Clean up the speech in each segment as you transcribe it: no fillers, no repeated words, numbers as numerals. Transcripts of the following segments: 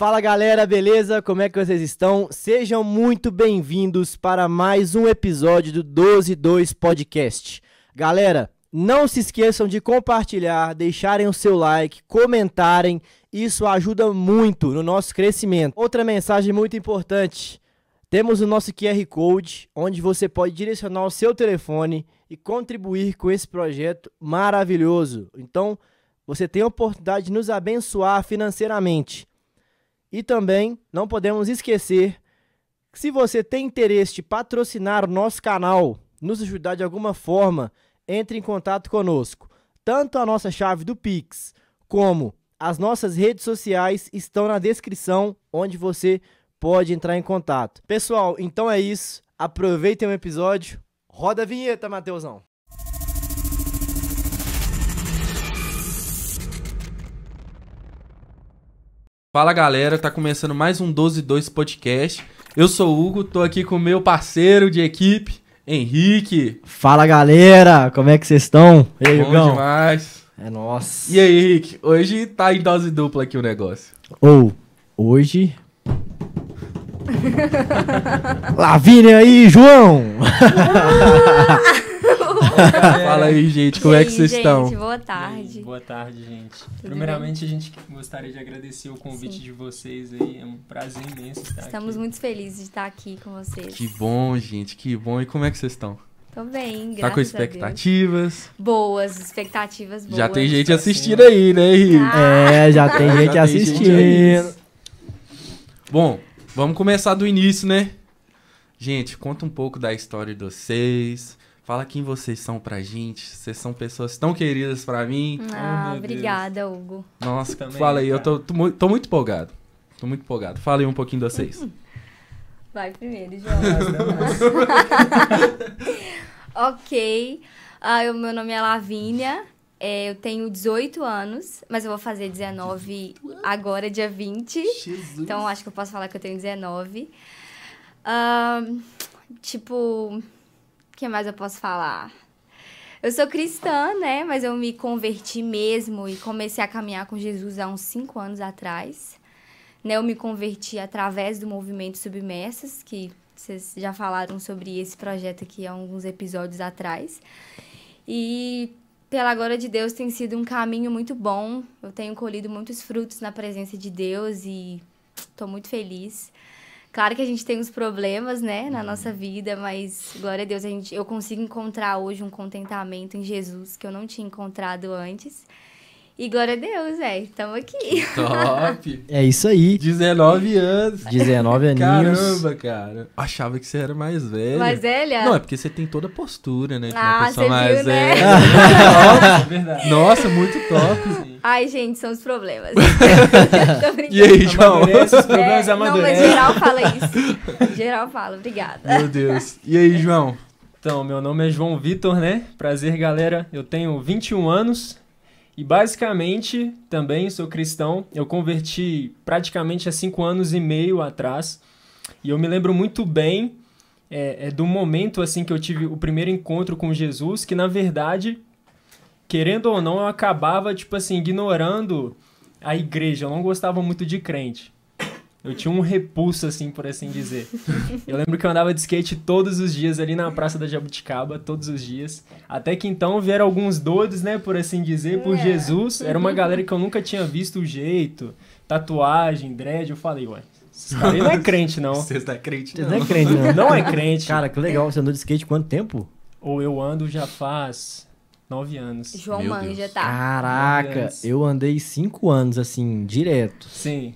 Fala galera, beleza? Como é que vocês estão? Sejam muito bem-vindos para mais um episódio do 12-2 Podcast. Galera, não se esqueçam de compartilhar, deixarem o seu like, comentarem, isso ajuda muito no nosso crescimento. Outra mensagem muito importante, temos o nosso QR Code, onde você pode direcionar o seu telefone e contribuir com esse projeto maravilhoso. Então, você tem a oportunidade de nos abençoar financeiramente. E também, não podemos esquecer, que se você tem interesse de patrocinar o nosso canal, nos ajudar de alguma forma, entre em contato conosco. Tanto a nossa chave do Pix, como as nossas redes sociais estão na descrição, onde você pode entrar em contato. Pessoal, então é isso. Aproveitem o episódio. Roda a vinheta, Mateusão. Fala galera, tá começando mais um 12-2 Podcast. Eu sou o Hugo, tô aqui com o meu parceiro de equipe, Henrique. Fala galera, como é que vocês estão? E aí, Bom Hugão? demais. É nóis. E aí, Henrique, hoje tá em dose dupla aqui o negócio. Hoje... Lavínia aí, João! Fala aí, gente, como é que vocês estão? Boa tarde. Boa tarde, gente. Tudo Primeiramente, bem? a gente gostaria de agradecer o convite de vocês aí. É um prazer imenso estar Estamos aqui. muito felizes de estar aqui com vocês. Que bom, gente, que bom. E como é que vocês estão? Tô bem, graças Tá com a expectativas? Deus. Boas, expectativas boas. Já tem gente pra assistindo cima. aí, né, Henrique? Já tem Já gente tem assistindo. Bom, vamos começar do início, né? Gente, conta um pouco da história de vocês. Fala quem vocês são pra gente. Vocês são pessoas tão queridas pra mim. Ah, Oh, meu obrigada, Hugo. Nossa, Também, fala aí, eu cara. tô muito empolgado. Tô muito empolgado. Fala aí um pouquinho de vocês. Vai primeiro, João. Ok. Meu nome é Lavínia. Eu tenho 18 anos, mas eu vou fazer 19 agora, dia 20. Jesus. Então, acho que eu posso falar que eu tenho 19. O que mais eu posso falar? Eu sou cristã, né? Mas eu me converti mesmo e comecei a caminhar com Jesus há uns 5 anos atrás. Né? Eu me converti através do movimento Submersas, que vocês já falaram sobre esse projeto aqui há alguns episódios atrás. E, pela glória de Deus, tem sido um caminho muito bom. Eu tenho colhido muitos frutos na presença de Deus e estou muito feliz. Claro que a gente tem uns problemas, né, na nossa vida, mas, glória a Deus, eu consigo encontrar hoje um contentamento em Jesus que eu não tinha encontrado antes. E glória a Deus, velho, estamos aqui. Top. É isso aí. 19 anos. 19 aninhos. Caramba, cara. Achava que você era mais velha. Mais velha? Não, é porque você tem toda a postura, né? De uma Ah, pessoa você mais viu, né? velha. É verdade. Nossa, muito top. Sim. Ai, gente, são os problemas. Tô brincando. E aí, João? Amadurece, os problemas Não, mas amadurecem. geral fala isso. Geral fala, obrigada. Meu Deus. E aí, João? Então, meu nome é João Vitor, né? Prazer, galera. Eu tenho 21 anos e, basicamente, também sou cristão. Eu converti praticamente há 5 anos e meio atrás. E eu me lembro muito bem do momento, assim, que eu tive o primeiro encontro com Jesus, que, na verdade, querendo ou não, eu acabava, tipo assim, ignorando a igreja. Eu não gostava muito de crente. Eu tinha um repulso, assim, por assim dizer. Eu lembro que eu andava de skate todos os dias ali na Praça da Jabuticaba, todos os dias. Até que então vieram alguns doidos, né, por assim dizer, por Jesus. Era uma galera que eu nunca tinha visto o jeito, tatuagem, dread. Eu falei, ué, esse cara aí não é crente, não. Vocês não é crente, Você não é crente, não? Não é crente. Cara, que legal. Você andou de skate quanto tempo? Ou eu ando já faz 9 anos. João Meu Manja, Deus. tá? Caraca, Deus. eu andei 5 anos, assim, direto. Sim.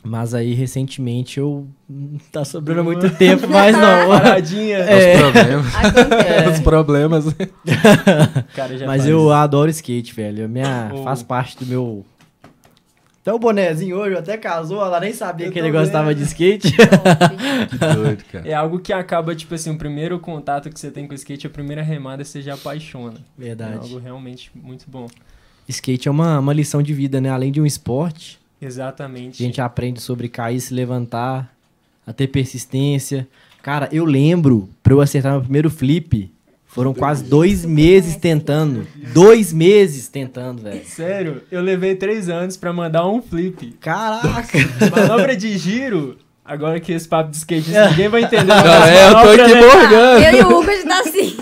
Mas aí, recentemente, eu... Não tá sobrando muito tempo, mas não. Paradinha. Os problemas. Acontece. Os problemas. Cara, já Mas faz. eu adoro skate, velho. Oh. Faz parte do meu... Até o bonezinho hoje, até casou, ela nem sabia Eu que ele tô gostava vendo. de skate. Que doido, cara. É algo que acaba, tipo assim, o primeiro contato que você tem com o skate, a primeira remada, você já apaixona. É Verdade. algo realmente muito bom. Skate é uma lição de vida, né? Além de um esporte, a Exatamente. gente aprende sobre cair, se levantar, a ter persistência. Cara, eu lembro, pra eu acertar meu primeiro flip, Foram quase 2 meses tentando. 2 meses tentando, velho. Sério, eu levei 3 anos pra mandar um flip. Caraca! Manobra de giro. Agora que esse papo de skate, ninguém vai entender. Não, eu tô aqui morgando. Eu e o Hugo, a gente tá assim.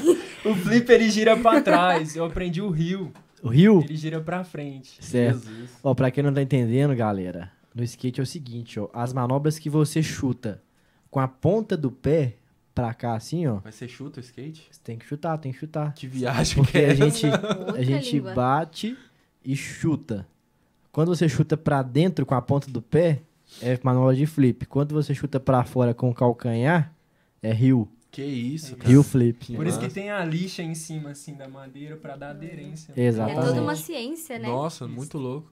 O flip, ele gira pra trás. Eu aprendi o rio. O Rio? Ele gira pra frente. Certo. Ó, pra quem não tá entendendo, galera, no skate é o seguinte, ó. As manobras que você chuta com a ponta do pé pra cá, assim, ó. Mas você chuta o skate? Você tem que chutar, tem que chutar. Que viagem Porque que é a essa? gente, a gente língua. bate e chuta. Quando você chuta pra dentro com a ponta do pé, é manobra de flip. Quando você chuta pra fora com o calcanhar, é heel. Que isso, cara. Heel flip. Por isso que tem a lixa em cima, assim, da madeira pra dar aderência. É Exatamente. toda uma ciência, né? Nossa, muito louco.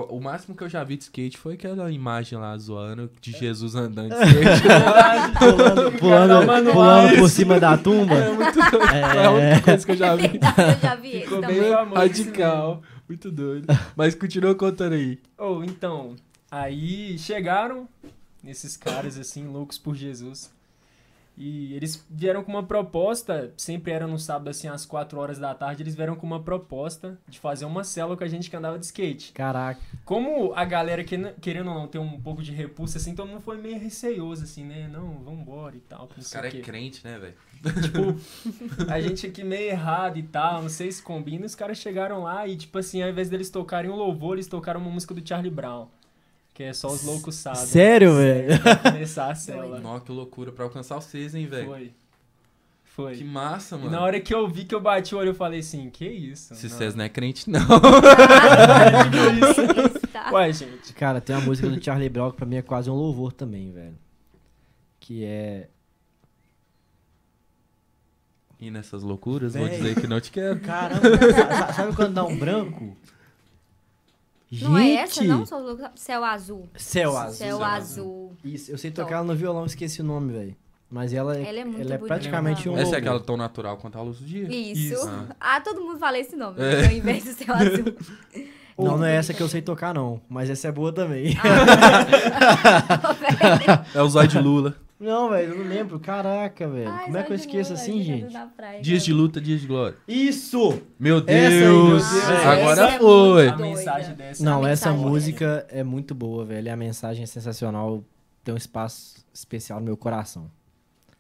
O máximo que eu já vi de skate foi aquela imagem lá zoando de Jesus andando de skate. Pulando por cima da tumba. É muito doido. É a única coisa que eu já vi. Eu já vi esse Ficou também. bem famoso. Radical. Muito doido. Mas continua contando aí. Então, aí chegaram esses caras, assim, loucos por Jesus. E eles vieram com uma proposta, sempre era no sábado, assim, às 4 horas da tarde, eles vieram com uma proposta de fazer uma célula com a gente que andava de skate. Caraca. Como a galera, querendo ou não, tem um pouco de repulsa, assim, todo mundo foi meio receioso, assim, né? Não, vambora e tal, não O sei cara o quê. é crente, né, velho? Tipo, a gente aqui meio errado e tal, não sei se combina. Os caras chegaram lá e, tipo assim, ao invés deles tocarem um louvor, eles tocaram uma música do Charlie Brown. Que é só os loucos sabem. Sério, velho? Pra começar a célula. Nossa, que loucura. Pra alcançar vocês, hein, velho? Foi. Que massa, E mano. na hora que eu vi que eu bati o olho, eu falei assim, que isso? Se Não. vocês não é crente, não. Tá. Ué, gente. Cara, tem uma música do Charlie Brown que pra mim é quase um louvor também, velho. Que é... E nessas loucuras, vou Véi. dizer que não te quero. Caramba, sabe quando dá um branco? Não é essa, não? Só o Céu Azul. Céu Azul. Céu Azul. Isso, eu sei tocar ela no violão, esqueci o nome, velho. Mas ela é, Ela é muito bonita. praticamente um Essa louvor. é aquela tão natural quanto a luz do dia? Isso. Ah. Ah, todo mundo fala esse nome, É. ao invés do Céu Azul. Não, não é essa que eu sei tocar, não. Mas essa é boa também. É o Zóio de Lula. Não, velho, eu não lembro. Caraca, velho. Ai, Como é que eu só de esqueço novo, assim, a gente? da praia, Dias de cara. luta, dias de glória. Isso! Meu Essa aí, meu Deus! Deus. Agora Essa é foi. muito A doida. mensagem dessa. Não, A essa mensagem música é muito boa, velho. A mensagem é sensacional. Tem um espaço especial no meu coração.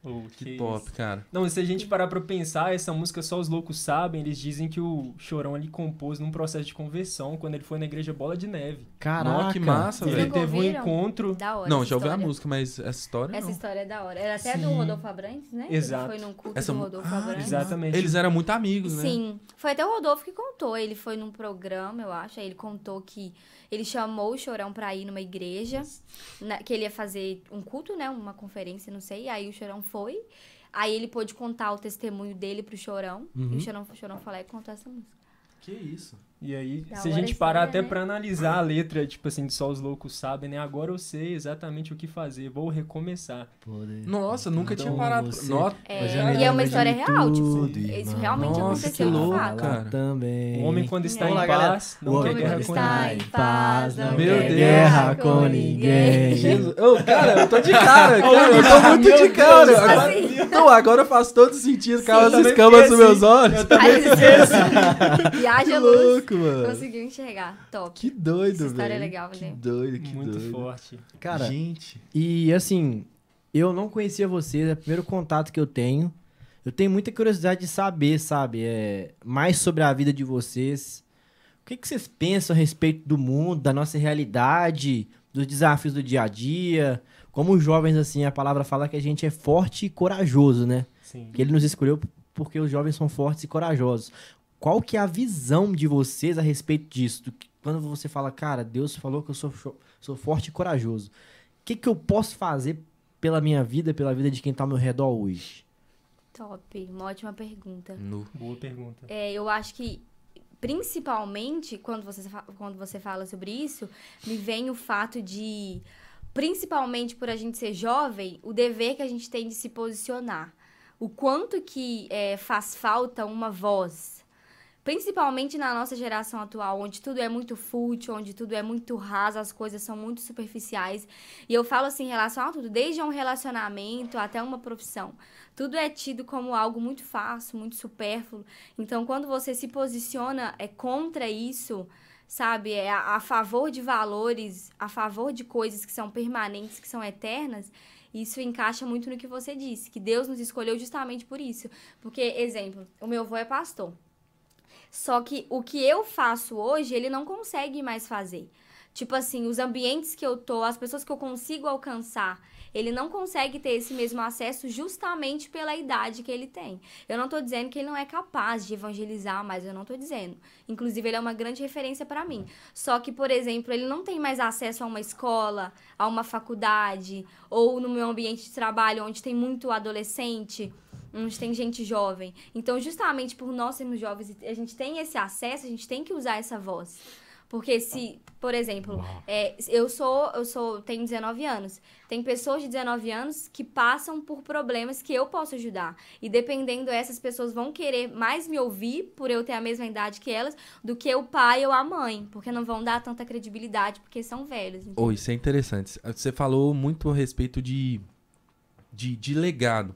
Oh, Que isso. top, cara. Não, e se a gente parar pra pensar, essa música Só os Loucos Sabem, eles dizem que o Chorão ele compôs num processo de conversão quando ele foi na igreja Bola de Neve. Caraca. Nossa, que massa, Ele Vocês velho. nunca teve um ouviram? encontro. Da hora Não, essa já ouvi a história. música, mas essa história Essa não. história é da hora. Era até do Sim. Rodolfo Abrantes, né? Exato. Ele foi num culto Essa do mu- Rodolfo Ah, Abrantes. Exatamente. Eles eram muito amigos, né? Sim, foi até o Rodolfo que contou. Ele foi num programa, eu acho. Aí ele contou que ele chamou o Chorão pra ir numa igreja, que ele ia fazer um culto, né? Uma conferência, não sei. Aí o Chorão foi. Aí ele pôde contar o testemunho dele pro Chorão. E o Chorão falou e contou essa música. Que isso? E aí, Da se a hora gente a parar história, até né? pra analisar a letra, tipo assim, de Só os Loucos Sabem, né? Agora eu sei exatamente o que fazer, vou recomeçar. Nossa, nunca tinha Então parado. você- Nossa, E é uma história real, tipo, Tudo, isso irmão. realmente Nossa, aconteceu que de louco, fato. cara. Também. O homem quando está Vamos em lá, galera. paz, O não homem quer quando guerra com está ninguém. em paz, não Meu quer Deus. guerra com ninguém. Jesus. Ô, cara, eu tô de cara. Cara, eu tô muito de cara. Agora, então, agora faz todo sentido. Caiu as também escamas fiquei dos meus assim. olhos. Que Viaja luz. louco, mano. Conseguiu enxergar. Top. Que doido, Essa história é velho. legal, Que né? doido, que Muito doido. forte. Cara, Gente. e assim, eu não conhecia vocês, é o primeiro contato que eu tenho. Eu tenho muita curiosidade de saber, sabe, mais sobre a vida de vocês. O que vocês pensam a respeito do mundo, da nossa realidade, dos desafios do dia a dia? Como jovens, assim, a palavra fala que a gente é forte e corajoso, né? Sim. Que ele nos escolheu porque os jovens são fortes e corajosos. Qual que é a visão de vocês a respeito disso? Quando você fala, cara, Deus falou que eu sou forte e corajoso. O que eu posso fazer pela minha vida, pela vida de quem tá ao meu redor hoje? Top. Uma ótima pergunta. Boa pergunta. Eu acho que, principalmente, quando você fala sobre isso, me vem o fato de, principalmente por a gente ser jovem, o dever que a gente tem de se posicionar. O quanto que faz falta uma voz. Principalmente na nossa geração atual, onde tudo é muito fútil, onde tudo é muito raso, as coisas são muito superficiais. E eu falo assim em relação a tudo, desde um relacionamento até uma profissão. Tudo é tido como algo muito fácil, muito supérfluo. Então, quando você se posiciona contra isso, sabe, a favor de valores, a favor de coisas que são permanentes, que são eternas, isso encaixa muito no que você disse, que Deus nos escolheu justamente por isso. Porque, exemplo, o meu avô é pastor. Só que o que eu faço hoje, ele não consegue mais fazer. Tipo assim, os ambientes que eu tô, as pessoas que eu consigo alcançar, ele não consegue ter esse mesmo acesso justamente pela idade que ele tem. Eu não tô dizendo que ele não é capaz de evangelizar, mas eu não tô dizendo. Inclusive, ele é uma grande referência para mim. Só que, por exemplo, ele não tem mais acesso a uma escola, a uma faculdade, ou no meu ambiente de trabalho, onde tem muito adolescente, onde tem gente jovem. Então, justamente por nós sermos jovens, a gente tem esse acesso, a gente tem que usar essa voz. Porque se, por exemplo, tenho 19 anos. Tem pessoas de 19 anos que passam por problemas que eu posso ajudar. E dependendo, essas pessoas vão querer mais me ouvir, por eu ter a mesma idade que elas, do que o pai ou a mãe. Porque não vão dar tanta credibilidade, porque são velhos. Oh, isso é interessante. Você falou muito a respeito de legado.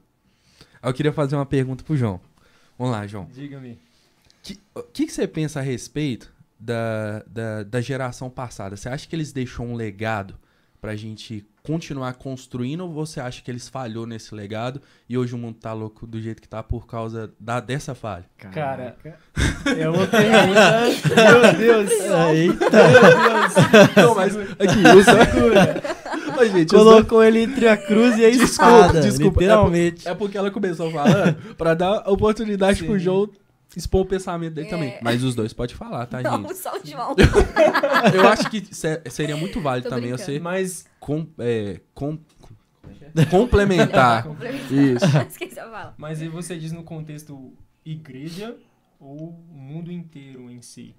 Eu queria fazer uma pergunta pro João. Vamos lá, João. Diga-me. O que você pensa a respeito da geração passada? Você acha que eles deixou um legado pra gente continuar construindo, ou você acha que eles falhou nesse legado e hoje o mundo tá louco do jeito que tá por causa dessa falha? Cara, é uma pergunta... Meu Deus! Eita. Meu Deus! Não, mas aqui, Ô, gente, Colocou ele entre a cruz e a espada, desculpa, literalmente. É porque ela começou falando pra dar oportunidade Sim. pro João expor o pensamento dele também. Mas os dois podem falar, tá, Não, gente? só o João. Eu acho que seria muito válido Tô também brincando. você Mas... complementar. Isso. Esqueci a fala. Mas aí você diz no contexto igreja ou o mundo inteiro em si?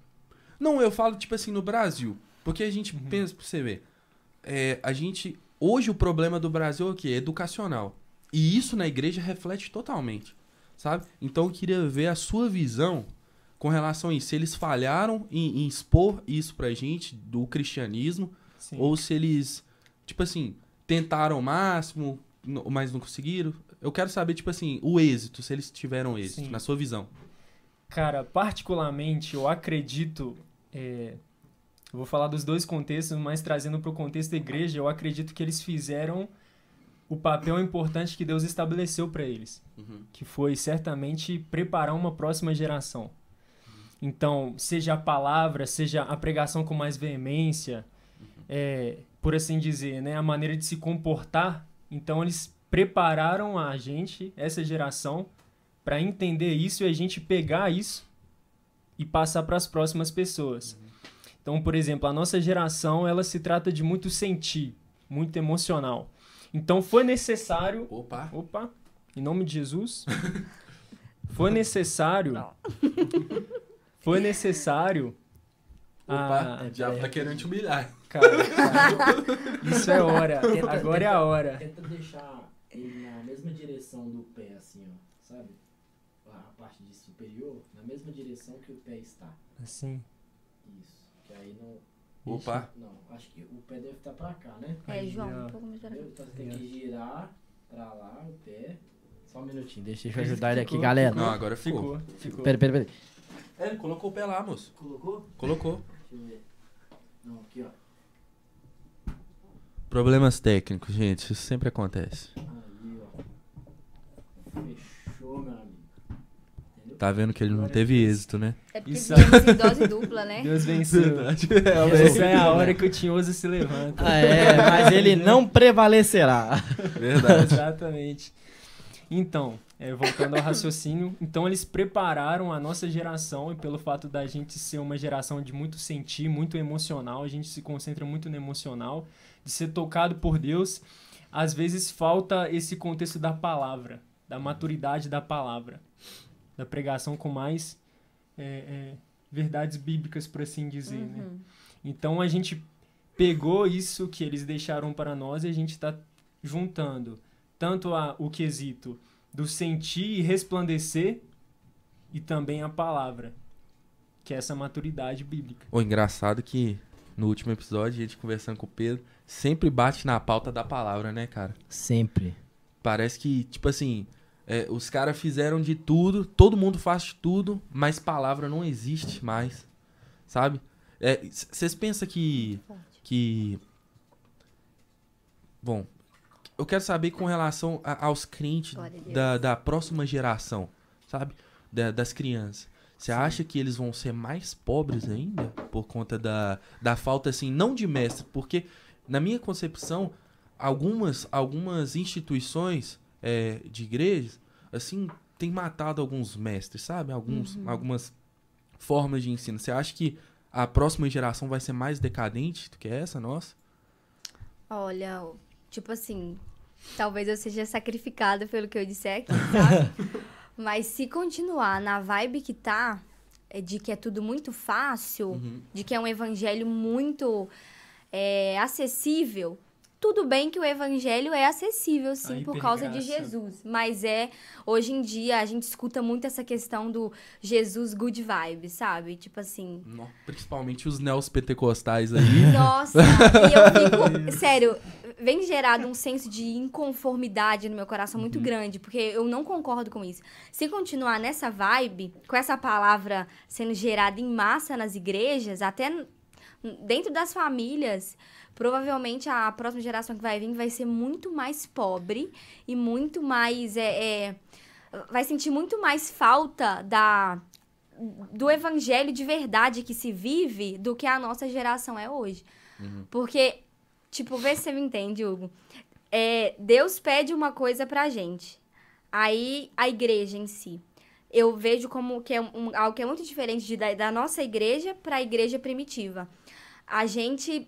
Não, eu falo, tipo assim, no Brasil. Porque a gente pensa, pra você ver, hoje o problema do Brasil é o quê? É educacional. E isso na igreja reflete totalmente, sabe? Então eu queria ver a sua visão com relação a isso. Se eles falharam em expor isso pra gente, do cristianismo, Sim. ou se eles, tipo assim, tentaram o máximo, mas não conseguiram. Eu quero saber, tipo assim, o êxito, se eles tiveram êxito, Sim. na sua visão. Cara, particularmente, eu acredito... Eu vou falar dos dois contextos, mas trazendo para o contexto da igreja, eu acredito que eles fizeram o papel importante que Deus estabeleceu para eles, que foi certamente preparar uma próxima geração. Então, seja a palavra, seja a pregação com mais veemência, por assim dizer, né, a maneira de se comportar. Então, eles prepararam a gente, essa geração, para entender isso e a gente pegar isso e passar para as próximas pessoas. Então, por exemplo, a nossa geração, ela se trata de muito sentir, muito emocional. Então, foi necessário... Opa, em nome de Jesus. Foi necessário... Não. Foi necessário... Já tá querendo te humilhar. Cara, isso é hora. Agora é a hora. Tenta deixar ele na mesma direção do pé, assim, ó, sabe? A parte de superior, na mesma direção que o pé está. Assim. Isso. Que aí não... Opa. Não, acho que o pé deve estar pra cá, né? João, ó. um pouco mais Entendeu? Então você tem que girar pra lá o pé. Só um minutinho. Deixa eu ajudar ele aqui, galera. Não, agora ficou. Ficou. Pera. Ele colocou o pé lá, moço. Colocou? Colocou. Deixa eu ver. Não, aqui, ó. Problemas técnicos, gente. Isso sempre acontece. Aí, ó. Fechou, meu amigo. Entendeu? Tá vendo que ele não teve êxito, né? É porque Isso- vivemos em dose dupla, né? Deus venceu. Essa é a hora que o tinhoso se levanta. Mas ele não prevalecerá. Verdade. Exatamente. Então, voltando ao raciocínio, então eles prepararam a nossa geração, e pelo fato da gente ser uma geração de muito sentir, muito emocional, a gente se concentra muito no emocional, de ser tocado por Deus, às vezes falta esse contexto da palavra, da maturidade da palavra, da pregação com mais verdades bíblicas, por assim dizer, né? Então a gente pegou isso que eles deixaram para nós e a gente está juntando tanto o quesito do sentir e resplandecer e também a palavra. que é essa maturidade bíblica. O engraçado que no último episódio, a gente conversando com o Pedro, sempre bate na pauta da palavra, né, cara? Sempre. Parece que, tipo assim, os caras fizeram de tudo, todo mundo faz de tudo, mas palavra não existe mais, sabe? Vocês pensam que... Bom, eu quero saber com relação aos crentes da próxima geração, sabe? Das crianças. Você acha que eles vão ser mais pobres ainda por conta da falta, assim, não de mestre? Porque, na minha concepção, algumas instituições de igrejas, assim, têm matado alguns mestres, sabe? Algumas formas de ensino. Você acha que a próxima geração vai ser mais decadente do que essa nossa? Olha, tipo assim, talvez eu seja sacrificada pelo que eu disser aqui, sabe? Mas se continuar na vibe que tá, de que é tudo muito fácil, de que é um evangelho muito acessível, tudo bem que o evangelho é acessível, sim, por causa de Jesus. Mas hoje em dia, a gente escuta muito essa questão do Jesus good vibe, sabe? Tipo assim... Principalmente os neopentecostais aí. Nossa, e eu fico... Sério, vem gerado um senso de inconformidade no meu coração muito grande, porque eu não concordo com isso. Se continuar nessa vibe, com essa palavra sendo gerada em massa nas igrejas, até dentro das famílias... Provavelmente a próxima geração que vai vir vai ser muito mais pobre e muito mais... vai sentir muito mais falta do evangelho de verdade que se vive do que a nossa geração é hoje. Porque, tipo, vê se você me entende, Hugo. Deus pede uma coisa pra gente. Aí, a igreja em si. Eu vejo como que é algo que é muito diferente da nossa igreja para a igreja primitiva. A gente...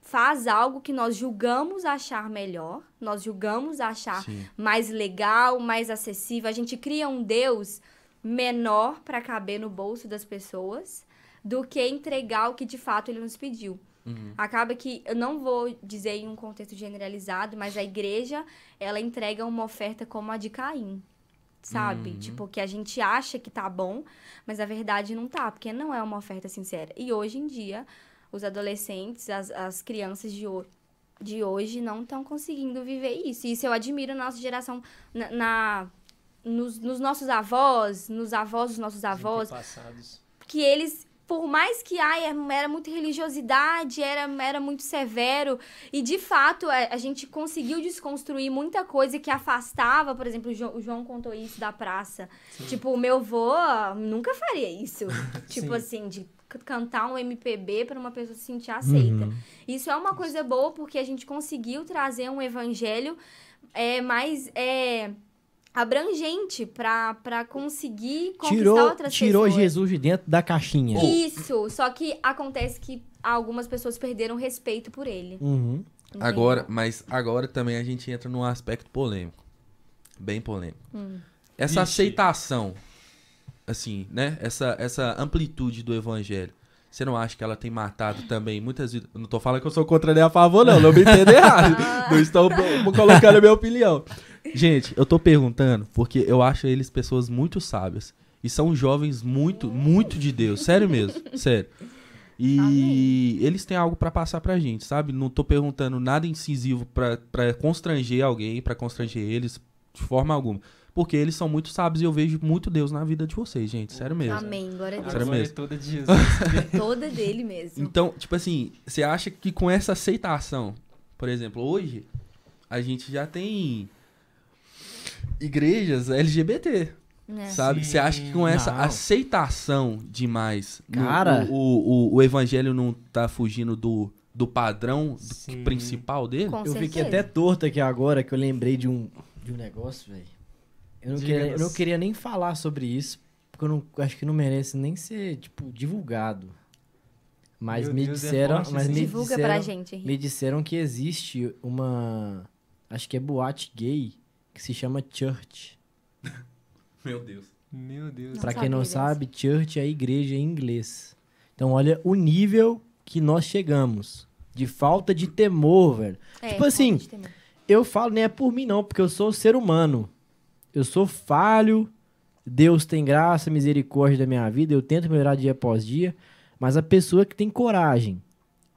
faz algo que nós julgamos achar melhor, nós julgamos achar mais legal, mais acessível. A gente cria um Deus menor para caber no bolso das pessoas do que entregar o que de fato ele nos pediu. Acaba que, eu não vou dizer em um contexto generalizado, mas a igreja, ela entrega uma oferta como a de Caim, sabe? Tipo, que a gente acha que tá bom, mas a verdade não tá, porque não é uma oferta sincera. E hoje em dia... os adolescentes, as crianças de hoje não estão conseguindo viver isso. E isso eu admiro na nossa geração, nos nossos avós, nos avós dos nossos avós. Que eles, por mais que era muita religiosidade, era muito severo. E, de fato, a gente conseguiu desconstruir muita coisa que afastava. Por exemplo, o João contou isso da praça. Sim. Tipo, o meu avô nunca faria isso. Tipo assim, de... cantar um MPB para uma pessoa se sentir aceita. Isso é uma coisa boa porque a gente conseguiu trazer um evangelho mais abrangente para conseguir conquistar outras pessoas. Tirou Jesus de dentro da caixinha. Isso, só que acontece que algumas pessoas perderam respeito por ele. Mas agora também a gente entra num aspecto polêmico. Bem polêmico. Essa aceitação... assim, né? Essa amplitude do evangelho. Você não acha que ela tem matado também muitas vidas? Eu não tô falando que eu sou contra nem a favor, não me entenda errado. Não estou colocando a minha opinião. Gente, eu tô perguntando porque eu acho eles pessoas muito sábias. E são jovens muito, muito de Deus. Sério mesmo, sério. E eles têm algo pra passar pra gente, sabe? Não tô perguntando nada incisivo pra constranger alguém, pra constranger eles, de forma alguma. Porque eles são muito sábios e eu vejo muito Deus na vida de vocês, gente. Sério mesmo. Amém, glória a Deus. Sério mesmo. Toda de Jesus. Toda dele mesmo. Então, tipo assim, você acha que com essa aceitação, por exemplo, hoje, a gente já tem igrejas LGBT, sabe? Você acha que com essa aceitação demais, cara, o evangelho não tá fugindo do padrão principal dele? Eu fiquei até torto aqui agora que eu lembrei de um negócio, velho. Eu não queria nem falar sobre isso, porque eu acho que não merece nem ser, tipo, divulgado. Mas me disseram... Divulga pra gente, Henrique. Me disseram que existe uma... Acho que é boate gay, que se chama Church. Meu Deus. Pra quem não sabe, Church é igreja em inglês. Então, olha o nível que nós chegamos. De falta de temor, velho. Tipo assim, eu falo, nem é por mim não, porque eu sou um ser humano. Eu sou falho, Deus tem graça, misericórdia da minha vida, eu tento melhorar dia após dia, mas a pessoa que tem coragem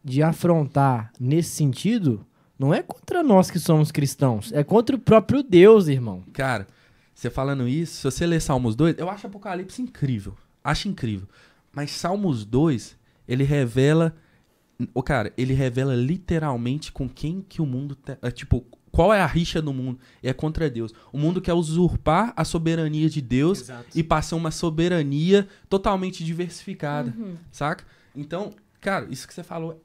de afrontar nesse sentido, não é contra nós que somos cristãos, é contra o próprio Deus, irmão. Cara, você falando isso, se você ler Salmos 2, eu acho Apocalipse incrível. Acho incrível. Mas Salmos 2, ele revela... Cara, ele revela literalmente com quem que o mundo... tipo, qual é a rixa do mundo? É contra Deus. O mundo quer usurpar a soberania de Deus. Exato. E passar uma soberania totalmente diversificada, saca? Então, cara, isso que você falou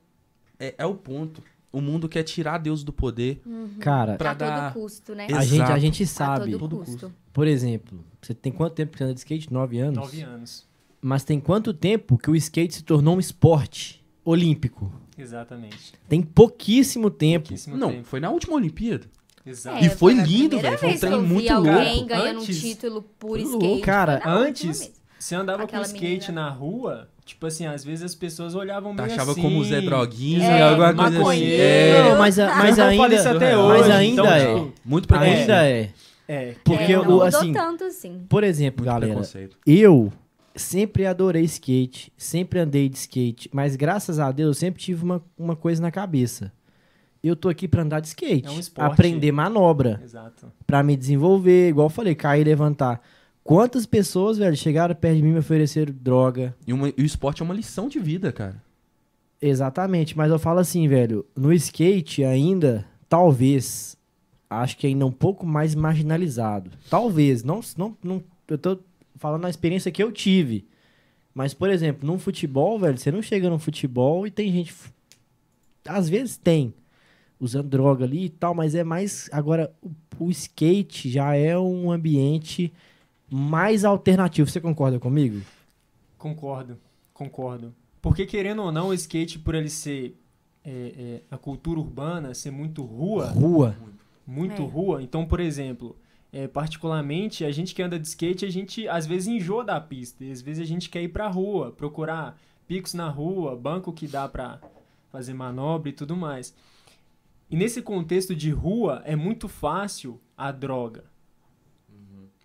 é o ponto. O mundo quer tirar Deus do poder Cara, pra A dar... todo custo, né? Exato. a gente A sabe, todo Todo custo. por exemplo, você tem quanto tempo que você anda de skate? 9 anos? 9 anos. Mas tem quanto tempo que o skate se tornou um esporte olímpico? Exatamente. Tem pouquíssimo tempo. Pouquíssimo Não, tempo. foi na última Olimpíada. Exato. E foi a lindo, primeira velho. Foi um vez que trem eu vi muito alguém louco. ganhando Antes- um título por Foi skate. louco, cara. Foi na última Antes, vez. você andava Aquela com skate menina. na rua, tipo assim, às vezes as pessoas olhavam meio Achava assim. como o Zé Droguinha, É, alguma coisa assim. maconheiro. É, Não, mas Eu falo isso até ainda, hoje. mas ainda então, é. tipo, muito preconceito. Ainda é. Porque não o mudou assim, tanto assim. por exemplo, Muito galera, preconceito. eu sempre adorei skate, sempre andei de skate, mas graças a Deus eu sempre tive uma coisa na cabeça. Eu tô aqui pra andar de skate, É um esporte. aprender manobra, Exato. pra me desenvolver, igual eu falei, cair e levantar. Quantas pessoas, velho, chegaram perto de mim e me ofereceram droga? E o esporte é uma lição de vida, cara. Exatamente, mas eu falo assim, velho, no skate ainda, talvez, acho que ainda um pouco mais marginalizado. Talvez, não, eu tô falando a experiência que eu tive. Mas, por exemplo, num futebol, velho, você não chega num futebol e tem gente, às vezes tem, usando droga ali e tal, mas é mais, agora, o skate já é um ambiente mais alternativo. Você concorda comigo? Concordo. Porque, querendo ou não, o skate, por ele ser a cultura urbana, ser muito rua, Rua. muito É. rua. Então, por exemplo, particularmente, a gente que anda de skate, a gente às vezes enjoa da pista. E às vezes a gente quer ir pra rua, procurar picos na rua, banco que dá pra fazer manobra e tudo mais. E nesse contexto de rua, é muito fácil a droga.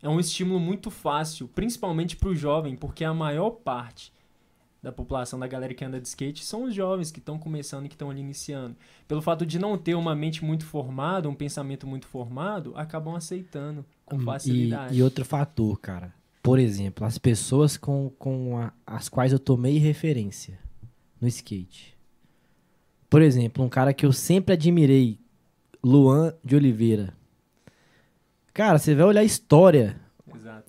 É um estímulo muito fácil, principalmente pro jovem, porque a maior parte da população, da galera que anda de skate, são os jovens que estão começando e que estão ali iniciando. Pelo fato de não ter uma mente muito formada, um pensamento muito formado, acabam aceitando com facilidade. E outro fator, cara. Por exemplo, as pessoas as quais eu tomei referência no skate. Por exemplo, um cara que eu sempre admirei, Luan de Oliveira. Cara, você vai olhar a história. Exato.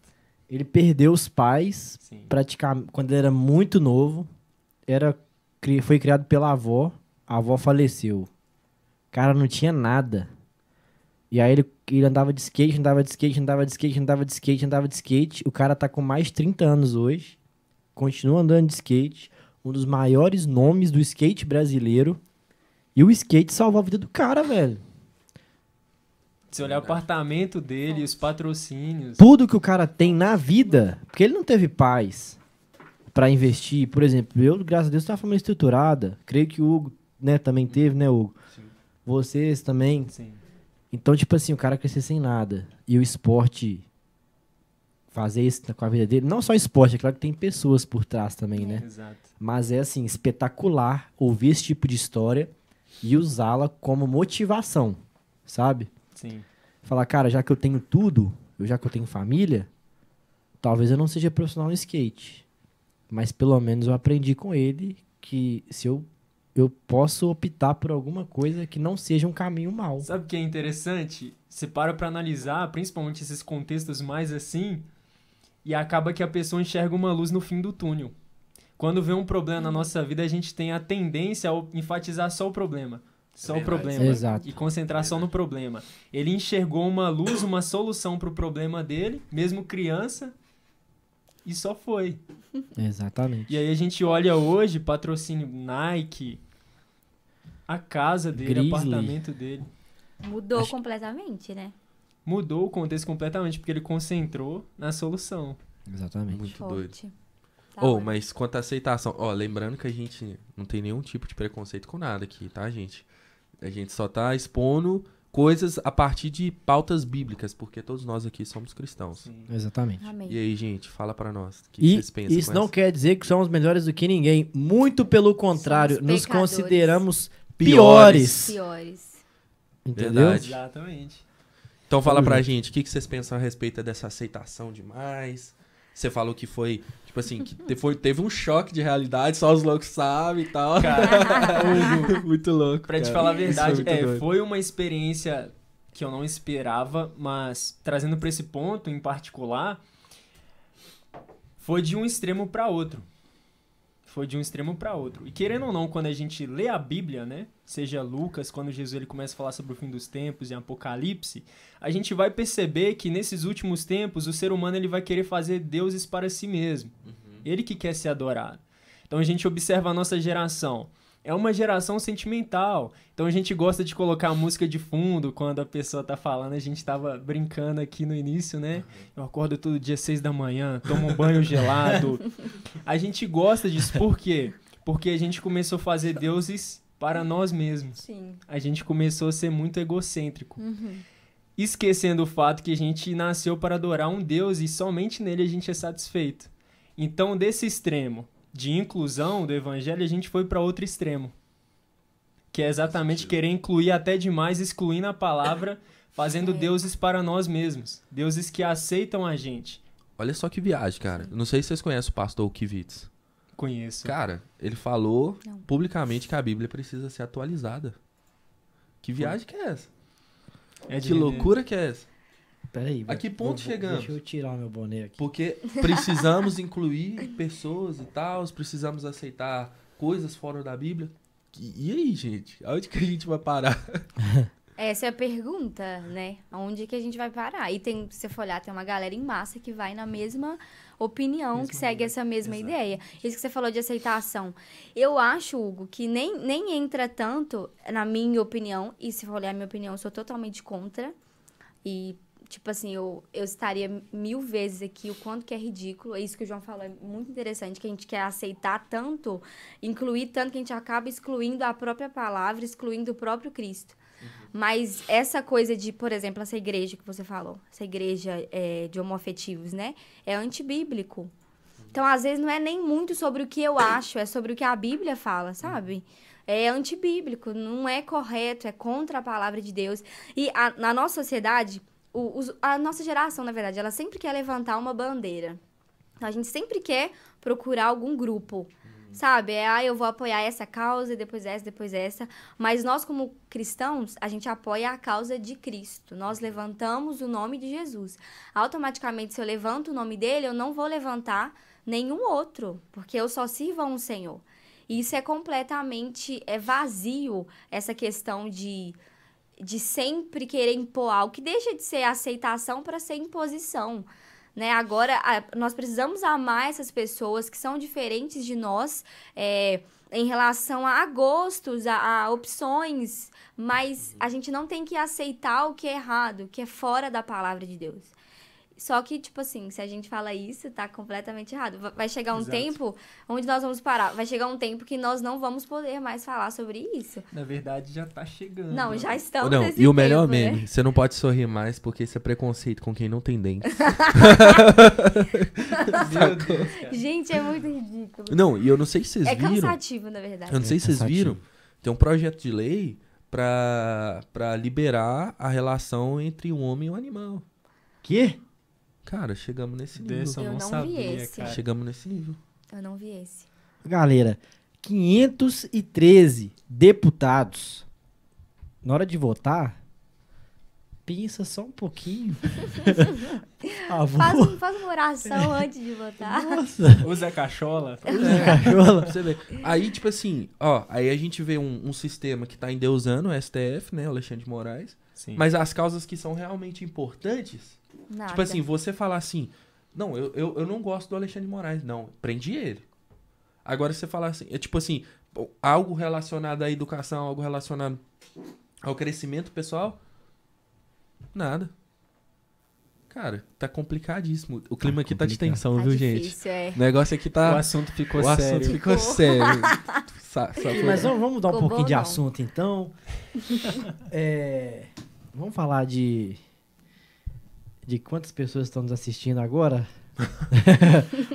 Ele perdeu os pais Sim. praticamente quando ele era muito novo. Foi criado pela avó. A avó faleceu. O cara não tinha nada. E aí ele andava de skate, andava de skate, andava de skate, andava de skate, andava de skate. O cara tá com mais de 30 anos hoje. Continua andando de skate. Um dos maiores nomes do skate brasileiro. E o skate salvou a vida do cara, velho. Se olhar o apartamento dele, os patrocínios. Tudo que o cara tem na vida, porque ele não teve paz pra investir. Por exemplo, eu, graças a Deus, tenho uma família estruturada. Creio que o Hugo, né, também teve, né, Hugo? Sim. Vocês também. Sim. Então, tipo assim, o cara crescer sem nada. E o esporte fazer isso com a vida dele. Não só esporte, é claro que tem pessoas por trás também, né? Exato. Mas é, assim, espetacular ouvir esse tipo de história e usá-la como motivação, sabe? Sim. Falar, cara, já que eu tenho tudo, já que eu tenho família, talvez eu não seja profissional no skate. Mas pelo menos eu aprendi com ele que se eu posso optar por alguma coisa que não seja um caminho mau. Sabe o que é interessante? Você para pra analisar, principalmente esses contextos mais assim, e acaba que a pessoa enxerga uma luz no fim do túnel. Quando vê um problema na nossa vida, a gente tem a tendência a enfatizar só o problema. Só o Verdade. problema. Exato. E concentrar só no problema. Ele enxergou uma luz, uma solução pro problema dele, mesmo criança, e só foi. Exatamente. E aí a gente olha hoje, patrocínio Nike, a casa dele, Grizzly. o apartamento dele. Mudou completamente, né? Mudou o contexto completamente, porque ele concentrou na solução. Exatamente. Muito doido. Forte. Tá Oh, ótimo. mas quanto à aceitação, ó, lembrando que a gente não tem nenhum tipo de preconceito com nada aqui, tá, gente? A gente só tá expondo coisas a partir de pautas bíblicas, porque todos nós aqui somos cristãos. Sim. Exatamente. E Amém. aí, gente, fala pra nós. O que E vocês pensam isso com não essa? quer dizer que somos melhores do que ninguém. Muito pelo contrário, Somos nos pecadores. consideramos Piores. piores. Piores. Entendeu? Verdade. Exatamente. Então fala Tamo pra junto. gente, o que vocês pensam a respeito dessa aceitação demais? Você falou que foi, tipo assim, que teve um choque de realidade, só os loucos sabem e tal. Cara, Hugo, Muito louco. pra te cara. falar a Isso verdade, muito doido. foi uma experiência que eu não esperava, mas trazendo pra esse ponto em particular, foi de um extremo pra outro. Foi de um extremo para outro. E querendo ou não, quando a gente lê a Bíblia, né? Seja Lucas, quando Jesus ele começa a falar sobre o fim dos tempos, em Apocalipse, a gente vai perceber que nesses últimos tempos o ser humano ele vai querer fazer deuses para si mesmo. Ele que quer ser adorado. Então a gente observa a nossa geração. É uma geração sentimental. Então a gente gosta de colocar a música de fundo quando a pessoa tá falando. A gente tava brincando aqui no início, né? Eu acordo todo dia 6 da manhã, tomo um banho gelado. A gente gosta disso. Por quê? Porque a gente começou a fazer deuses para nós mesmos. Sim. A gente começou a ser muito egocêntrico. Esquecendo o fato que a gente nasceu para adorar um Deus e somente nele a gente é satisfeito. Então, desse extremo de inclusão do evangelho, a gente foi para outro extremo. Que é exatamente querer incluir até demais, excluindo a palavra, fazendo deuses para nós mesmos. Deuses que aceitam a gente. Olha só que viagem, cara. Não sei se vocês conhecem o pastor Kivitz. Conheço. Cara, ele falou Não. publicamente que a Bíblia precisa ser atualizada. Que viagem que é essa? É Que loucura que é essa? Peraí. A que ponto chegamos? Deixa eu tirar o meu boné aqui. Porque precisamos incluir pessoas e tal, precisamos aceitar coisas fora da Bíblia. E aí, gente? Aonde que a gente vai parar? Essa é a pergunta, né? Onde que a gente vai parar? E tem, se você for olhar, tem uma galera em massa que vai na mesma opinião, que segue essa mesma ideia. Isso que você falou de aceitação. Eu acho, Hugo, que nem entra tanto, na minha opinião, e se for olhar a minha opinião, eu sou totalmente contra. E, tipo assim, eu estaria 1000 vezes aqui o quanto que é ridículo. É isso que o João falou, é muito interessante, que a gente quer aceitar tanto, incluir tanto, que a gente acaba excluindo a própria palavra, excluindo o próprio Cristo. Mas essa coisa de, por exemplo, essa igreja que você falou, essa igreja de homoafetivos, né? É antibíblico. Então, às vezes, não é nem muito sobre o que eu acho, é sobre o que a Bíblia fala, sabe? É antibíblico, não é correto, é contra a palavra de Deus. E na nossa sociedade, a nossa geração, na verdade, ela sempre quer levantar uma bandeira. Então, a gente sempre quer procurar algum grupo. Sabe? Eu vou apoiar essa causa, depois essa. Mas nós, como cristãos, a gente apoia a causa de Cristo. Nós levantamos o nome de Jesus. Automaticamente, se eu levanto o nome dele, eu não vou levantar nenhum outro, porque eu só sirvo a um Senhor. E isso é completamente vazio, essa questão de sempre querer impor algo, que deixa de ser aceitação para ser imposição. Né? Agora, nós precisamos amar essas pessoas que são diferentes de nós em relação a gostos, a opções, mas a gente não tem que aceitar o que é errado, o que é fora da palavra de Deus. Só que, tipo assim, se a gente fala isso, tá completamente errado. Vai chegar um tempo onde nós vamos parar. Vai chegar um tempo que nós não vamos poder mais falar sobre isso. Na verdade, já tá chegando. Não, já estamos Não, nesse e o melhor tempo, né? meme, você não pode sorrir mais porque isso é preconceito com quem não tem dentes. Meu Deus, cara. Gente, é muito ridículo. Não, e eu não sei se vocês É viram. cansativo, na verdade. Eu não sei se vocês viram. Tem um projeto de lei pra liberar a relação entre um homem e um animal. Quê? Cara, chegamos nesse nível. Dessa eu Eu não não vi sabia, esse. cara. Chegamos nesse nível. Eu não vi esse. Galera, 513 deputados. Na hora de votar, pensa só um pouquinho. Por favor. Faz uma oração antes de votar. Nossa. Usa a cachola. Cachola. Pra você ver. Aí, tipo assim, aí a gente vê um sistema que tá endeusando o STF, né, o Alexandre de Moraes, Sim. mas as causas que são realmente importantes, Nada. tipo assim, você falar assim, não, eu não gosto do Alexandre de Moraes, não, prendi ele. Agora você falar assim, tipo assim, algo relacionado à educação, algo relacionado ao crescimento pessoal, nada. Cara, tá complicadíssimo. O clima aqui tá de complicado. tensão, Tá viu, difícil, gente? O negócio aqui O tá... assunto ficou O sério. assunto ficou sério. Só foi- Mas vamos mudar um Ficou pouquinho bom, de não. assunto, então. Vamos falar de quantas pessoas estão nos assistindo agora?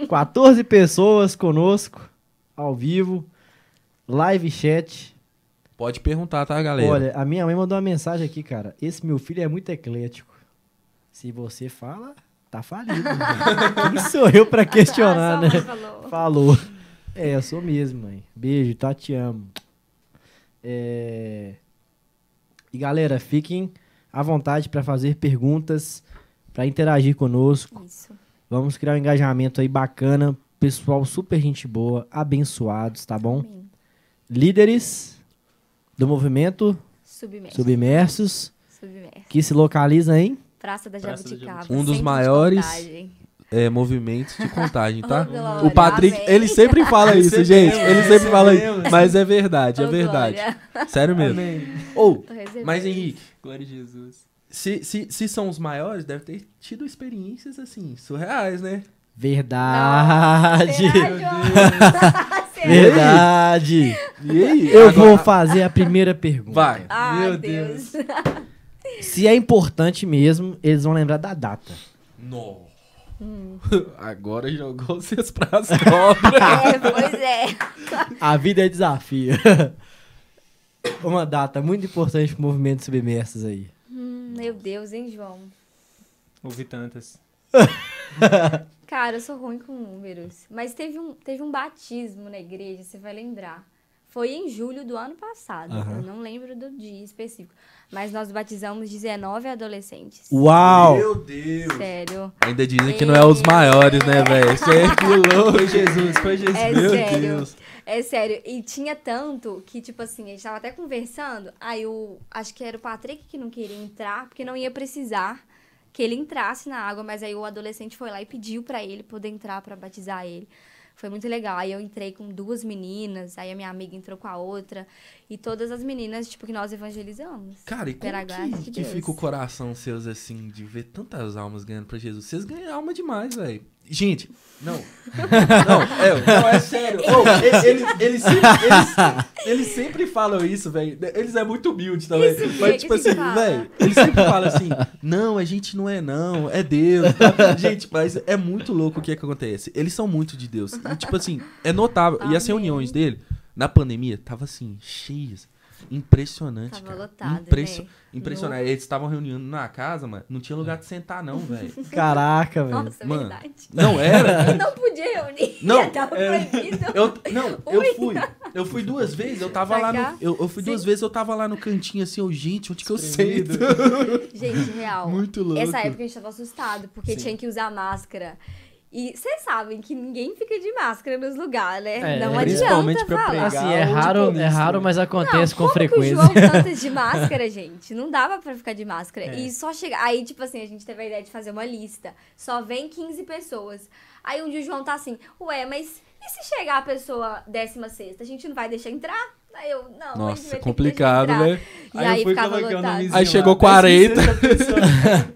14 pessoas conosco, ao vivo, live chat. Pode perguntar, tá, galera? Olha, a minha mãe mandou uma mensagem aqui, cara. Esse meu filho é muito eclético. Se você fala, tá falido. Quem sou eu pra questionar, né? Falou. Eu sou mesmo, mãe. Beijo, tá? Te amo. E galera, fiquem à vontade pra fazer perguntas, pra interagir conosco. Isso. Vamos criar um engajamento aí bacana. Pessoal super gente boa, abençoados, tá bom? Amém. Líderes do movimento Submersos, que se localiza em... Praça da Jabuticaba. Um dos Centro de maiores Contagem. movimentos de contagem, tá? Ô, glória, O Patrick, amém. ele sempre fala isso, gente. Ele sempre fala isso. recebemos. Mas é verdade, é Ô, verdade. glória. Sério mesmo. Amém. Ou, Tô recebendo. mas Henrique, Glória a Jesus. se são os maiores, deve ter tido experiências, assim, surreais, né? Verdade. Será, João? Será? Verdade. E aí? Eu Agora- vou fazer a primeira pergunta. Vai. Ai, Meu Deus. Se é importante mesmo, eles vão lembrar da data. Não. Agora jogou vocês pras cobras. Pois é. A vida é desafio. Uma data muito importante pro movimento Submersos aí. Meu Deus, hein, João? Ouvi tantas. Cara, eu sou ruim com números. Mas teve um batismo na igreja, você vai lembrar. Foi em julho do ano passado. Aham. Eu não lembro do dia específico. Mas nós batizamos 19 adolescentes. Uau! Meu Deus. Sério. Ainda dizem que não é os maiores, né, velho? Você é que louco. Foi Jesus, foi Jesus. É Meu sério. Deus. É sério. E tinha tanto que, tipo assim, a gente tava até conversando. Aí acho que era o Patrick que não queria entrar, porque não ia precisar que ele entrasse na água. Mas aí o adolescente foi lá e pediu pra ele poder entrar pra batizar ele. Foi muito legal. Aí eu entrei com 2 meninas, aí a minha amiga entrou com a outra. E todas as meninas, tipo, que nós evangelizamos. Cara, e Pela como graça de que Deus. fica o coração seus, assim, de ver tantas almas ganhando pra Jesus? Vocês ganham alma demais, velho. Gente, não. Não, é sério. Eles sempre falam isso, velho. Eles é muito humildes também. Isso, que Mas, tipo que se assim, fala? velho, eles sempre falam assim, não, a gente não, é Deus. Tá? Gente, mas é muito louco o que acontece. Eles são muito de Deus. E, tipo assim, é notável. E as Amém. reuniões dele, na pandemia, tava assim, cheias. Impressionante, Tava cara. lotado, né? Impressionante. Eles estavam reunindo na casa, mano. Não tinha lugar de sentar, não, velho. Caraca, velho. Nossa, é Mano, verdade. Não era? E não podia reunir. Não, Tava proibido. Eu fui 2 vezes, eu tava Pra lá cá? no. Eu fui 2 vezes, eu tava lá no cantinho assim, gente, onde que eu Espremido. sento? Gente, real. Muito louco. Essa época a gente tava assustado, porque Sim. tinha que usar máscara. E vocês sabem que ninguém fica de máscara nos lugares, né? É, não principalmente adianta pra falar. pregar. Assim, é ou de raro, polícia. mas acontece com Como que o frequência. João canta de máscara, gente? Não dava pra ficar de máscara. É. E só chegar... Aí, tipo assim, a gente teve a ideia de fazer uma lista. Só vem 15 pessoas. Aí um dia o João tá assim, ué, mas e se chegar a pessoa 16ª? A gente não vai deixar entrar? Aí eu, não, a gente vai Nossa, ter complicado, que deixar entrar. né? E Aí aí, eu fui ficava colocando lotado. a vizinha Aí lá, chegou 40. 40.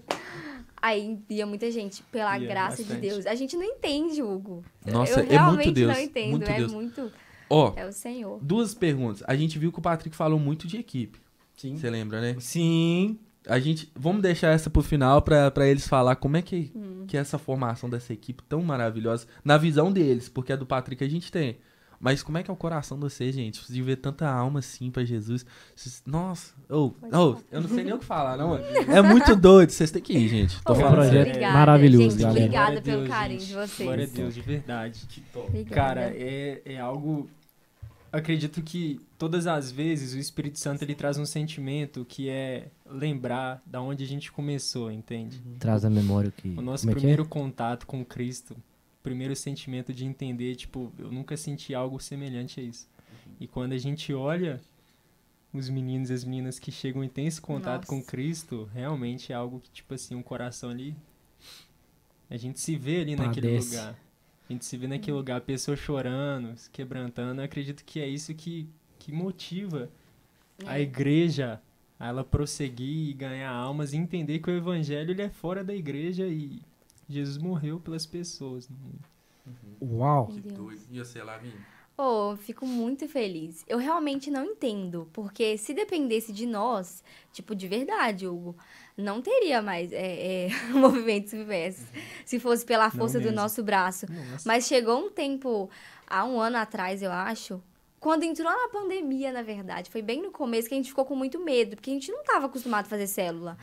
Aí ia muita gente, pela Ia graça bastante. de Deus. A gente não entende, Hugo. Nossa, eu é realmente muito Deus. não entendo. Muito é Deus. muito. Ó, É o Senhor. 2 perguntas. A gente viu que o Patrick falou muito de equipe. Sim. Você lembra, né? Sim. Vamos deixar essa pro final pra eles falar como é que é essa formação dessa equipe tão maravilhosa. Na visão deles, porque a do Patrick a gente tem. Mas como é que é o coração de você, gente? De ver tanta alma assim pra Jesus. Nossa, eu não sei nem o que falar, não. É muito doido. Vocês têm que ir, gente. Tô Ô, falando projeto sério. obrigada, maravilhoso, gente, galera. Obrigada Glória a pelo Deus, carinho gente. de vocês. Glória a Deus, de verdade. Obrigada. Cara, é algo... Acredito que todas as vezes o Espírito Santo ele traz um sentimento que é lembrar da onde a gente começou, entende? Traz a memória que... O nosso como é que é? primeiro contato com Cristo, o primeiro sentimento de entender, tipo, eu nunca senti algo semelhante a isso. E quando a gente olha os meninos e as meninas que chegam e têm esse contato com Nossa. Cristo, realmente é algo que, tipo assim, um coração ali... A gente se vê ali naquele Padece. lugar. A gente se vê naquele lugar, a pessoa chorando, se quebrantando. Eu acredito que é isso que motiva a igreja a ela prosseguir e ganhar almas e entender que o evangelho ele é fora da igreja e Jesus morreu pelas pessoas. Uau. Meu Deus. Doido. E você, Lavinho? Pô, eu fico muito feliz. Eu realmente não entendo, porque se dependesse de nós, tipo, de verdade, Hugo, não teria mais movimentos subversos, se fosse pela força do mesmo. nosso braço. Nossa. Mas chegou um tempo, há um ano atrás, eu acho, quando entrou na pandemia, na verdade, foi bem no começo que a gente ficou com muito medo, porque a gente não estava acostumado a fazer célula.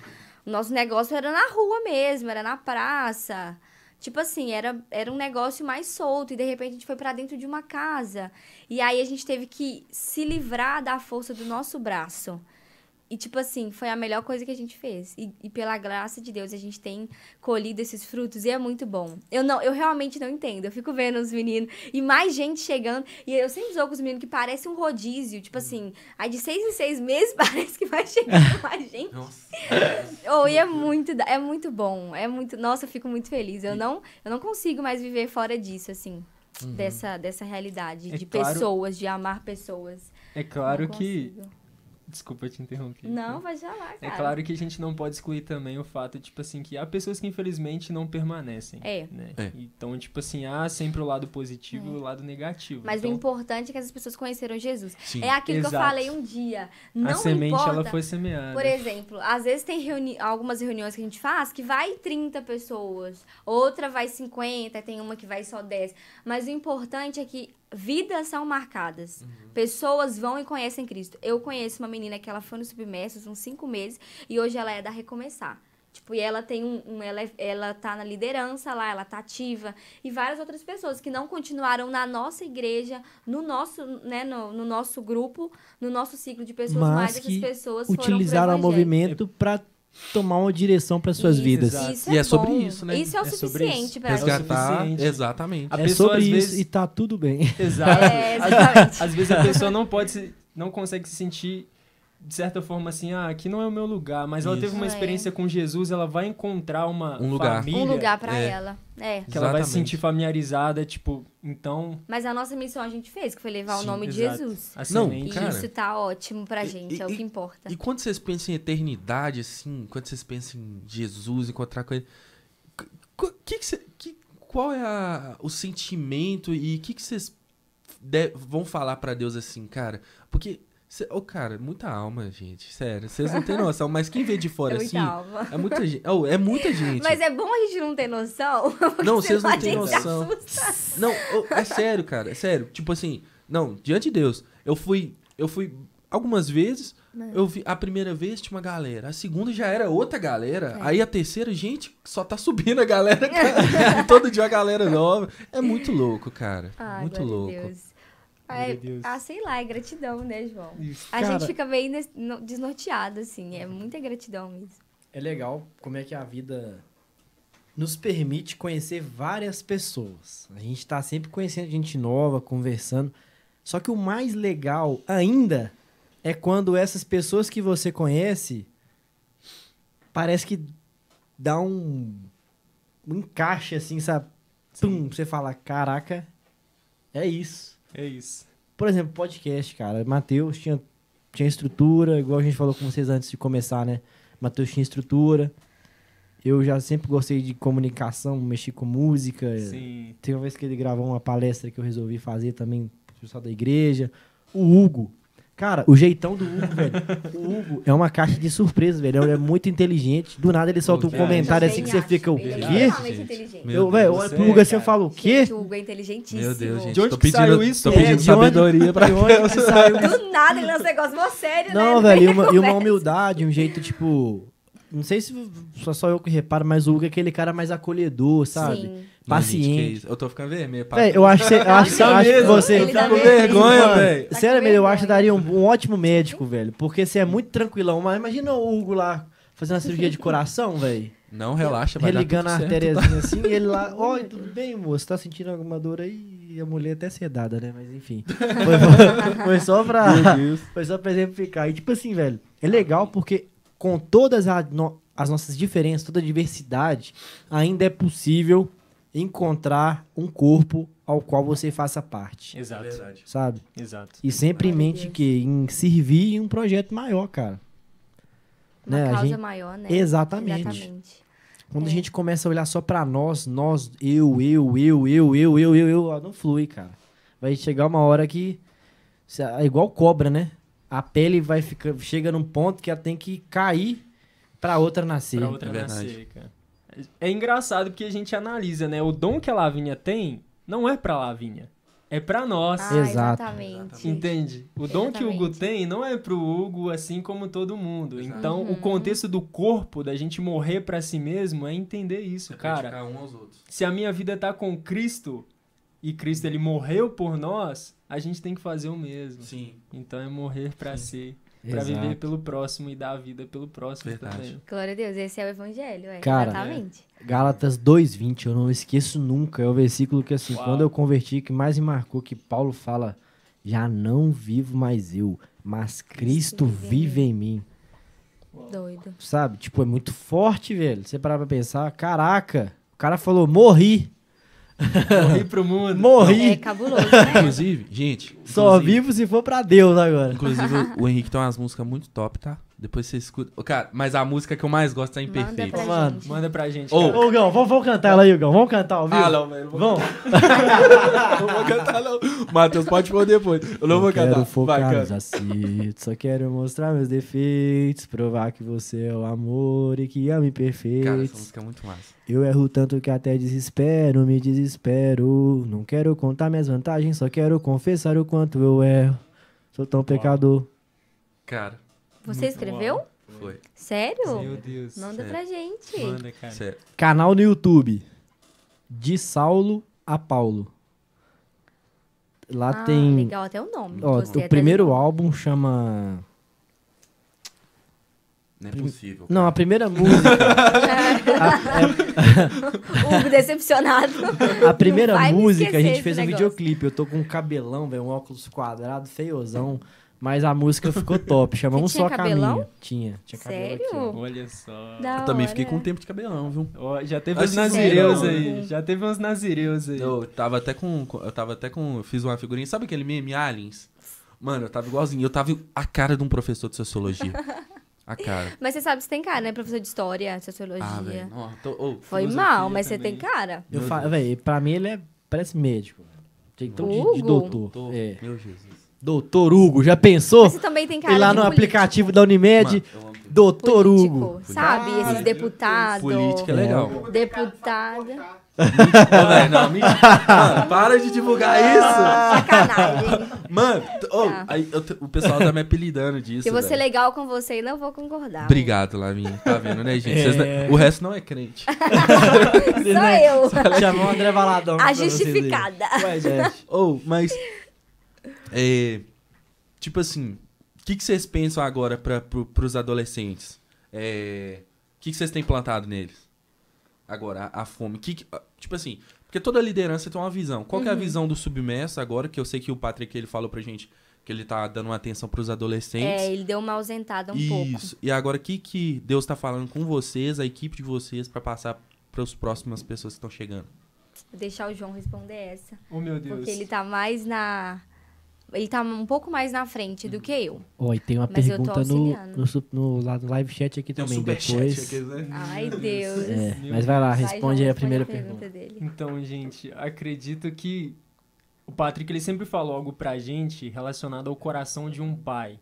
O nosso negócio era na rua mesmo, era na praça. Tipo assim, era um negócio mais solto e de repente a gente foi pra dentro de uma casa. E aí a gente teve que se livrar da força do nosso braço. E, tipo assim, foi a melhor coisa que a gente fez. E pela graça de Deus, a gente tem colhido esses frutos e é muito bom. Eu realmente não entendo. Eu fico vendo os meninos e mais gente chegando. E eu sempre sou com os meninos que parece um rodízio. Tipo assim, aí de 6 em 6 meses parece que vai chegando mais gente. Nossa. E é muito bom. Nossa, eu fico muito feliz. Eu não consigo mais viver fora disso, assim. Dessa realidade. É De claro- pessoas, de amar pessoas. É claro Não que... consigo. Desculpa te interromper. Não, vai já lá, É cara. claro que a gente não pode excluir também o fato, tipo assim, que há pessoas que infelizmente não permanecem. É. Né? É. Então, tipo assim, há sempre o lado positivo e o lado negativo. Mas o então, importante é que essas pessoas conheceram Jesus. Sim. É aquilo que eu Exato. falei um dia. Não a semente, importa. ela foi semeada. Por exemplo, às vezes tem algumas reuniões que a gente faz que vai 30 pessoas, outra vai 50, tem uma que vai só 10. Mas o importante é que vidas são marcadas. Pessoas vão e conhecem Cristo. Eu conheço uma menina que ela foi no Submersos uns 5 meses e hoje ela é da Recomeçar. Tipo, e ela tem ela tá na liderança lá, ela tá ativa. E várias outras pessoas que não continuaram na nossa igreja, no nosso, né, no nosso grupo, no nosso ciclo de pessoas, Mas mas essas que pessoas foram pro utilizaram o evangelho. movimento pra tomar uma direção para suas Isso, vidas. Exato. Isso E é bom. sobre isso, né? Isso é o É sobre suficiente isso. pra gente. Resgatar. suficiente. Exatamente. A É pessoa, sobre às isso vezes- e tá tudo bem. Exato. Exatamente. Às vezes a pessoa não consegue se sentir, de certa forma, assim, aqui não é o meu lugar. Mas ela Isso. teve uma É. experiência com Jesus, ela vai encontrar uma Um lugar. família Um lugar pra É. ela. É. que ela vai se Exatamente. sentir familiarizada, tipo, então... Mas a nossa missão a gente fez, que foi levar o Sim, nome de exato. Jesus. A Não, semente... E cara, isso tá ótimo pra e- gente, é o e- que importa. E quando vocês pensam em eternidade, assim, quando vocês pensam em Jesus, encontrar com ele, qual é o sentimento e o que vocês vão falar pra Deus assim, cara? Porque, cara, muita alma, gente, sério, vocês não têm noção, mas quem vê de É fora muita assim, alma. é muita gente. É muita gente. Mas é bom a gente não ter noção. porque Não, vocês senão não a têm gente se noção. assusta. Não, é sério, cara, é sério. Tipo assim, não, diante de Deus, eu fui algumas vezes, eu vi, a primeira vez tinha uma galera, a segunda já era outra galera, aí a terceira, gente, só tá subindo a galera, cara, e todo dia a galera nova. É muito louco, cara, Ai, muito glória a louco. Deus. Glória a Deus. Sei lá, é gratidão, né, João? Isso. A Cara, gente fica meio desnorteado, assim, é muita gratidão mesmo. É legal como é que a vida nos permite conhecer várias pessoas. A gente tá sempre conhecendo gente nova, conversando. Só que o mais legal ainda é quando essas pessoas que você conhece parece que dá um encaixe assim, sabe? Pum, você fala, caraca, é isso. É isso. Por exemplo, podcast, cara. Matheus tinha estrutura, igual a gente falou com vocês antes de começar, né? Matheus tinha estrutura. Eu já sempre gostei de comunicação, mexi com música. Sim. Tem uma vez que ele gravou uma palestra que eu resolvi fazer também pro pessoal da igreja. O Hugo. Cara, o jeitão do Hugo, velho. O Hugo é uma caixa de surpresa, velho. Ele é muito inteligente. Do nada ele solta um Pô, comentário Eu assim que também você fica, o acho. Ele é quê? extremamente Gente, inteligente. meu Eu, velho, eu Deus olho do pro céu, Hugo assim, eu cara. falo, o quê? Gente, o Hugo é inteligentíssimo. Meu Deus, gente, De onde tô que pedindo, saiu isso? tô É, pedindo de onde- sabedoria pra de onde Deus. que saiu Do nada ele lança um negócio mó sério, né? Não, No velho, meio e da uma conversa. humildade, um jeito, tipo... Não sei se só eu que reparo, mas o Hugo é aquele cara mais acolhedor, sabe? Sim. Não, gente, que Paciente. isso? Eu tô ficando vermelho. Véi, eu acho que você... acho que você... Ele tá com vermelho. vergonha, Mano, velho. Tá sério, com mesmo, eu acho que vergonha. daria um ótimo médico, velho. Porque você é muito tranquilão. Mas imagina o Hugo lá fazendo uma cirurgia de coração, velho. Não, relaxa, vai Religando dar a tudo certo. artériazinha assim e ele lá... Oi, tudo bem, moço? Tá sentindo alguma dor aí? E a mulher até sedada, né? Mas enfim. Foi só pra... Meu Deus. Foi só pra exemplificar. E tipo assim, velho, é legal porque com todas as nossas diferenças, toda a diversidade, ainda é possível encontrar um corpo ao qual você faça parte, Exato. Verdade. sabe? Exato. E sempre em Glória a mente Deus. que em servir em um projeto maior, cara. Uma Né, a causa gente- maior, né? Exatamente. Exatamente. Quando a É. gente começa a olhar só pra nós, não flui, cara. vai chegar uma hora que... É igual cobra, né? A pele chega num ponto que ela tem que cair pra outra nascer. Pra outra É verdade. nascer, cara. É engraçado porque a gente analisa, né? O dom que a Lavínia tem não é pra Lavínia. É pra nós. Ah, Exato. exatamente. Entende? O dom que o Hugo Exatamente. tem não é pro Hugo assim como todo mundo. Exato. Então, Uhum. o contexto do corpo, da gente morrer pra si mesmo, é entender isso, cara. Praticar um aos outros. Se a minha vida tá com Cristo e Cristo ele morreu por nós, a gente tem que fazer o mesmo. Sim. Então é morrer pra si, pra Exato. viver pelo próximo e dar a vida pelo próximo Verdade. também. Glória a Deus, esse é o evangelho, Cara, exatamente. Gálatas 2:20, eu não esqueço nunca. É o versículo que, assim, Uau. quando eu converti, que mais me marcou, que Paulo fala: já não vivo mais eu, mas Cristo vive em mim. Doido. Sabe? Tipo, é muito forte, velho. Você parar pra pensar, caraca, o cara falou: morri, Morrer pro mundo. É morri. cabuloso, né? Inclusive, gente... Só inclusive- vivo se for pra Deus agora. Inclusive, o Henrique tem umas músicas muito top, tá? Depois você escuta. Ô, cara, mas a música que eu mais gosto é Manda Imperfeito. pra Mano, gente. Manda pra gente. Ô, cara. Ô, Gão, vamos cantar ela aí, Gão. Vamos cantar ao vivo? Ah, não, velho. Não vou Vamos. Não vou cantar, não. Matheus, pode pôr depois. Eu não vou quero cantar. focar Vai, nos canta. acertos, só quero mostrar meus defeitos, provar que você é o amor e que amo perfeito. Cara, essa música é muito massa. Eu erro tanto que até desespero, me desespero. Não quero contar minhas vantagens, só quero confessar o quanto eu erro. Sou tão pecador. Cara, Você Muito escreveu? foi. Sério? Meu Deus. Manda Sério. pra gente. Manda, cara. Sério. Canal no YouTube. De Saulo a Paulo. Lá Ah, tem. legal, até o nome. Ó, Gostei o até primeiro do nome. álbum chama. Não é possível. Não, a primeira música. Hugo decepcionado. A primeira Vai me música a esquecer gente esse fez um negócio. videoclipe. Eu tô com um cabelão, velho, um óculos quadrado, feiozão. Mas a música ficou top. Chama Você Um tinha Só cabelão? Caminho. Tinha cabelo aqui. Sério? ó. Olha só. Da Eu também hora. fiquei com tempo de cabelão, viu? Ó, já teve Mas uns sério? nazireus Sério? aí. Já teve uns nazireus aí. Eu tava até com. Eu fiz uma figurinha. Sabe aquele meme Aliens? Mano, eu tava igualzinho. Eu tava a cara de um professor de sociologia. A cara. Mas você sabe que você tem cara, né? Professor de história, sociologia. Ah, velho. Foi filosofia mal, mas você também. tem cara. Eu Meu falo, velho, pra mim ele parece médico. Tem tom de Hugo? doutor. É. Meu Jesus. Doutor Hugo, já pensou? Mas você também tem cara Ir lá de no político. aplicativo da Unimed, Mano, eu amo política. Doutor Político, Hugo. sabe? Ah, Esses deputados. Política é legal. Deputada. Ô, velho, não, mentira. Mano, para de divulgar isso. Sacanagem. Mano, Tá. aí o pessoal tá me apelidando disso. Se eu vou ser velho. legal com você, não vou concordar. Obrigado, Lavinha. Tá vendo, né, gente? Vocês É. não- O resto não é crente. Sou eu. Chamou o André Valadão. A pra vocês aí. justificada. Ué, gente. Ou, mas. Tipo assim, o que vocês pensam agora pros adolescentes? O que vocês têm plantado neles? Agora, a fome. Tipo assim, porque toda liderança tem uma visão. Qual que é a visão do Submerso agora? Que eu sei que o Patrick ele falou pra gente que ele tá dando uma atenção pros adolescentes. É, ele deu uma ausentada um pouco. Isso. E agora, o que Deus tá falando com vocês, a equipe de vocês, pra passar pras próximas pessoas que estão chegando? Vou deixar o João responder essa. Oh, meu Deus. Porque ele tá mais na... Ele tá um pouco mais na frente do que eu. Ó, e tem uma Mas eu tô pergunta auxiliando. no live chat aqui também. Depois. né? Ai, Deus. É, Meu mas vai lá, Vai, responde João, aí a primeira pergunta. dele. Então, gente, acredito que o Patrick ele sempre falou algo pra gente relacionado ao coração de um pai.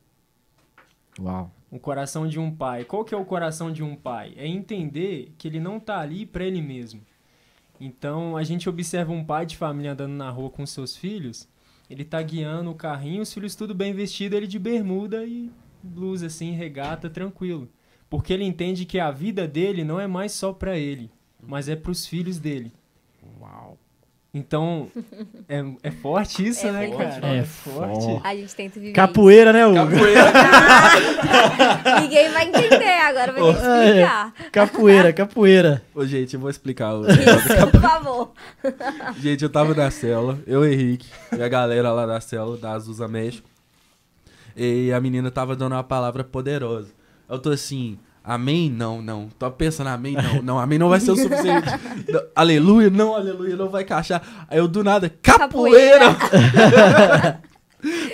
Uau. O coração de um pai. Qual que é o coração de um pai? É entender que ele não tá ali pra ele mesmo. Então, a gente observa um pai de família andando na rua com seus filhos, ele tá guiando o carrinho, os filhos tudo bem vestido, ele de bermuda e blusa assim, regata, tranquilo. Porque ele entende que a vida dele não é mais só pra ele, mas é pros filhos dele. Uau. Então, é forte isso, É né, forte. cara? É forte. A gente tenta viver Capoeira, né, Hugo? isso. Ninguém vai entender, agora vai ter que explicar. Capoeira. Ô, gente, eu vou explicar. Isso, por favor. Gente, eu tava na célula, eu, Henrique, e a galera lá da célula, da Azusa México. E a menina tava dando uma palavra poderosa. Eu tô assim, amém? Não. Tô pensando, amém? Não, amém não vai ser o suficiente. Não, aleluia, não vai encaixar. Aí eu do nada, capoeira!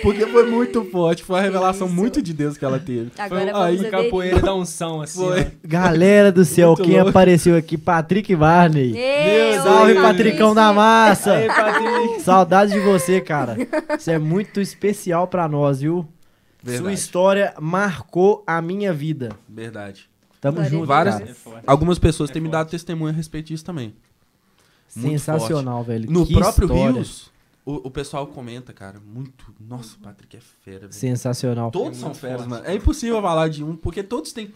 Porque foi muito forte, foi uma revelação Isso. muito de Deus que ela teve. Agora Aí, vamos aderir. capoeira da unção, assim. Foi. ó. Galera do céu, Muito quem louco. apareceu aqui? Patrick Varney. Ei, Salve, oi, Patricão da massa. Aí, Patrick. Saudades de você, cara. Você é muito especial pra nós, viu? Sua Verdade. história marcou a minha vida. Verdade. Tamo Glória a junto, Várias- cara. É forte. Algumas pessoas É têm me forte. dado testemunho a respeito disso também. Muito Sensacional, velho. No Que próprio história. Rios, o pessoal comenta, cara, muito. Nossa, o Patrick é fera, velho. Sensacional. Todos É são muito feras, forte. mano. É impossível falar de um, porque todos têm.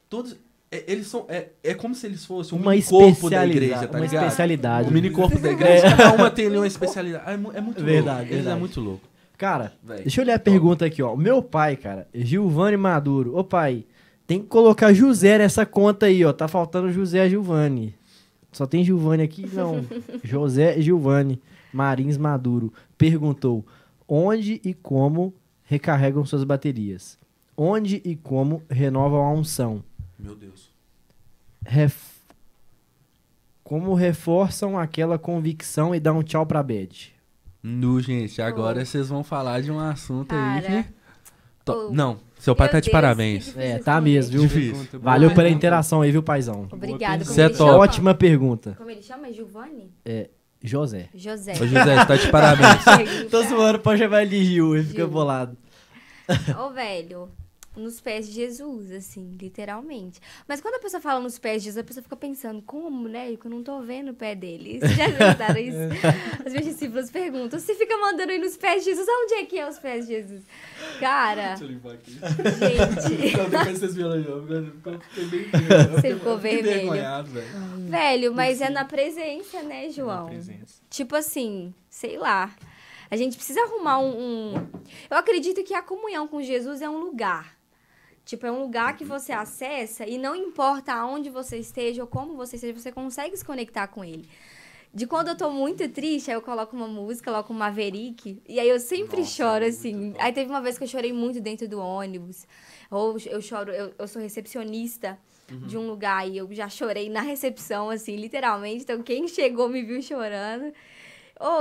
Todos. Eles são. É como se eles fossem um Uma mini corpo da especialidade. igreja, tá Uma ligado? especialidade. O mini corpo da igreja. Cada uma tem ali uma especialidade. É muito Verdade, louco. Eles verdade. é muito louco. Cara, Véi. deixa eu olhar a pergunta aqui, ó. O meu pai, cara, Gilvani Maduro. Ô, pai, tem que colocar José nessa conta aí, ó. Tá faltando José Gilvani. Só tem Gilvani aqui? Não. José Gilvani Marins Maduro perguntou: onde e como recarregam suas baterias? Onde e como renovam a unção? Meu Deus. Como reforçam aquela convicção e dão um tchau pra Bad? Nu, gente, agora vocês vão falar de um assunto aí Cara. que. Oh. Não, seu pai Meu tá de Deus, parabéns. que É, difícil tá mesmo, viu? Difícil. Pergunta, boa Valeu pela pergunta. interação aí, viu, paizão? Obrigada. Você é Como ele top. chama? Ótima pergunta. Como ele chama? É Giovanni? José. José. Ô, José, você tá de parabéns. Tô zoando, pode chamar ele de Gil, ele fica Gil. bolado. Ô, velho, nos pés de Jesus, assim, literalmente. Mas quando a pessoa fala nos pés de Jesus, a pessoa fica pensando, como, né? Eu não tô vendo o pé dele. Vocês já perguntaram isso? Os meus discípulos perguntam, você fica mandando aí nos pés de Jesus, onde é que é os pés de Jesus? Cara, eu limpar aqui. gente, Depois vocês viram aí, ó. Você ficou vermelho. Envergonhado, velho. velho, mas é na presença, né, Na João? presença. Tipo assim, sei lá. A gente precisa arrumar Eu acredito que a comunhão com Jesus é um lugar. Tipo, é um lugar que você acessa e não importa aonde você esteja ou como você esteja, você consegue se conectar com ele. De quando eu tô muito triste, aí eu coloco uma música, coloco um Maverick, e aí eu sempre Nossa, choro, é assim. muito top. Aí teve uma vez que eu chorei muito dentro do ônibus. Ou eu choro, eu sou recepcionista de um lugar e eu já chorei na recepção, assim, literalmente. Então, quem chegou me viu chorando.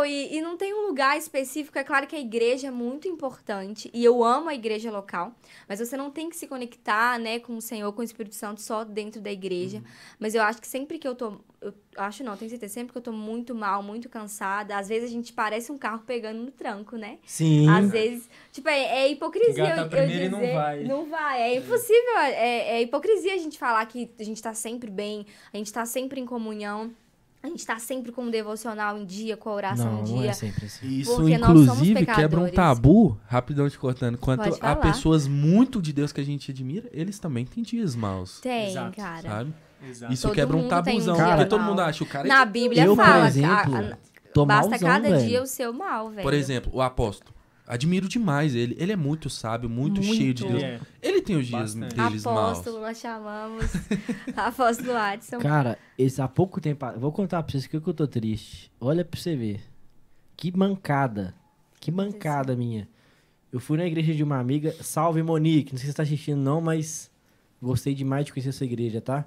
E não tem um lugar específico. É claro que a igreja é muito importante e eu amo a igreja local, mas você não tem que se conectar, né, com o Senhor, com o Espírito Santo só dentro da igreja. Mas eu acho que sempre que eu tô... Eu acho não, tenho certeza. Sempre que eu tô muito mal, muito cansada, às vezes a gente parece um carro pegando no tranco, né? Sim. Às vezes, tipo, é hipocrisia Engata eu primeiro e dizer... não vai. Não vai, é impossível, é hipocrisia a gente falar que a gente tá sempre bem, a gente tá sempre em comunhão, a gente tá sempre com o devocional em dia, com a oração Não, em não dia. é sempre assim. Isso, Porque nós somos inclusive, quebra um pecadores. tabu, rapidão te cortando, quanto Pode a falar. pessoas muito de Deus que a gente admira, eles também têm dias maus, Tem, Exato, cara. sabe? Exato. Isso Todo quebra um mundo tem um tabuzão, dia porque todo mal. mundo acha o cara... Na Bíblia Eu, por fala, exemplo, tô basta malzão, cada velho. dia o seu mal, velho. Por exemplo, o apóstolo. Admiro demais ele. Ele é muito sábio, muito cheio de Deus. É. Ele tem os dias Bastante. deles maus. Apóstolo, nós chamamos. Apóstolo Adson. Cara, há pouco tempo... Vou contar pra vocês que eu tô triste. Olha pra você ver. Que mancada. Que mancada minha. Eu fui na igreja de uma amiga. Salve, Monique. Não sei se você tá assistindo não, mas... Gostei demais de conhecer essa igreja, tá?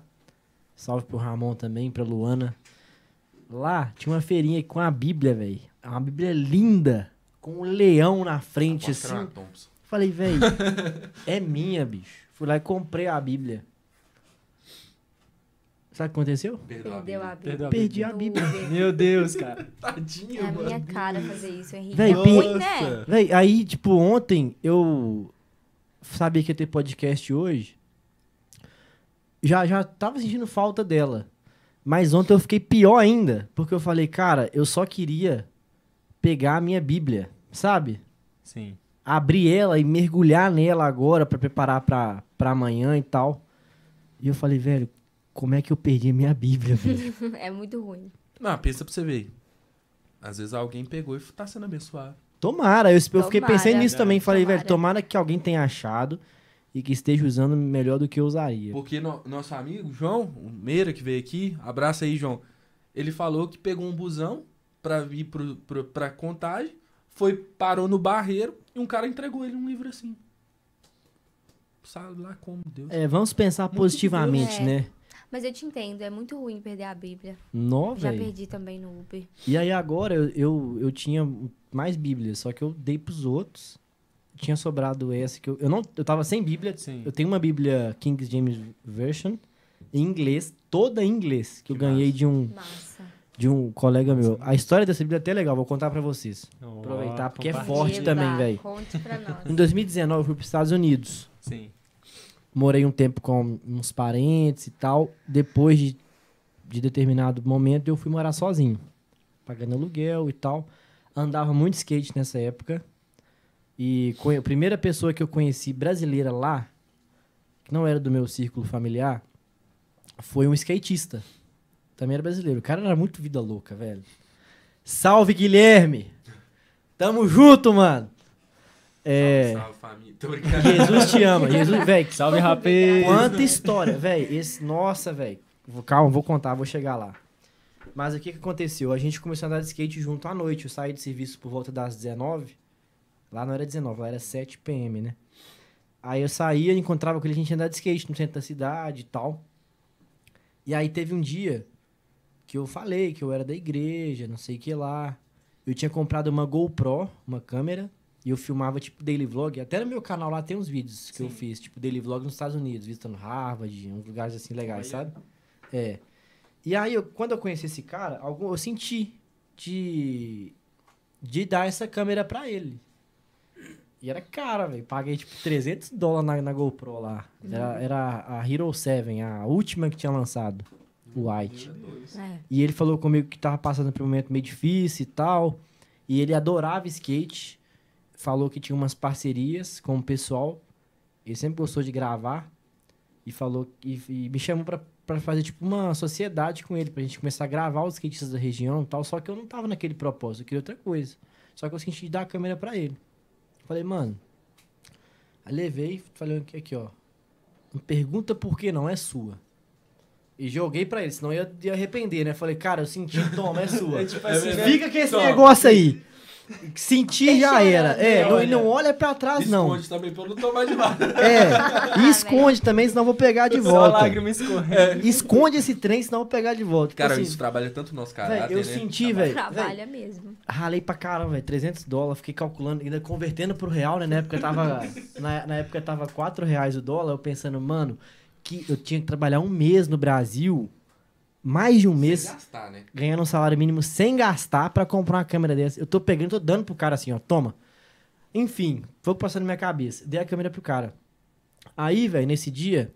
Salve pro Ramon também, pra Luana. Lá tinha uma feirinha com a Bíblia, velho. Uma Bíblia linda. Com um leão na frente, assim. Falei, velho, é minha, bicho. Fui lá e comprei a Bíblia. Sabe o que aconteceu? Perdeu a Bíblia. Perdeu a Perdi a Bíblia. Meu Deus, cara. Tadinho, É a minha cara fazer isso, Henrique. Véi, É ruim, né? Nossa. Véi, aí, tipo, ontem eu sabia que ia ter podcast hoje. Já tava sentindo falta dela. Mas ontem eu fiquei pior ainda. Porque eu falei, cara, eu só queria pegar a minha Bíblia, sabe? Sim. Abrir ela e mergulhar nela agora pra preparar pra amanhã e tal. E eu falei, velho, como é que eu perdi a minha Bíblia, velho? É muito ruim. Não, pensa pra você ver. Às vezes alguém pegou e tá sendo abençoado. Tomara, eu fiquei Tomara. pensando nisso também. Falei, Tomara. velho, tomara que alguém tenha achado e que esteja usando melhor do que eu usaria. Porque nosso amigo, João, o Meira, que veio aqui, abraça aí, João. Ele falou que pegou um busão pra vir pra Contagem, parou no Barreiro e um cara entregou ele um livro assim. Sabe lá como, Deus. É, vamos pensar Muito positivamente, bom. né? Mas eu te entendo, é muito ruim perder a Bíblia. Nó, Já velho. perdi também no Uber. E aí agora eu tinha mais Bíblias, só que eu dei pros outros. Tinha sobrado essa que eu tava sem Bíblia. Sim. Eu tenho uma Bíblia King James Version em inglês, toda em inglês, que eu ganhei Massa. de um colega meu. A história dessa Bíblia é até legal, vou contar pra vocês. Ó, Aproveitar, porque é compartilha. forte também, velho. Conte pra nós. Em 2019 eu fui pros Estados Unidos. Sim. Morei um tempo com uns parentes e tal. Depois de determinado momento, eu fui morar sozinho. Pagando aluguel e tal. Andava muito skate nessa época. E a primeira pessoa que eu conheci brasileira lá, que não era do meu círculo familiar, foi um skatista. Também era brasileiro. O cara era muito vida louca, velho. Salve, Guilherme! Tamo junto, mano! Salve, família. Tô brincando. Jesus te ama. Jesus, velho, Salve, rapaz! quanta história, velho. Nossa, velho. Calma, vou contar, vou chegar lá. Mas o que aconteceu? A gente começou a andar de skate junto à noite. Eu saí de serviço por volta das 19. Lá não era 19, lá era 7 PM, né? Aí eu saía, encontrava com ele, a gente ia andar de skate no centro da cidade e tal. E aí teve um dia que eu falei que eu era da igreja, não sei o que lá. Eu tinha comprado uma GoPro, uma câmera, e eu filmava, tipo, daily vlog. Até no meu canal lá tem uns vídeos que eu fiz, tipo, daily vlog nos Estados Unidos, visitando Harvard, uns lugares assim legais, sabe? É. E aí, quando eu conheci esse cara, eu senti de dar essa câmera pra ele. E era cara, velho. Paguei, tipo, $300 na GoPro lá. Era a Hero 7, a última que tinha lançado. O White. É. E ele falou comigo que tava passando por um momento meio difícil e tal. E ele adorava skate. Falou que tinha umas parcerias com o pessoal. Ele sempre gostou de gravar. E falou e me chamou pra fazer, tipo, uma sociedade com ele. Pra gente começar a gravar os skatistas da região e tal. Só que eu não tava naquele propósito. Eu queria outra coisa. Só que eu senti de dar a câmera pra ele. Falei, mano. Aí levei, falei aqui, ó. Não pergunta por que não, é sua. E joguei pra ele, senão ia arrepender, né? Falei, cara, eu senti, toma, é sua. tipo assim, né? Fica com esse Toma. negócio aí. Senti já Deixa era. ela, Não olha pra trás, não. Esconde também pra eu não tomar de nada. E esconde também, senão eu vou pegar de Só volta. lágrima escorrendo. Esconde esse trem, senão eu vou pegar de volta. Cara, Tipo isso trabalha tanto o nosso véi, caráter, eu né? senti, velho. Trabalha mesmo. Ralei pra caramba, velho. $300, fiquei calculando, ainda convertendo pro real, né? Na época tava R$4 o dólar, eu pensando, mano, que eu tinha que trabalhar um mês no Brasil, mais de um mês, Sem gastar, né? ganhando um salário mínimo sem gastar pra comprar uma câmera dessa. Eu tô pegando, tô dando pro cara assim, ó, toma. Enfim, foi passando na minha cabeça. Dei a câmera pro cara. Aí, velho, nesse dia,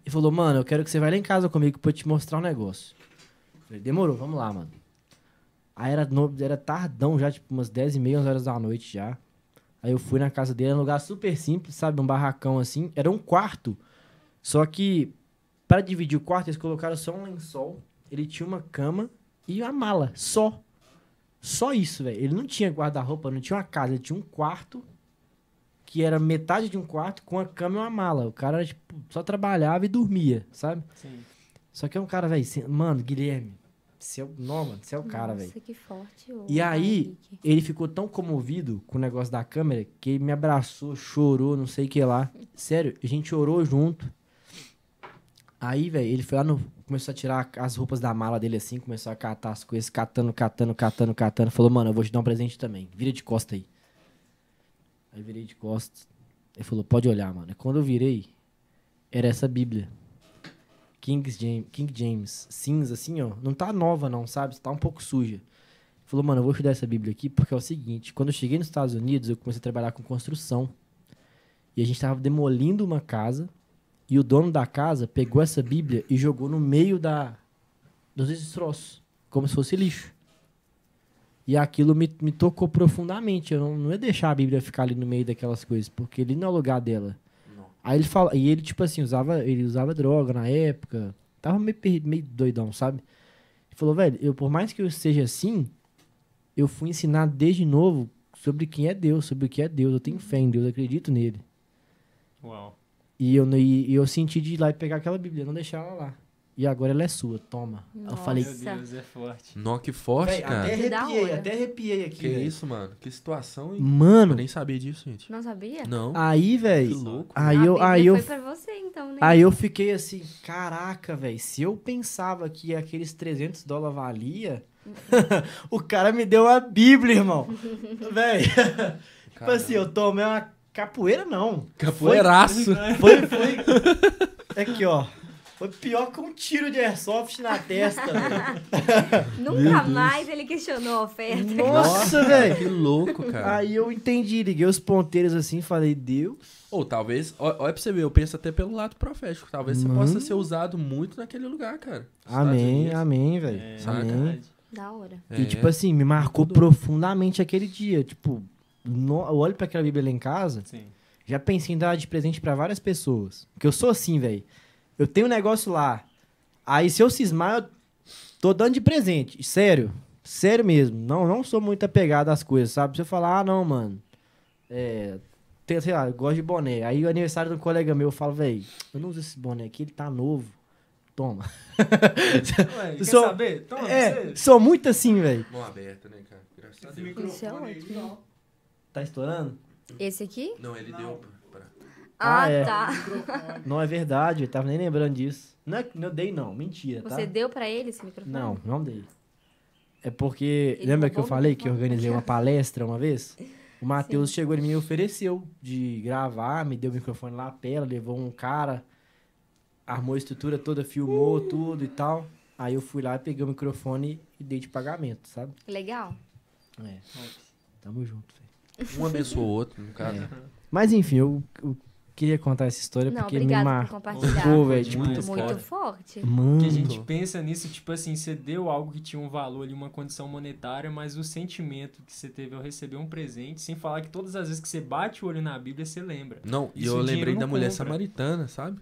ele falou, mano, eu quero que você vá lá em casa comigo pra eu te mostrar um negócio. Falei, demorou, vamos lá, mano. Aí era tardão já, tipo umas 10h30, 11 horas da noite já. Aí eu fui na casa dele, era um lugar super simples, sabe? Um barracão assim. Era um quarto. Só que, pra dividir o quarto, eles colocaram só um lençol. Ele tinha uma cama e uma mala. Só. Só isso, velho. Ele não tinha guarda-roupa, não tinha uma casa. Ele tinha um quarto, que era metade de um quarto, com a cama e uma mala. O cara, tipo, só trabalhava e dormia, sabe? Sim. Só que é um cara, velho, mano, Guilherme, você é o cara, velho. Nossa, que forte. ô, E aí, Henrique. ele ficou tão comovido com o negócio da câmera que ele me abraçou, chorou, não sei o que lá. Sério, a gente orou junto. Aí, velho, ele foi lá começou a tirar as roupas da mala dele assim, começou a catar as coisas, catando. Falou, mano, eu vou te dar um presente também. Vira de costa aí. Aí virei de costas. Ele falou, pode olhar, mano. E quando eu virei, era essa Bíblia. King James, cinza, assim, ó. Não tá nova, não, sabe? Tá um pouco suja. Ele falou, mano, eu vou te dar essa Bíblia aqui porque é o seguinte. Quando eu cheguei nos Estados Unidos, eu comecei a trabalhar com construção. E a gente tava demolindo uma casa. E o dono da casa pegou essa Bíblia e jogou no meio dos destroços. Como se fosse lixo. E aquilo me tocou profundamente. Eu não ia deixar a Bíblia ficar ali no meio daquelas coisas. Porque ele não é o lugar dela. Não. Aí ele fala, e ele, tipo assim, ele usava droga na época. Tava meio doidão, sabe? Ele falou, velho, por mais que eu seja assim, eu fui ensinado desde novo sobre quem é Deus, sobre o que é Deus. Eu tenho fé em Deus, eu acredito nele. Uau. E eu senti de ir lá e pegar aquela Bíblia, não deixar ela lá. e agora ela é sua, toma. Eu falei, Meu Deus, é forte. Nó, que forte, véi, cara. até arrepiei aqui, Que véi. isso, mano? Que situação, hein? Mano, Eu nem sabia disso, gente. Não sabia? Não. aí, Que velho, louco. A aí eu Bíblia foi pra você, então, né? Aí eu fiquei assim, caraca, velho, se eu pensava que aqueles $300 valia, o cara me deu a Bíblia, irmão. Velho, tipo assim, eu tomei uma capoeira, não. Capoeiraço. Foi. Aqui, ó. Foi pior que um tiro de airsoft na testa, velho. Nunca mais ele questionou a oferta. Nossa, velho. Que louco, cara. Aí eu entendi, liguei os ponteiros assim e falei, Deus. Ou talvez, olha pra você ver, eu penso até pelo lado profético. Talvez você possa ser usado muito naquele lugar, cara. Estados Amém, Unidos. amém, velho. É, Amém. verdade. Da hora. E, tipo assim, me marcou profundamente aquele dia. Tipo, eu olho pra aquela Bíblia lá em casa, Sim. já pensei em dar de presente pra várias pessoas. Porque eu sou assim, velho. Eu tenho um negócio lá. Aí, se eu cismar, eu tô dando de presente. Sério. Sério mesmo. Não sou muito apegado às coisas, sabe? Se eu falar, ah, não, mano. Sei lá, eu gosto de boné. Aí, o aniversário de um colega meu, eu falo, velho, eu não uso esse boné aqui, ele tá novo. Toma. Ué, quer Sou- saber? Toma, você. Sou muito assim, velho. Mão aberta, né, cara? Graças a Esse Deus. Isso é microfone aí, ótimo. não. Tá estourando? Esse aqui? Não, ele deu pra... Ah, é. tá. Não é verdade, eu tava nem lembrando disso. Não é que eu dei, não. Mentira, tá? Você deu pra ele esse microfone? Não dei. É porque, Ele lembra que eu roubou o falei que eu microfone. organizei uma palestra uma vez? O Matheus chegou em mim e me ofereceu de gravar, me deu o microfone lá, lapela, levou um cara, armou a estrutura toda, filmou tudo e tal. Aí eu fui lá, peguei o microfone e dei de pagamento, sabe? Legal. É. Tamo junto, velho. Um abençoou o outro, no caso. Mas enfim, eu queria contar essa história Não, porque me obrigada por marcou, compartilhar. velho. Tipo, Demais, Muito cara. forte. mano. Porque a gente pensa nisso, tipo assim, você deu algo que tinha um valor ali, uma condição monetária, mas o sentimento que você teve ao receber um presente, sem falar que todas as vezes que você bate o olho na Bíblia, você lembra. Não, e Isso eu o lembrei dinheiro da não mulher compra. samaritana, sabe?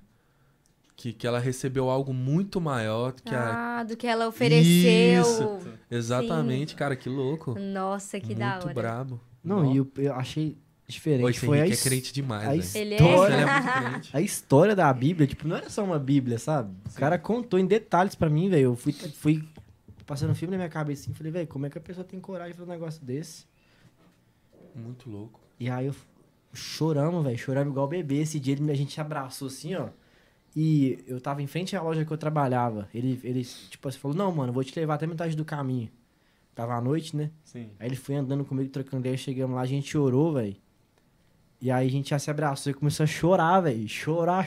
Que ela recebeu algo muito maior do que a... Ah, do que ela ofereceu. Isso. Exatamente, cara, que louco. Nossa, que da Muito hora. brabo. Não, e eu achei diferente. Oi, esse Foi Henrique é his- crente demais, a velho. Ele é? história. Ele é muito crente. A história da Bíblia, tipo, não era só uma Bíblia, sabe? O cara contou em detalhes pra mim, velho. Eu fui passando um filme na minha cabeça assim, falei, velho, como é que a pessoa tem coragem de fazer um negócio desse? Muito louco. E aí choramos, velho, choramos igual bebê. Esse dia a gente se abraçou assim, ó. E eu tava em frente à loja que eu trabalhava. Ele tipo assim, falou, não, mano, vou te levar até metade do caminho. Tava à noite, né? Sim. Aí ele foi andando comigo, trocando ideia, chegamos lá, a gente chorou, velho. E aí a gente já se abraçou e começou a chorar, velho. Chorar.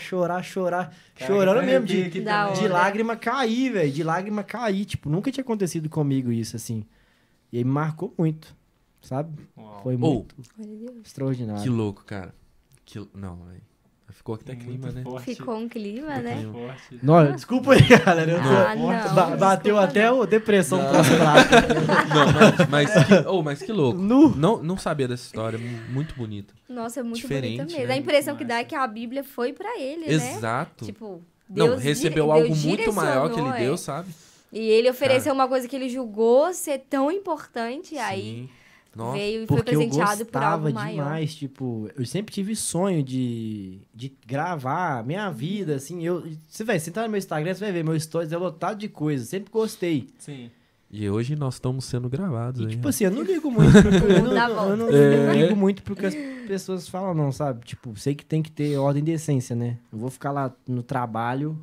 Chorando mesmo, Da de hora. lágrima cair, velho. De lágrima cair. Tipo, nunca tinha acontecido comigo isso, assim. E aí me marcou muito, sabe? Uau. Foi Ou, muito Glória a Deus. extraordinário. que louco, cara. Não, velho. Ficou até Muito clima, né? forte. Ficou um clima, né? Muito forte. Não, desculpa aí, galera. Eu tô... Ah, não. Bateu Desculpa, até não. o depressão pós-prática. Não, mas que louco. Nu. Não sabia dessa história. Muito bonita. Nossa, é muito Diferente, bonita mesmo. né? A impressão Muito que dá é massa. que a Bíblia foi pra ele, né? Exato. Tipo, Não, Deus recebeu Deus algo muito maior que ele direcionou, deu, é. sabe? E ele ofereceu uma coisa que ele julgou ser tão importante, e aí Sim. Nossa. veio e foi Porque eu presenteado por algo gostava maior. demais, tipo, eu sempre tive sonho de gravar minha vida, assim, você vai entrar no meu Instagram, você vai ver, meu stories é lotado de coisas, sempre gostei. Sim. E hoje nós estamos sendo gravados, E, hein? tipo assim, eu não ligo muito, eu não, Dá eu não É. ligo muito pro que as pessoas falam, não, sabe? Tipo, sei que tem que ter ordem e decência, né? Eu vou ficar lá no trabalho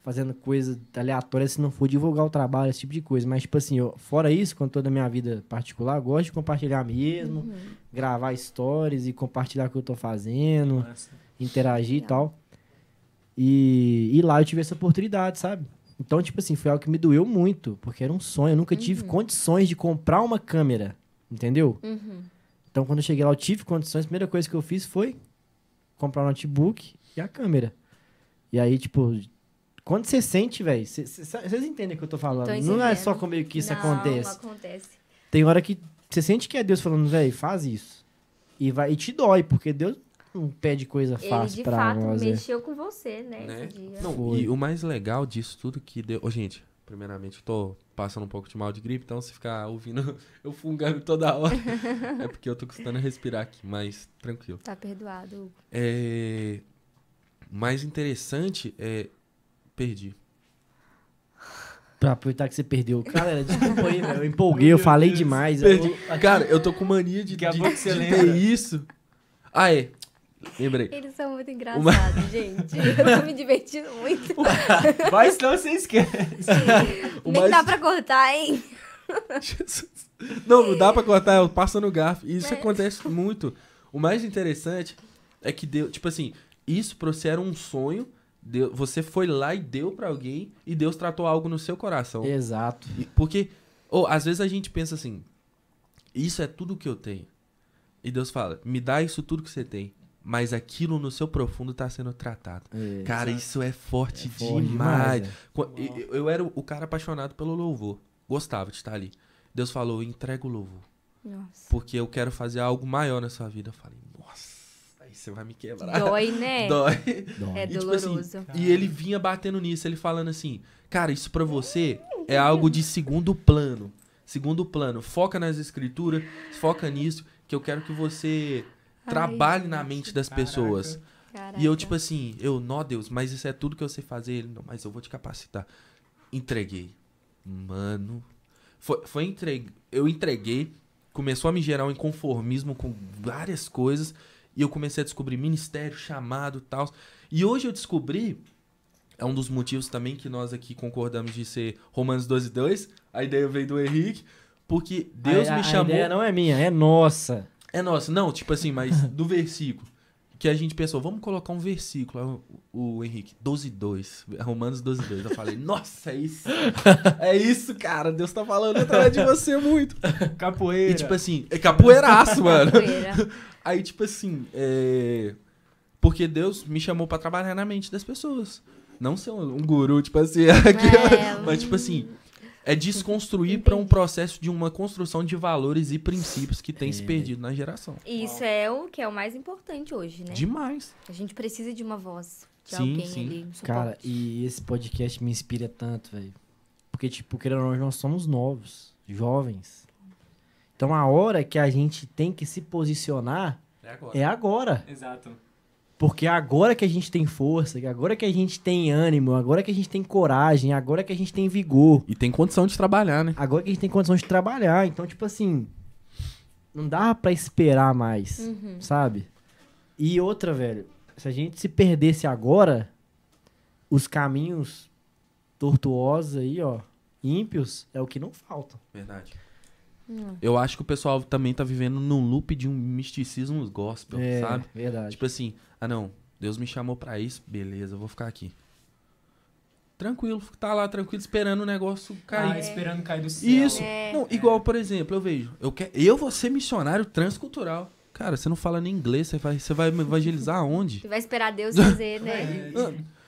fazendo coisa aleatória se não for divulgar o trabalho, esse tipo de coisa. Mas, tipo assim, fora isso, com toda a minha vida particular, eu gosto de compartilhar mesmo, gravar stories e compartilhar o que eu tô fazendo, Massa. interagir e Legal. tal. E lá eu tive essa oportunidade, sabe? Então, tipo assim, foi algo que me doeu muito, porque era um sonho. Eu nunca tive condições de comprar uma câmera, entendeu? Uhum. Então, quando eu cheguei lá, eu tive condições. A primeira coisa que eu fiz foi comprar um notebook e a câmera. E aí, tipo, quando você sente, velho, vocês entendem o que eu tô falando. Tô Não é entendendo. só comigo que isso Não, acontece. acontece. Tem hora que você sente que é Deus falando, velho, faz isso. E te dói, porque Deus não pede coisa Ele, fácil de pra fato, nós. mexeu com você, né, Né? esse dia. Não, Foi. e o mais legal disso tudo que deu... Ô, gente, primeiramente, eu tô passando um pouco de mal de gripe, então se ficar ouvindo eu fungando toda hora, é porque eu tô custando respirar aqui, mas tranquilo. Tá perdoado, Hugo. Mais interessante é... Perdi. Pra aproveitar que você perdeu. Galera, desculpa aí, velho. Eu empolguei, eu falei demais. Perdi. Cara, eu tô com mania de Daqui a pouco você de lembra. ter isso. Ah, é. Lembrei. Eles são muito engraçados, gente. Eu tô me divertindo muito. Mas não você esquece. O Nem mais- dá pra cortar, hein? Jesus. Não dá pra cortar, eu passo no garfo. E isso acontece muito. O mais interessante é que Deus, tipo assim, isso pra você era um sonho, você foi lá e deu pra alguém e Deus tratou algo no seu coração. Exato. Porque, às vezes a gente pensa assim, isso é tudo que eu tenho. E Deus fala, me dá isso tudo que você tem. Mas aquilo no seu profundo tá sendo tratado. É, Cara, isso é forte forte demais. demais, Eu era o cara apaixonado pelo louvor. Gostava de estar ali. Deus falou, entrega o louvor. Nossa. Porque eu quero fazer algo maior na sua vida. Eu falei, nossa, aí você vai me quebrar. Dói, né? Dói. É E, tipo doloroso. assim, e ele vinha batendo nisso, ele falando assim, cara, isso pra você é algo de segundo plano. Segundo plano, foca nas escrituras, foca nisso, que eu quero que você trabalhe na mente das pessoas. Caraca. E eu, tipo assim, nó Deus, mas isso é tudo que eu sei fazer. Ele, não, mas eu vou te capacitar. Entreguei. Mano. Eu entreguei, começou a me gerar um inconformismo com várias coisas. E eu comecei a descobrir ministério, chamado e tal. E hoje eu descobri, é um dos motivos também que nós aqui concordamos de ser Romanos 12:2. A ideia veio do Henrique, porque Deus me chamou. A ideia não é minha, é nossa. É nossa, não, tipo assim, mas do versículo. Que a gente pensou, vamos colocar um versículo. O Henrique, 12:2. Romanos 12:2. Eu falei, nossa, é isso. É isso, cara. Deus tá falando através de você muito. Capoeira. E tipo assim, é capoeiraço, mano. Capoeira. Aí, tipo assim, porque Deus me chamou pra trabalhar na mente das pessoas. Não ser um guru, tipo assim. Mas, tipo assim, é desconstruir pra um processo de uma construção de valores e princípios que tem se perdido na geração. Isso é o que é o mais importante hoje, né? Demais. A gente precisa de uma voz, de Sim, alguém sim. ali. Um suporte. Cara, e esse podcast me inspira tanto, velho. Porque, tipo, querendo ou não, nós somos novos, jovens. Então, a hora que a gente tem que se posicionar é agora. Exato. Porque agora que a gente tem força, agora que a gente tem ânimo, agora que a gente tem coragem, agora que a gente tem vigor, E tem condição de trabalhar, né? agora que a gente tem condição de trabalhar. Então, tipo assim, não dá pra esperar mais, sabe? E outra, velho, se a gente se perdesse agora, os caminhos tortuosos aí, ó, ímpios, é o que não faltam. Verdade. Eu acho que o pessoal também tá vivendo num loop de um misticismo gospel, sabe? Verdade. Tipo assim, não, Deus me chamou pra isso, beleza, eu vou ficar aqui. Tranquilo, tá lá tranquilo, esperando o negócio cair. Esperando cair do céu. Isso. Não, igual, por exemplo, eu vejo, eu vou ser missionário transcultural. Cara, você não fala nem inglês, você vai me evangelizar aonde? Você vai esperar Deus fazer, né?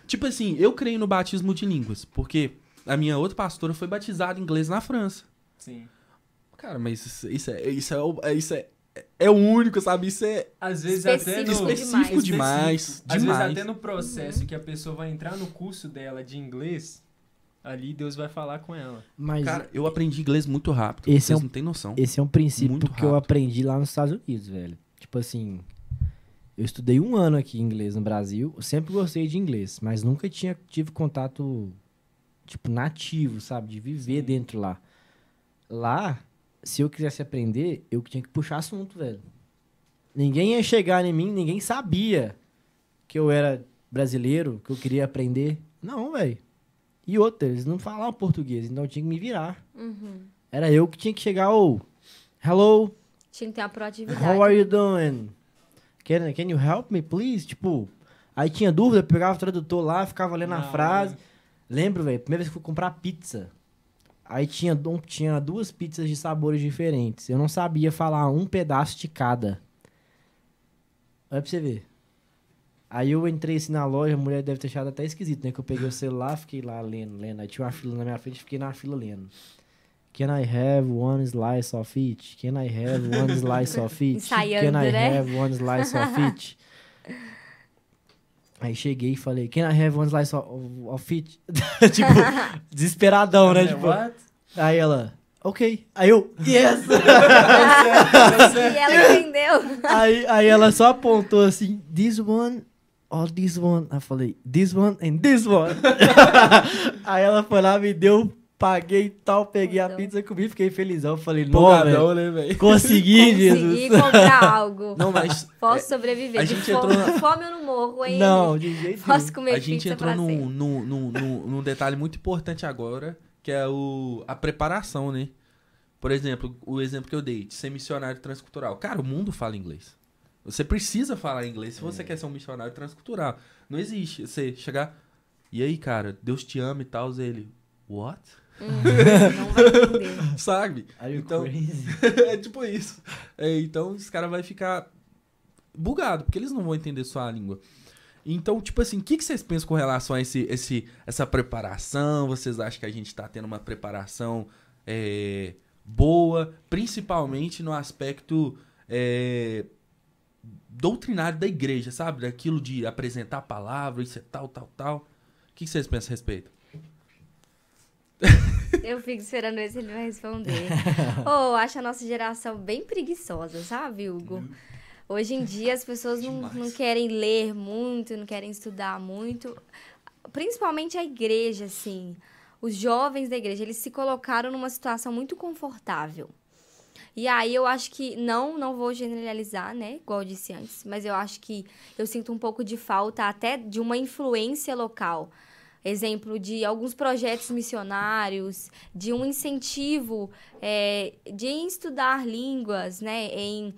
Tipo assim, eu creio no batismo de línguas, porque a minha outra pastora foi batizada em inglês na França. Sim. Cara, mas isso é o único, sabe? Isso é Às vezes Específico até no... específico demais. Às vezes Demais. até no processo que a pessoa vai entrar no curso dela de inglês, ali Deus vai falar com ela. Mas Cara, eu aprendi inglês muito rápido. Esse Vocês é um- não têm noção. esse é um princípio Muito que eu rápido. aprendi lá nos Estados Unidos, velho. Tipo assim, eu estudei 1 ano aqui em inglês no Brasil. Eu sempre gostei de inglês, mas nunca tive contato, tipo, nativo, sabe? De viver dentro lá. Lá, se eu quisesse aprender, eu tinha que puxar assunto, velho. Ninguém ia chegar em mim, ninguém sabia que eu era brasileiro, que eu queria aprender. Não, velho. E outra, eles não falavam português, então eu tinha que me virar. Era eu que tinha que chegar, hello, Tinha que ter uma proatividade. how are you doing? Can you help me, please? Tipo, aí tinha dúvida, eu pegava o tradutor lá, ficava lendo a Não, frase. Lembro, velho, primeira vez que eu fui comprar pizza. Aí tinha 2 pizzas de sabores diferentes. Eu não sabia falar um pedaço de cada. Olha pra você ver. Aí eu entrei assim na loja, a mulher deve ter achado até esquisito, né? Que eu peguei o celular, fiquei lá lendo. Aí tinha uma fila na minha frente, fiquei na fila lendo. Can I have one slice of it? Can I have one slice of it? Ensaiando, Can I né? have one slice of it? Aí cheguei e falei, can I have one slice of it? Tipo, desesperadão, né? Tipo, What? aí ela, ok. Aí eu, yes! E ela entendeu. aí ela só apontou assim, this one or this one? Aí eu falei, this one and this one. Aí ela foi lá, me deu Paguei tal, peguei a Então. pizza, comi, fiquei felizão. Falei, não, velho, Empolgadão, né, velho? consegui, Jesus. Consegui comprar algo. Não, mas Posso sobreviver. a De gente fome, entrou na- de fome eu não morro ainda. Não, de jeito Posso nenhum. comer a gente pizza entrou pra sempre. num detalhe muito importante agora, que é a preparação, né? Por exemplo, o exemplo que eu dei, de ser missionário transcultural. Cara, o mundo fala inglês. Você precisa falar inglês se você quer ser um missionário transcultural. Não existe você chegar... E aí, cara, Deus te ama e tal, ele... What? Não vai entender. Sabe? Are you Então, crazy? é tipo isso. Então, os caras vão ficar bugados, porque eles não vão entender sua língua. Então, tipo assim, o que vocês pensam com relação a essa preparação? Vocês acham que a gente tá tendo uma preparação boa, principalmente no aspecto doutrinário da igreja, sabe? Daquilo de apresentar a palavra, isso é tal, tal, tal. O que vocês pensam a respeito? Eu fico esperando ver se ele vai responder. Eu acho a nossa geração bem preguiçosa, sabe, Hugo? Hoje em dia as pessoas não querem ler muito, não querem estudar muito. Principalmente a igreja, assim. Os jovens da igreja, eles se colocaram numa situação muito confortável. E aí eu acho que, não vou generalizar, né, igual eu disse antes, mas eu acho que eu sinto um pouco de falta até de uma influência local. Exemplo de alguns projetos missionários, de um incentivo de estudar línguas, né, em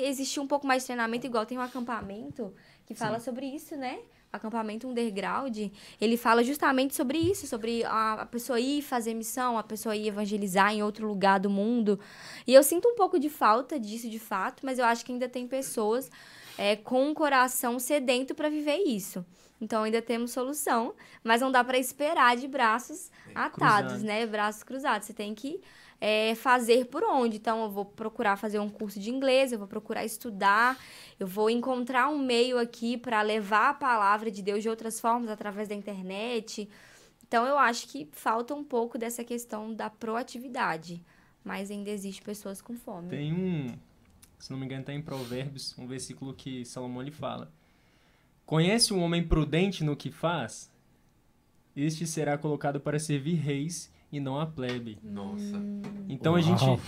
existir um pouco mais de treinamento, igual tem um acampamento que fala sobre isso, né? Acampamento Underground, ele fala justamente sobre isso, sobre a pessoa ir fazer missão, a pessoa ir evangelizar em outro lugar do mundo. E eu sinto um pouco de falta disso, de fato, mas eu acho que ainda tem pessoas com um coração sedento para viver isso. Então ainda temos solução, mas não dá para esperar de braços atados, Cruzado. né? Braços cruzados. Você tem que fazer por onde. Então eu vou procurar fazer um curso de inglês, eu vou procurar estudar, eu vou encontrar um meio aqui para levar a palavra de Deus de outras formas, através da internet. Então eu acho que falta um pouco dessa questão da proatividade, mas ainda existe pessoas com fome. Tem se não me engano, está em Provérbios, um versículo que Salomão lhe fala. Conhece um homem prudente no que faz? Este será colocado para servir reis e não a plebe. Nossa. Então Uau.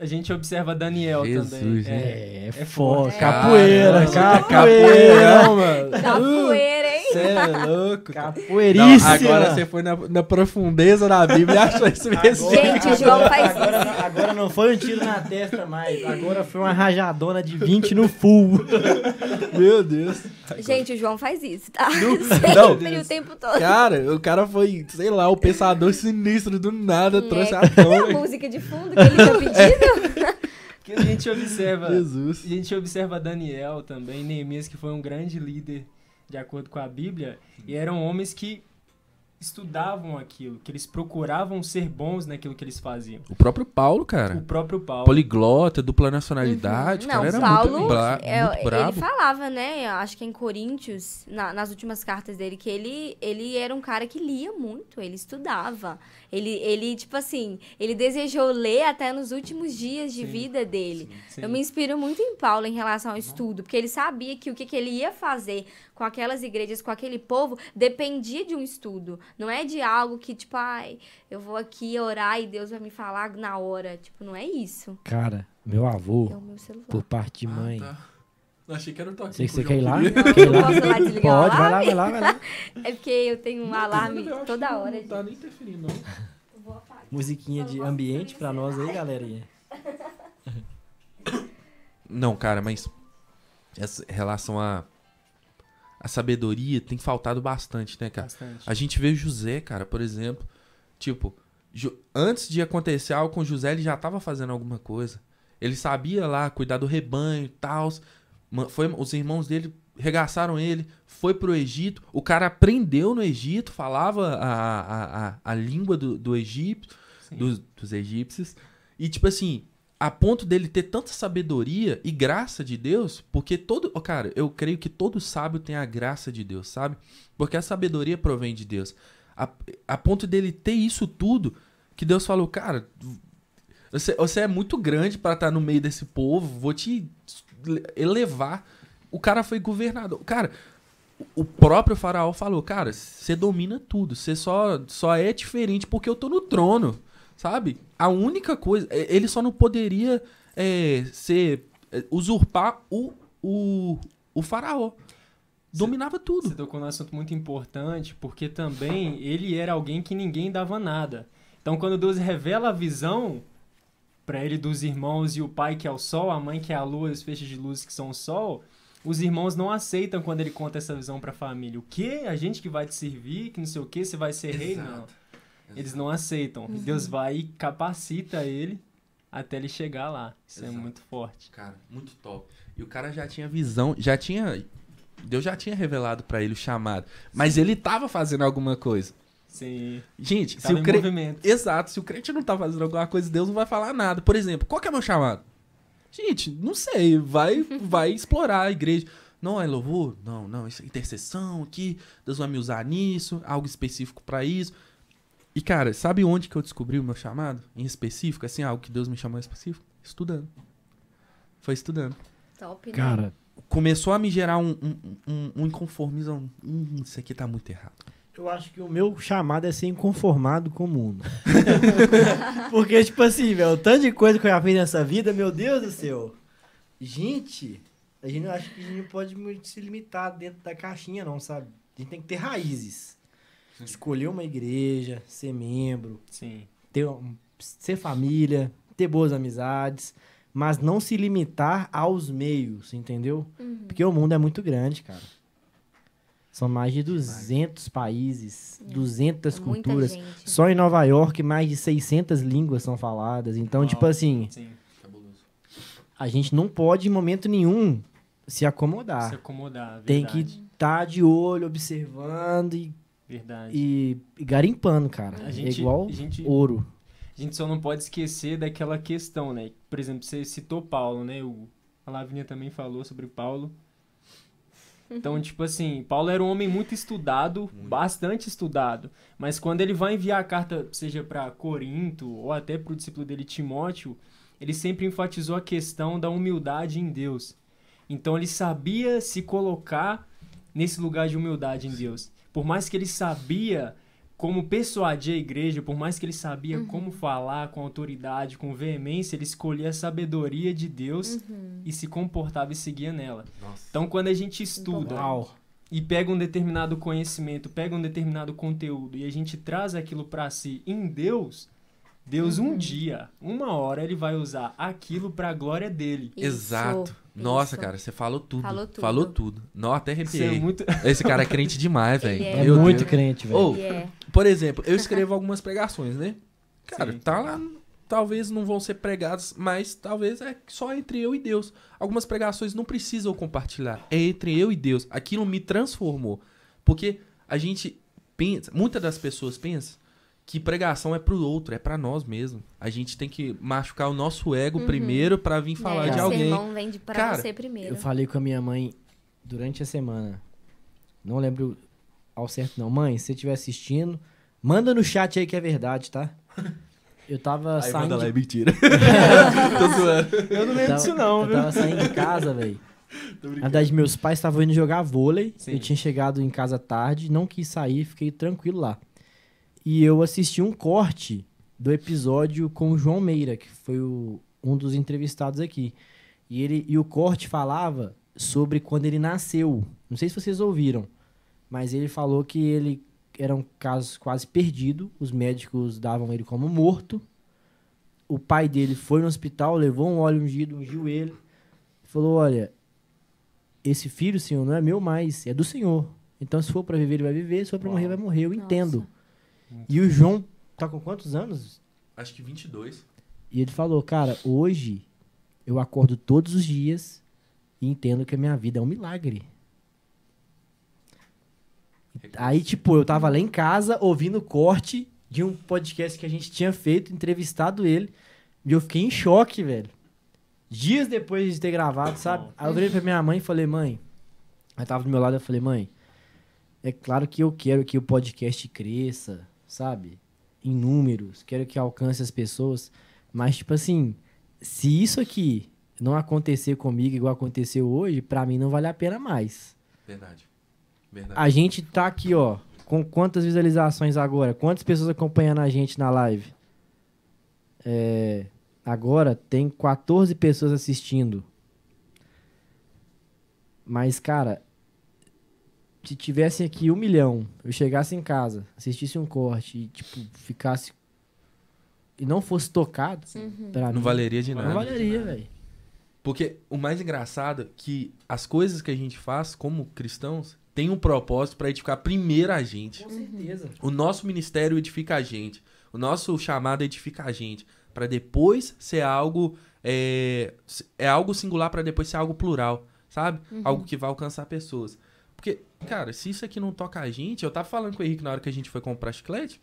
a gente observa Daniel Jesus, também. É foda. forte. Capoeira, Caramba, capoeira. mano. Capoeira, hein? Você é louco. Capoeiríssima. Agora você foi na profundeza da Bíblia e achou esse versículo. Gente, o João faz isso. Agora não foi um tiro na testa mais. Agora foi uma rajadona de 20 no full. Meu Deus. Gente, o João faz isso, tá? Não. Sempre, o tempo todo. Cara, o cara foi, sei lá, o pensador sinistro do nada, trouxe à Cadê a tona. música de fundo que ele tinha pedido? Que a gente observa. Jesus. A gente observa Daniel também, Neemias, que foi um grande líder de acordo com a Bíblia, e eram homens que estudavam aquilo, que eles procuravam ser bons naquilo que eles faziam. O próprio Paulo, O cara. próprio Paulo. Poliglota, dupla nacionalidade, o Não, cara era Paulo, muito, muito brabo. ele falava, né, acho que em Coríntios, nas últimas cartas dele, que ele era um cara que lia muito, ele estudava. Ele, tipo assim, ele desejou ler até nos últimos dias de Sim, vida dele. Sim. Eu me inspiro muito em Paulo em relação ao estudo, porque ele sabia que o que ele ia fazer com aquelas igrejas, com aquele povo, dependia de um estudo. Não é de algo que, tipo, ai, eu vou aqui orar e Deus vai me falar na hora. Tipo, não é isso. Cara, meu avô, É o meu celular. por parte de mãe. Tá. Achei que era o toque. Sei que você quer ir lá? Não, Quer ir eu lá? posso ir lá desligar o Pode, vai lá, alarme? vai lá, vai lá. É porque eu tenho um alarme toda hora. Não tá nem interferindo, não. Eu vou apagar. Musiquinha de ambiente pra nós aí, galerinha. Não, cara, mas essa relação à sabedoria tem faltado bastante, né, cara? Bastante. A gente vê José, cara, por exemplo, tipo, antes de acontecer algo com José, ele já tava fazendo alguma coisa. Ele sabia lá cuidar do rebanho e tal. Os irmãos dele regaçaram ele, foi pro Egito. O cara aprendeu no Egito, falava a língua do Egito, dos egípcios. E, tipo assim, a ponto dele ter tanta sabedoria e graça de Deus, porque cara, eu creio que todo sábio tem a graça de Deus, sabe? Porque a sabedoria provém de Deus. A ponto dele ter isso tudo, que Deus falou, cara, você é muito grande para estar no meio desse povo, vou te elevar. O cara foi governador. Cara, o próprio faraó falou, cara, você domina tudo, você só é diferente porque eu tô no trono, sabe? A única coisa, ele só não poderia usurpar o faraó. Dominava tudo. Você tocou num assunto muito importante, porque também ele era alguém que ninguém dava nada. Então, quando Deus revela a visão para ele dos irmãos e o pai que é o sol, a mãe que é a lua e os feixes de luz que são o sol, os irmãos não aceitam quando ele conta essa visão para a família. O quê? A gente que vai te servir, que não sei o quê, você vai ser rei? Não. Eles não aceitam. Deus vai e capacita ele até ele chegar lá. Isso é muito forte. Cara, muito top. E o cara já tinha visão, Deus já tinha revelado pra ele o chamado. Mas ele tava fazendo alguma coisa. Sim. Gente, Tava se o em crente... movimento. Exato, se o crente não tá fazendo alguma coisa, Deus não vai falar nada. Por exemplo, qual que é o meu chamado? Gente, não sei, vai explorar a igreja. Não é louvor? Não, isso é intercessão aqui, Deus vai me usar nisso, algo específico pra isso. E cara, sabe onde que eu descobri o meu chamado? Em específico, assim, algo que Deus me chamou em específico? Estudando. Foi estudando. Top, né? Cara, Começou a me gerar um inconformismo. Isso aqui tá muito errado. eu acho que o meu chamado é ser inconformado com o mundo. Porque, tipo assim, velho, o tanto de coisa que eu já fiz nessa vida, meu Deus do céu. Gente, a gente acha que a gente não pode muito se limitar dentro da caixinha, não, sabe? A gente tem que ter raízes. Escolher uma igreja, ser membro, Sim. ser família, ter boas amizades, mas não se limitar aos meios, entendeu? Porque o mundo é muito grande, cara. São mais de 200 países, 200 Muita culturas. gente. Só em Nova York, mais de 600 línguas são faladas. Então, Uau. tipo assim, Sim. Cabuloso. a gente não pode, em momento nenhum, se acomodar. Se acomodar, Tem verdade. que estar de olho, observando Verdade. e garimpando, cara. A É gente- igual a gente- ouro. A gente só não pode esquecer daquela questão, né? Por exemplo, você citou Paulo, né? A Lavínia também falou sobre Paulo. Então, tipo assim, Paulo era um homem muito estudado, bastante estudado. Mas quando ele vai enviar a carta, seja para Corinto ou até para o discípulo dele, Timóteo, ele sempre enfatizou a questão da humildade em Deus. Então, ele sabia se colocar nesse lugar de humildade em Deus. Por mais que ele sabia como persuadir a igreja, por mais que ele sabia como falar com autoridade, com veemência, ele escolhia a sabedoria de Deus e se comportava e seguia nela. Nossa. Então, quando a gente estuda Uau. e pega um determinado conhecimento, pega um determinado conteúdo e a gente traz aquilo para si em Deus, Deus um dia, uma hora, ele vai usar aquilo para a glória dele. Isso, Exato. Nossa, isso. cara, você falou tudo. Falou tudo. Não, até Isso arrepiei. é muito... Esse cara é crente demais, velho. Ele é. É Meu muito Deus. crente, velho. Ô, E é. por exemplo, eu escrevo algumas pregações, né? Cara, Sim. tá lá, talvez não vão ser pregadas, mas talvez é só entre eu e Deus. Algumas pregações não precisam compartilhar, é entre eu e Deus. Aquilo me transformou. Porque a gente pensa, muitas das pessoas pensam que pregação é pro outro, é pra nós mesmos. A gente tem que machucar o nosso ego primeiro pra vir falar de O alguém. sermão vem pra Cara, você primeiro. Eu falei com a minha mãe durante a semana. Não lembro ao certo, não. Mãe, se você estiver assistindo, manda no chat aí que é verdade, tá? Eu tava Aí saindo. manda lá, é De... mentira. Tô zoando. Eu não lembro disso não, eu viu? tava saindo de casa, velho. Na verdade, meus pais estavam indo jogar vôlei. Sim. Eu tinha chegado em casa tarde, não quis sair, fiquei tranquilo lá. E eu assisti um corte do episódio com o João Meira, que foi um dos entrevistados aqui. E o corte falava sobre quando ele nasceu. Não sei se vocês ouviram, mas ele falou que ele era um caso quase perdido. Os médicos davam ele como morto. O pai dele foi no hospital, levou um óleo ungido, ungiu ele. Falou, olha, esse filho, senhor, não é meu mais, é do senhor. Então, se for pra viver, ele vai viver. Se for pra morrer, vai morrer. Eu entendo. E o João tá com quantos anos? Acho que 22. E ele falou, cara, hoje eu acordo todos os dias e entendo que a minha vida é um milagre. Aí, tipo, eu tava lá em casa ouvindo o corte de um podcast que a gente tinha feito, entrevistado ele, e eu fiquei em choque, velho. Dias depois de ter gravado, sabe? Aí eu virei pra minha mãe e falei, mãe, ela tava do meu lado, eu falei, mãe, é claro que eu quero que o podcast cresça, sabe? Em números, quero que alcance as pessoas, mas, tipo assim, se isso aqui não acontecer comigo igual aconteceu hoje, pra mim não vale a pena mais. Verdade. Verdade. A gente tá aqui, ó, com quantas visualizações agora? Quantas pessoas acompanhando a gente na live? Agora tem 14 pessoas assistindo. Mas, cara, se tivesse aqui 1 milhão, eu chegasse em casa, assistisse um corte e, tipo, ficasse... E não fosse tocado, pra Não mim, valeria de não nada. valeria, velho. Porque o mais engraçado é que as coisas que a gente faz como cristãos tem um propósito para edificar primeiro a gente. Com certeza. O nosso ministério edifica a gente. O nosso chamado edifica a gente. Para depois ser algo... É algo singular para depois ser algo plural, sabe? Algo que vai alcançar pessoas. Porque, cara, se isso aqui não toca a gente... Eu tava falando com o Henrique na hora que a gente foi comprar chiclete.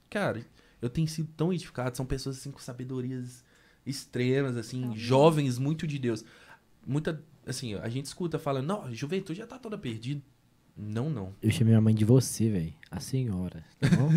Cara, eu tenho sido tão edificado. São pessoas assim com sabedorias extremas, assim, jovens muito de Deus. Muita, assim, a gente escuta falando, não, a juventude já tá toda perdida. Não. Eu chamei a mãe de você, velho. A senhora, tá bom?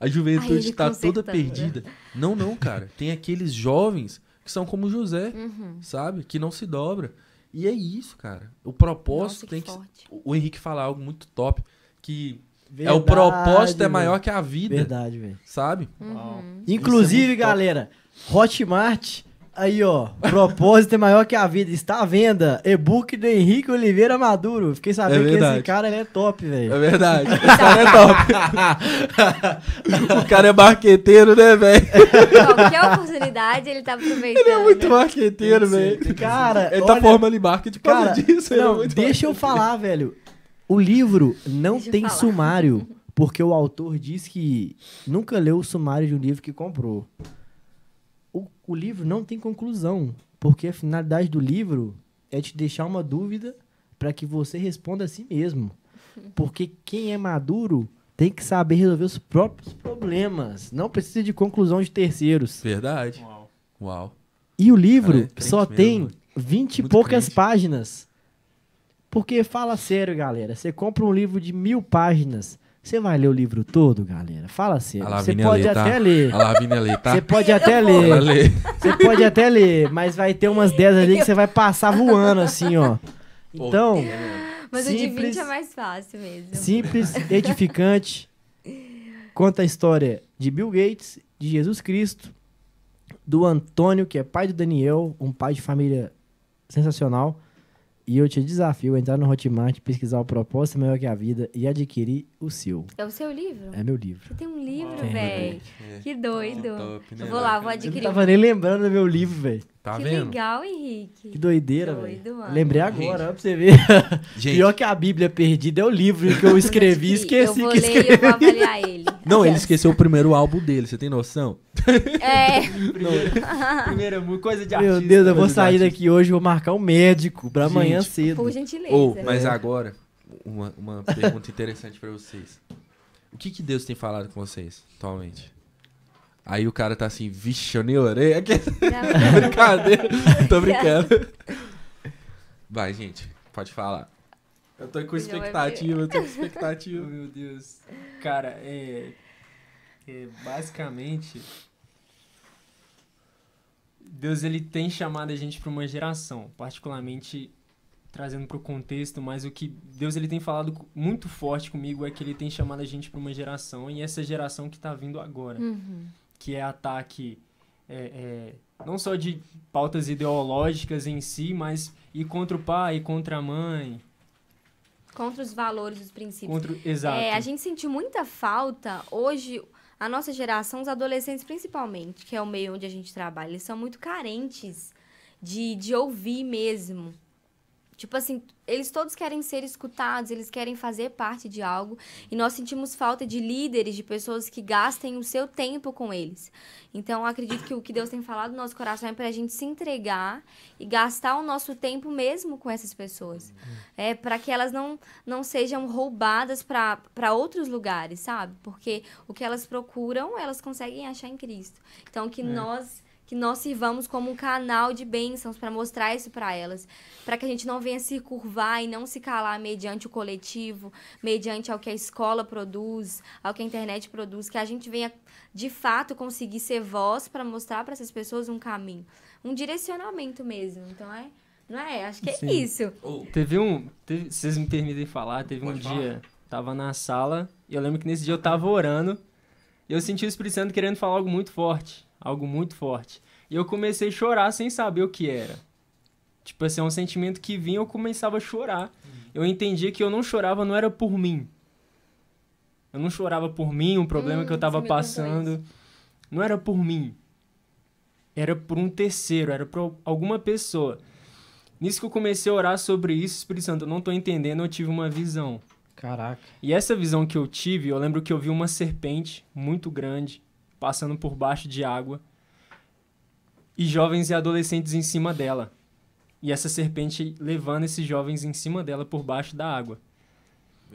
A juventude ele tá toda consertando. perdida. Não, cara. Tem aqueles jovens que são como José, sabe? Que não se dobra. E é isso, cara. O propósito Nossa, tem que que... forte. O Henrique fala algo muito top, que Verdade, o propósito é velho. maior que a vida, Verdade, velho. sabe? Uau. Inclusive, muito top. galera, Hotmart, aí ó, propósito é maior que a vida, está à venda, e-book do Henrique Oliveira Maduro. Fiquei sabendo que verdade. esse cara ele é top, velho. É verdade. O cara é top. O cara é marqueteiro, né, velho? Qualquer oportunidade ele tá aproveitando. Ele é muito marqueteiro, velho. Cara, Ele tá olha, formando em marketing por cara, causa disso. ele é não, muito deixa eu falar, velho. O livro não Deixa eu tem falar. sumário, porque o autor diz que nunca leu o sumário de um livro que comprou. O livro não tem conclusão, porque a finalidade do livro é te deixar uma dúvida para que você responda a si mesmo. Porque quem é maduro tem que saber resolver os próprios problemas, não precisa de conclusão de terceiros. Verdade. Uau. Uau. E o livro Cara, é crente só mesmo, tem mano. 20 e Muito poucas crente. páginas. Porque, fala sério, galera, você compra um livro de 1000 páginas, você vai ler o livro todo, galera? Fala sério. A Você Lavínia pode lê, tá? até ler. A Lavínia lê, tá? Você pode até Ela ler. lê. Você pode até ler, mas vai ter umas 10 ali que você vai passar voando, assim, ó. Então, Mas o de simples, 20 é mais fácil mesmo. simples, edificante. Conta a história de Bill Gates, de Jesus Cristo, do Antônio, que é pai do Daniel, um pai de família sensacional. E eu te desafio a entrar no Hotmart, pesquisar o propósito maior que a vida e adquirir o seu. É o seu livro? É meu livro. Você tem um livro, Tem, velho. Que doido. Top, né, Eu vou lá, velho? vou Eu não adquirir. tava nem lembrando do meu livro, velho. Tá Que vendo? legal, Henrique. Que doideira, Doido, velho. mano. Lembrei agora, Gente. ó, pra você ver. Gente, Pior que a Bíblia perdida é o livro que eu escrevi e esqueci eu vou que ler e eu escrevi. vou avaliar ele. não, ele esqueceu o primeiro álbum dele, você tem noção? É, Primeira coisa de artista. Meu Deus, eu vou coisa de sair artista. daqui hoje e vou marcar um médico pra amanhã Gente, cedo. por gentileza. Mas agora, uma pergunta interessante pra vocês. O que Deus tem falado com vocês atualmente? Aí o cara tá assim, vixe, eu nem orei. Não, Brincadeira, tô brincando. Vai, gente, pode falar. Eu tô com expectativa, Oh, meu Deus. Cara, basicamente, Deus ele tem chamado a gente para uma geração, particularmente trazendo para o contexto, mas o que Deus ele tem falado muito forte comigo é que ele tem chamado a gente para uma geração, e essa geração que está vindo agora, que é ataque não só de pautas ideológicas em si, mas ir contra o pai, contra a mãe, contra os valores, os princípios. exato. A gente sentiu muita falta hoje, a nossa geração, os adolescentes principalmente, que é o meio onde a gente trabalha, eles são muito carentes de ouvir mesmo. Tipo assim, eles todos querem ser escutados, eles querem fazer parte de algo, e nós sentimos falta de líderes, de pessoas que gastem o seu tempo com eles. Então, eu acredito que o que Deus tem falado no nosso coração é para a gente se entregar e gastar o nosso tempo mesmo com essas pessoas. Para que elas não sejam roubadas para outros lugares, sabe? Porque o que elas procuram, elas conseguem achar em Cristo. Então, que nós sirvamos como um canal de bênçãos para mostrar isso para elas, para que a gente não venha se curvar e não se calar mediante o coletivo, mediante ao que a escola produz, ao que a internet produz, que a gente venha de fato conseguir ser voz para mostrar para essas pessoas um caminho, um direcionamento mesmo. Então Não é? Acho que é Sim. isso. Vocês me permitem falar, teve um Pode falar. dia, tava na sala, e eu lembro que nesse dia eu tava orando, e eu senti o Espírito Santo querendo falar algo muito forte. E eu comecei a chorar sem saber o que era. Tipo assim, é um sentimento que vinha, eu começava a chorar. Eu entendia que eu não chorava, não era por mim. Eu não chorava por mim, um problema que eu tava você me contou passando. Não era por mim. Era por um terceiro, era por alguma pessoa. Nisso que eu comecei a orar sobre isso, Espírito Santo, eu não tô entendendo, eu tive uma visão. Caraca. E essa visão que eu tive, eu lembro que eu vi uma serpente muito grande, passando por baixo de água, e jovens e adolescentes em cima dela. E essa serpente levando esses jovens em cima dela por baixo da água.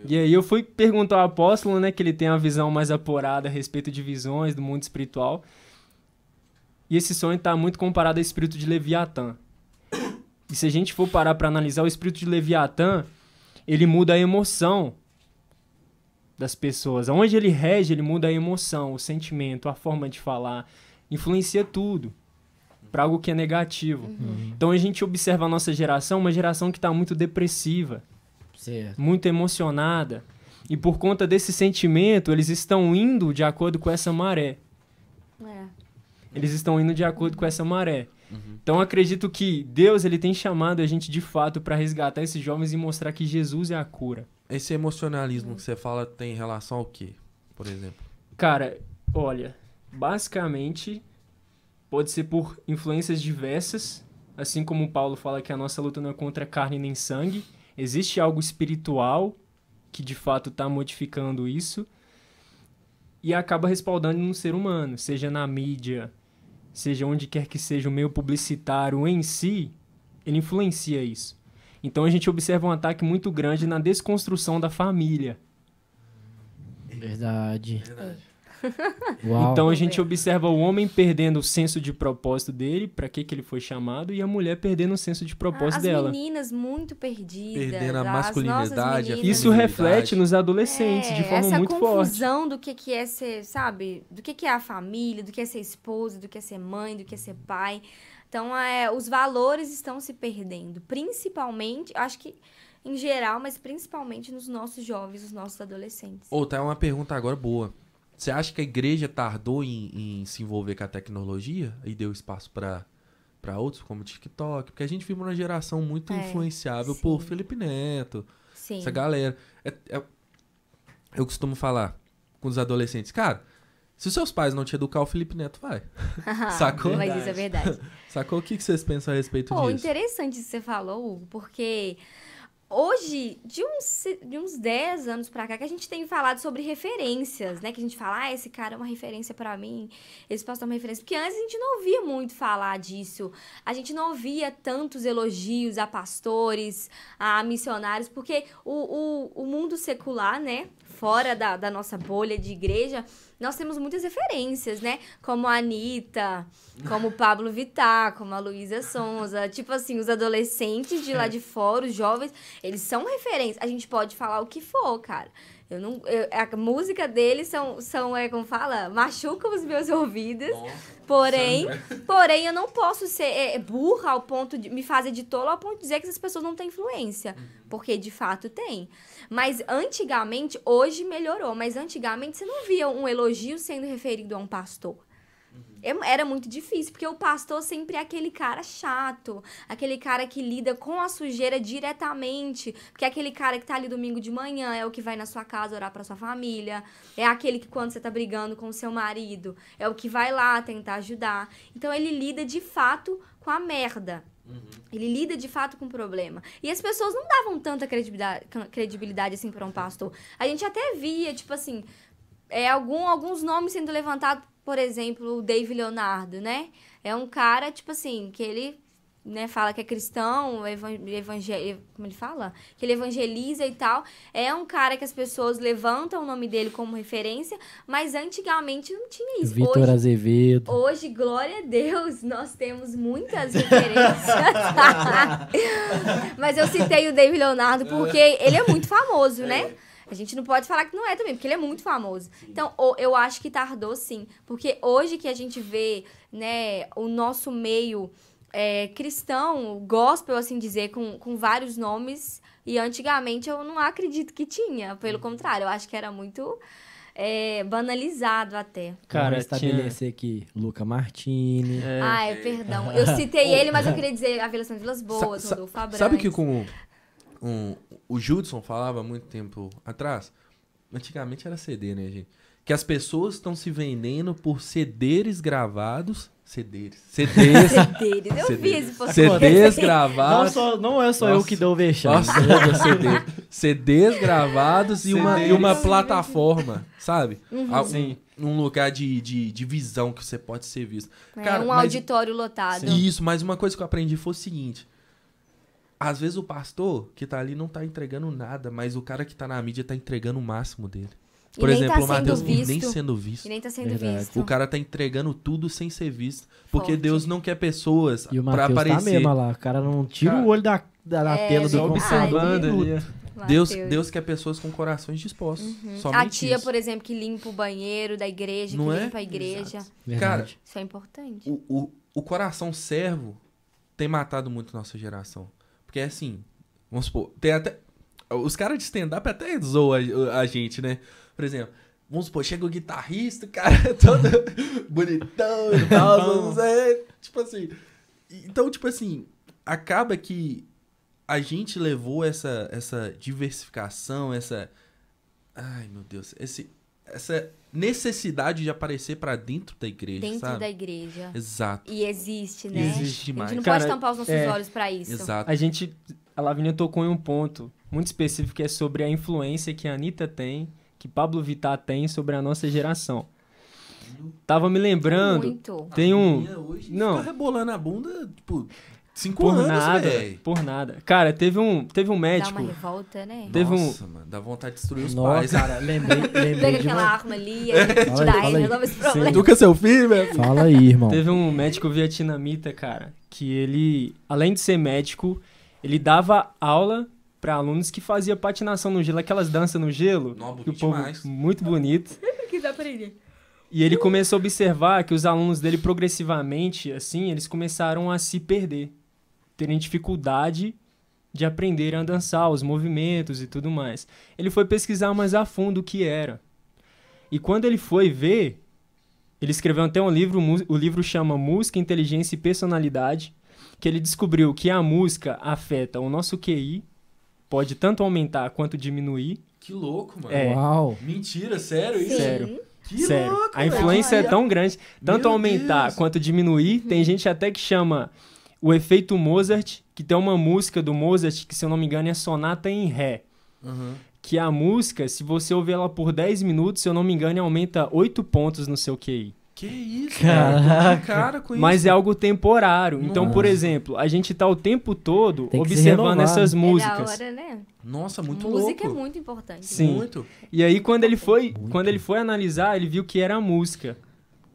E aí eu fui perguntar ao apóstolo, né, que ele tem uma visão mais apurada a respeito de visões do mundo espiritual. E esse sonho está muito comparado ao espírito de Leviatã. E se a gente for parar para analisar, o espírito de Leviatã, ele muda a emoção das pessoas. Onde ele rege, ele muda a emoção, o sentimento, a forma de falar. Influencia tudo para algo que é negativo. Então a gente observa a nossa geração, uma geração que está muito depressiva, Certo. muito emocionada. E por conta desse sentimento, eles estão indo de acordo com essa maré. É. Eles estão indo de acordo com essa maré. Então acredito que Deus ele tem chamado a gente de fato para resgatar esses jovens e mostrar que Jesus é a cura. Esse emocionalismo que você fala tem relação ao quê, por exemplo? Cara, olha, basicamente pode ser por influências diversas, assim como Paulo fala que a nossa luta não é contra carne nem sangue. Existe algo espiritual que de fato está modificando isso e acaba respaldando no ser humano, seja na mídia, seja onde quer que seja o meio publicitário em si, ele influencia isso. Então a gente observa um ataque muito grande na desconstrução da família. Verdade. Uau. Então a gente observa o homem perdendo o senso de propósito dele, pra que ele foi chamado, e a mulher perdendo o senso de propósito As dela. meninas muito perdidas. Perdendo a as masculinidade, nossas a meninas. Isso feminilidade. reflete nos adolescentes de forma essa muito forte. confusão do que é ser, sabe? Do que é a família, do que é ser esposa, do que é ser mãe, do que é ser pai. Então, os valores estão se perdendo. Principalmente, acho que em geral, mas principalmente nos nossos jovens, nos nossos adolescentes. Ou tá uma pergunta agora boa. Você acha que a igreja tardou em se envolver com a tecnologia e deu espaço para outros, como o TikTok? Porque a gente vive uma geração muito influenciável sim. por Felipe Neto, Sim. essa galera. Eu costumo falar com os adolescentes, cara, se os seus pais não te educar, o Felipe Neto vai. Sacou? Mas isso é verdade. Sacou? O que vocês pensam a respeito Pô, disso? interessante isso que você falou, Hugo, porque hoje, de uns 10 anos pra cá, que a gente tem falado sobre referências, né? Que a gente fala, esse cara é uma referência pra mim, esse pastor é uma referência. Porque antes a gente não ouvia muito falar disso. A gente não ouvia tantos elogios a pastores, a missionários, porque o mundo secular, né? Fora da nossa bolha de igreja, nós temos muitas referências, né? Como a Anitta, como o Pablo Vittar, como a Luísa Sonza. Tipo assim, os adolescentes de lá de fora, os jovens, eles são referências. A gente pode falar o que for, cara. A música deles como fala, machuca os meus ouvidos. Porém, eu não posso ser burra ao ponto de me fazer de tola ao ponto de dizer que essas pessoas não têm influência. Porque, de fato, tem. Mas, antigamente, hoje melhorou, mas antigamente você não via um elogio sendo referido a um pastor. Era muito difícil, porque o pastor sempre é aquele cara chato, aquele cara que lida com a sujeira diretamente, porque é aquele cara que tá ali domingo de manhã, é o que vai na sua casa orar pra sua família, é aquele que quando você tá brigando com o seu marido, é o que vai lá tentar ajudar. Então ele lida de fato com a merda. Ele lida de fato com o problema. E as pessoas não davam tanta credibilidade assim pra um pastor. A gente até via, tipo assim, alguns nomes sendo levantados. Por exemplo, o Dave Leonardo, né? É um cara, tipo assim, que ele, né, fala que é cristão, como ele fala? Que ele evangeliza e tal. É um cara que as pessoas levantam o nome dele como referência, mas antigamente não tinha isso. Vitor Azevedo. Hoje, glória a Deus, nós temos muitas referências. Mas eu citei o Dave Leonardo porque ele é muito famoso, né? A gente não pode falar que não é também, porque ele é muito famoso. Então, eu acho que tardou sim. Porque hoje que a gente vê, né, o nosso meio cristão, gospel, assim dizer, com vários nomes. E antigamente eu não acredito que tinha. Pelo contrário, eu acho que era muito banalizado até. Cara, Cara, estabelecer aqui Luca Martini. Perdão. Eu citei ele, mas eu queria dizer a Vilas Vilas Boas, Rodolfo Abrantes. Sabe que o Judson falava há muito tempo atrás? Antigamente era CD, né, gente? Que as pessoas estão se vendendo por CDs gravados. CDs. Eu vi esse podcast. CDs gravados. Não é só eu que dou o vexame. Nossa, CDs gravados e uma plataforma, sabe? Sim. Um lugar de visão que você pode ser visto. Cara, Um auditório lotado. Isso, mas uma coisa que eu aprendi foi o seguinte. Às vezes o pastor que tá ali não tá entregando nada, mas o cara que tá na mídia tá entregando o máximo dele. Por exemplo, o Mateus nem sendo visto. E nem tá sendo Verdade. visto. O cara tá entregando tudo sem ser visto. Porque Forte. Deus não quer pessoas E o pra Matheus tá aparecer. mesmo lá. O cara não tira Cara, o olho da tela do verdade. Observando ali. Deus quer pessoas com corações dispostos. Somente A tia, isso. por exemplo, que limpa o banheiro da igreja, Não que é? limpa a igreja. Verdade. Isso é importante. O coração servo tem matado muito nossa geração. Porque assim, vamos supor, tem até. Os caras de stand-up até zoam a gente, né? Por exemplo, vamos supor, chega o guitarrista, o cara todo bonitão e tal, não sei, tipo assim. Então, tipo assim, acaba que a gente levou essa diversificação, ai, meu Deus, essa necessidade de aparecer pra dentro da igreja, Dentro sabe? da igreja. Exato. E existe, né? Existe A demais. gente não Cara, pode tampar os nossos olhos pra isso. Exato. A Lavínia tocou em um ponto muito específico que é sobre a influência que a Anitta tem, que Pablo Vittar tem sobre a nossa geração. Tava me lembrando, Muito. tem um... Minha hoje Não. fica rebolando a bunda, tipo, 5 Por anos, nada, velho. por nada. Cara, teve um Dá médico... uma revolta, né? Teve Nossa, mano, dá vontade de destruir os Nossa, pais. cara, lembrei Pega de aquela uma... arma ali, a gente Fala aí, dá fala e aí. resolve esse problema. Educa seu filho, velho. Fala aí, irmão. Teve um médico vietnamita, cara, que ele, além de ser médico, ele dava aula para alunos que faziam patinação no gelo, aquelas danças no gelo. Nó, bonito que o povo, demais. muito bonito. Que dá pra ele. E ele começou a observar que os alunos dele, progressivamente, assim, eles começaram a se perder. Terem dificuldade de aprender a dançar, os movimentos e tudo mais. Ele foi pesquisar mais a fundo o que era. E quando ele foi ver, ele escreveu até um livro, o livro chama Música, Inteligência e Personalidade, que ele descobriu que a música afeta o nosso QI, pode tanto aumentar quanto diminuir. Que louco, mano. É. Uau. Mentira, sério isso? Sério. Que Sério. louco, A influência é velho. tão grande, tanto Meu aumentar Deus. quanto diminuir. Tem gente até que chama o efeito Mozart, que tem uma música do Mozart, que se eu não me engano é Sonata em Ré. Uhum. Que a música, se você ouvir ela por 10 minutos, se eu não me engano, aumenta 8 pontos no seu QI. Que isso, Caraca. cara com isso. Mas é algo temporário. Então, Nossa. por exemplo, a gente tá o tempo todo Tem que se observando renovar. essas É da músicas. hora, né? Nossa, muito Música louco. é muito importante. Sim. Muito. E aí, quando ele foi analisar, ele viu que era a música.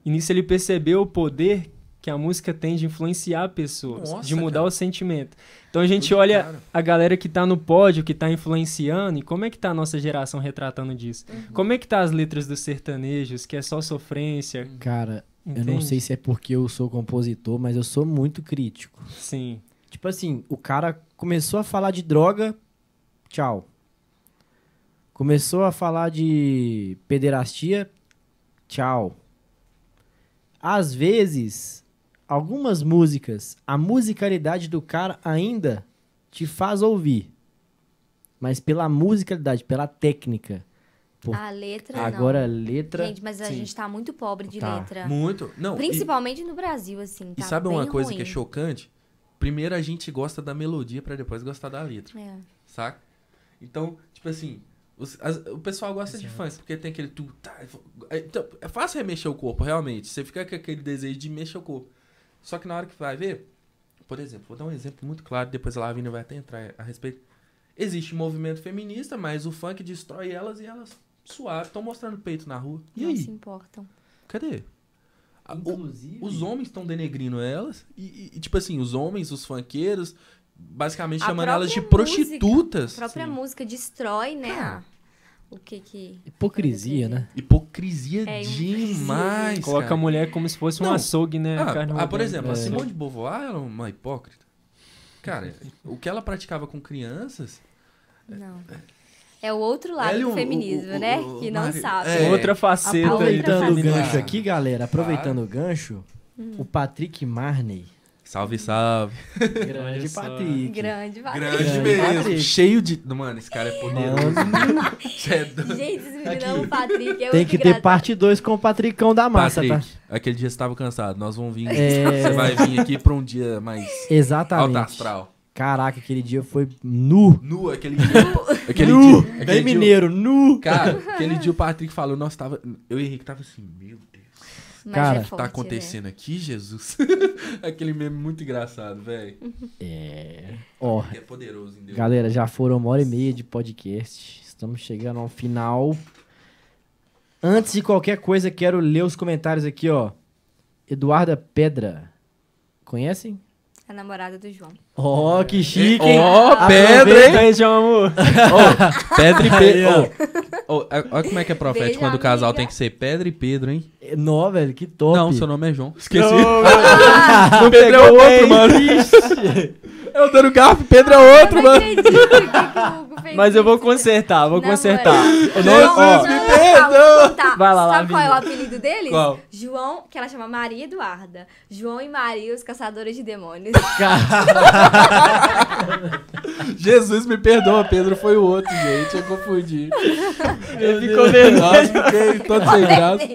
E nisso ele percebeu o poder que a música tem de influenciar pessoas, Nossa, de mudar cara. o sentimento. Então a gente Tudo olha claro. a galera que tá no pódio, que tá influenciando, e como é que tá a nossa geração retratando disso? Como é que tá as letras dos sertanejos, que é só sofrência? Cara, eu não Entende? sei se é porque eu sou compositor, mas eu sou muito crítico. Sim. Tipo assim, o cara começou a falar de droga, tchau. Começou a falar de pederastia, tchau. Às vezes, algumas músicas, a musicalidade do cara ainda te faz ouvir. Mas pela musicalidade, pela técnica. Pô, A letra agora, não. letra... Gente, mas a Sim. gente tá muito pobre de Tá. letra. Muito. Não, Principalmente no Brasil, assim. E Tá sabe bem uma coisa ruim. que é chocante? Primeiro a gente gosta da melodia pra depois gostar da letra, É. saca? Então, tipo assim, o pessoal gosta de funk porque tem aquele tu, tá, então, é fácil remexer o corpo, realmente. Você fica com aquele desejo de mexer o corpo. Só que na hora que vai ver, por exemplo, vou dar um exemplo muito claro, depois a Lavínia vai até entrar a respeito. Existe um movimento feminista, mas o funk destrói elas e elas suave, estão mostrando peito na rua. E Não aí? se importam. Cadê? Inclusive... Os homens estão denegrindo elas e, tipo assim, os homens, os funkeiros, basicamente A chamando elas de própria prostitutas. A própria música destrói, né? o que... Hipocrisia, né? Hipocrisia É, demais, Coloca cara. a mulher como se fosse um Não. açougue, né? A carne Por rodando. exemplo, a É. Simone de Beauvoir, ela é uma hipócrita. Cara, o que ela praticava com crianças... Não. É o outro lado Ele, do o- feminismo, o- né? o- Que não Mari- sabe. É. Outra faceta aí. Aproveitando o Outra gancho faceta. aqui, galera, aproveitando o gancho, o Patrick Marney, Salve, salve. grande Olha só. Patrick. Grande, vai. Grande mesmo. Patrick. Cheio de... Mano, esse cara é poderoso. Mano, Cê é doido. Gente, esse menino ama o Patrick. É tem muito que ter engraçado. parte 2 com o Patricão da massa, Patrick, tá? aquele dia você tava cansado. Nós vamos vir... É. Você vai vir aqui pra um dia mais Exatamente. alto astral. Caraca, aquele dia foi nu. Nu, aquele dia... Aquele Nu. dia... aquele Bem dia- mineiro, nu. Cara, aquele dia o Patrick falou, nós tava... Eu e o Henrique tava assim, meu Deus. Mas Cara, é O que forte, tá acontecendo aqui, Jesus? Aquele meme muito engraçado, velho. Ó, É poderoso em Deus. galera, já foram 1h30 de podcast. Estamos chegando ao final. Antes de qualquer coisa, quero ler os comentários aqui, ó. Eduarda Pedra. Conhecem? Né? A namorada do João. Ó, que chique, hein? Ó, Pedra, Aproveita, hein? Beijo, amor. Ô, Pedra e Aí, Pedro. Olha como é que é profético Beijo, quando o casal amiga. tem que ser Pedra e Pedro, hein? Nó, velho, que top. Não, seu nome é João. Esqueci. Não Pedro é pegou outro, bem. mano. Ixi. Eu dando garfo, Pedro é outro, Eu não mano. acredito que o Hugo fez Mas eu vou isso. consertar, vou Na consertar. moral. Não, ó, Não, perdoa. vou contar. Vai lá, Sabe qual é o Lavínia. apelido deles? Qual? João, que ela chama Maria Eduarda. João e Maria, os caçadores de demônios. Jesus me perdoa, Pedro foi o outro, gente. Eu confundi. ele ficou vermelho. Nossa, fiquei todo sem graça.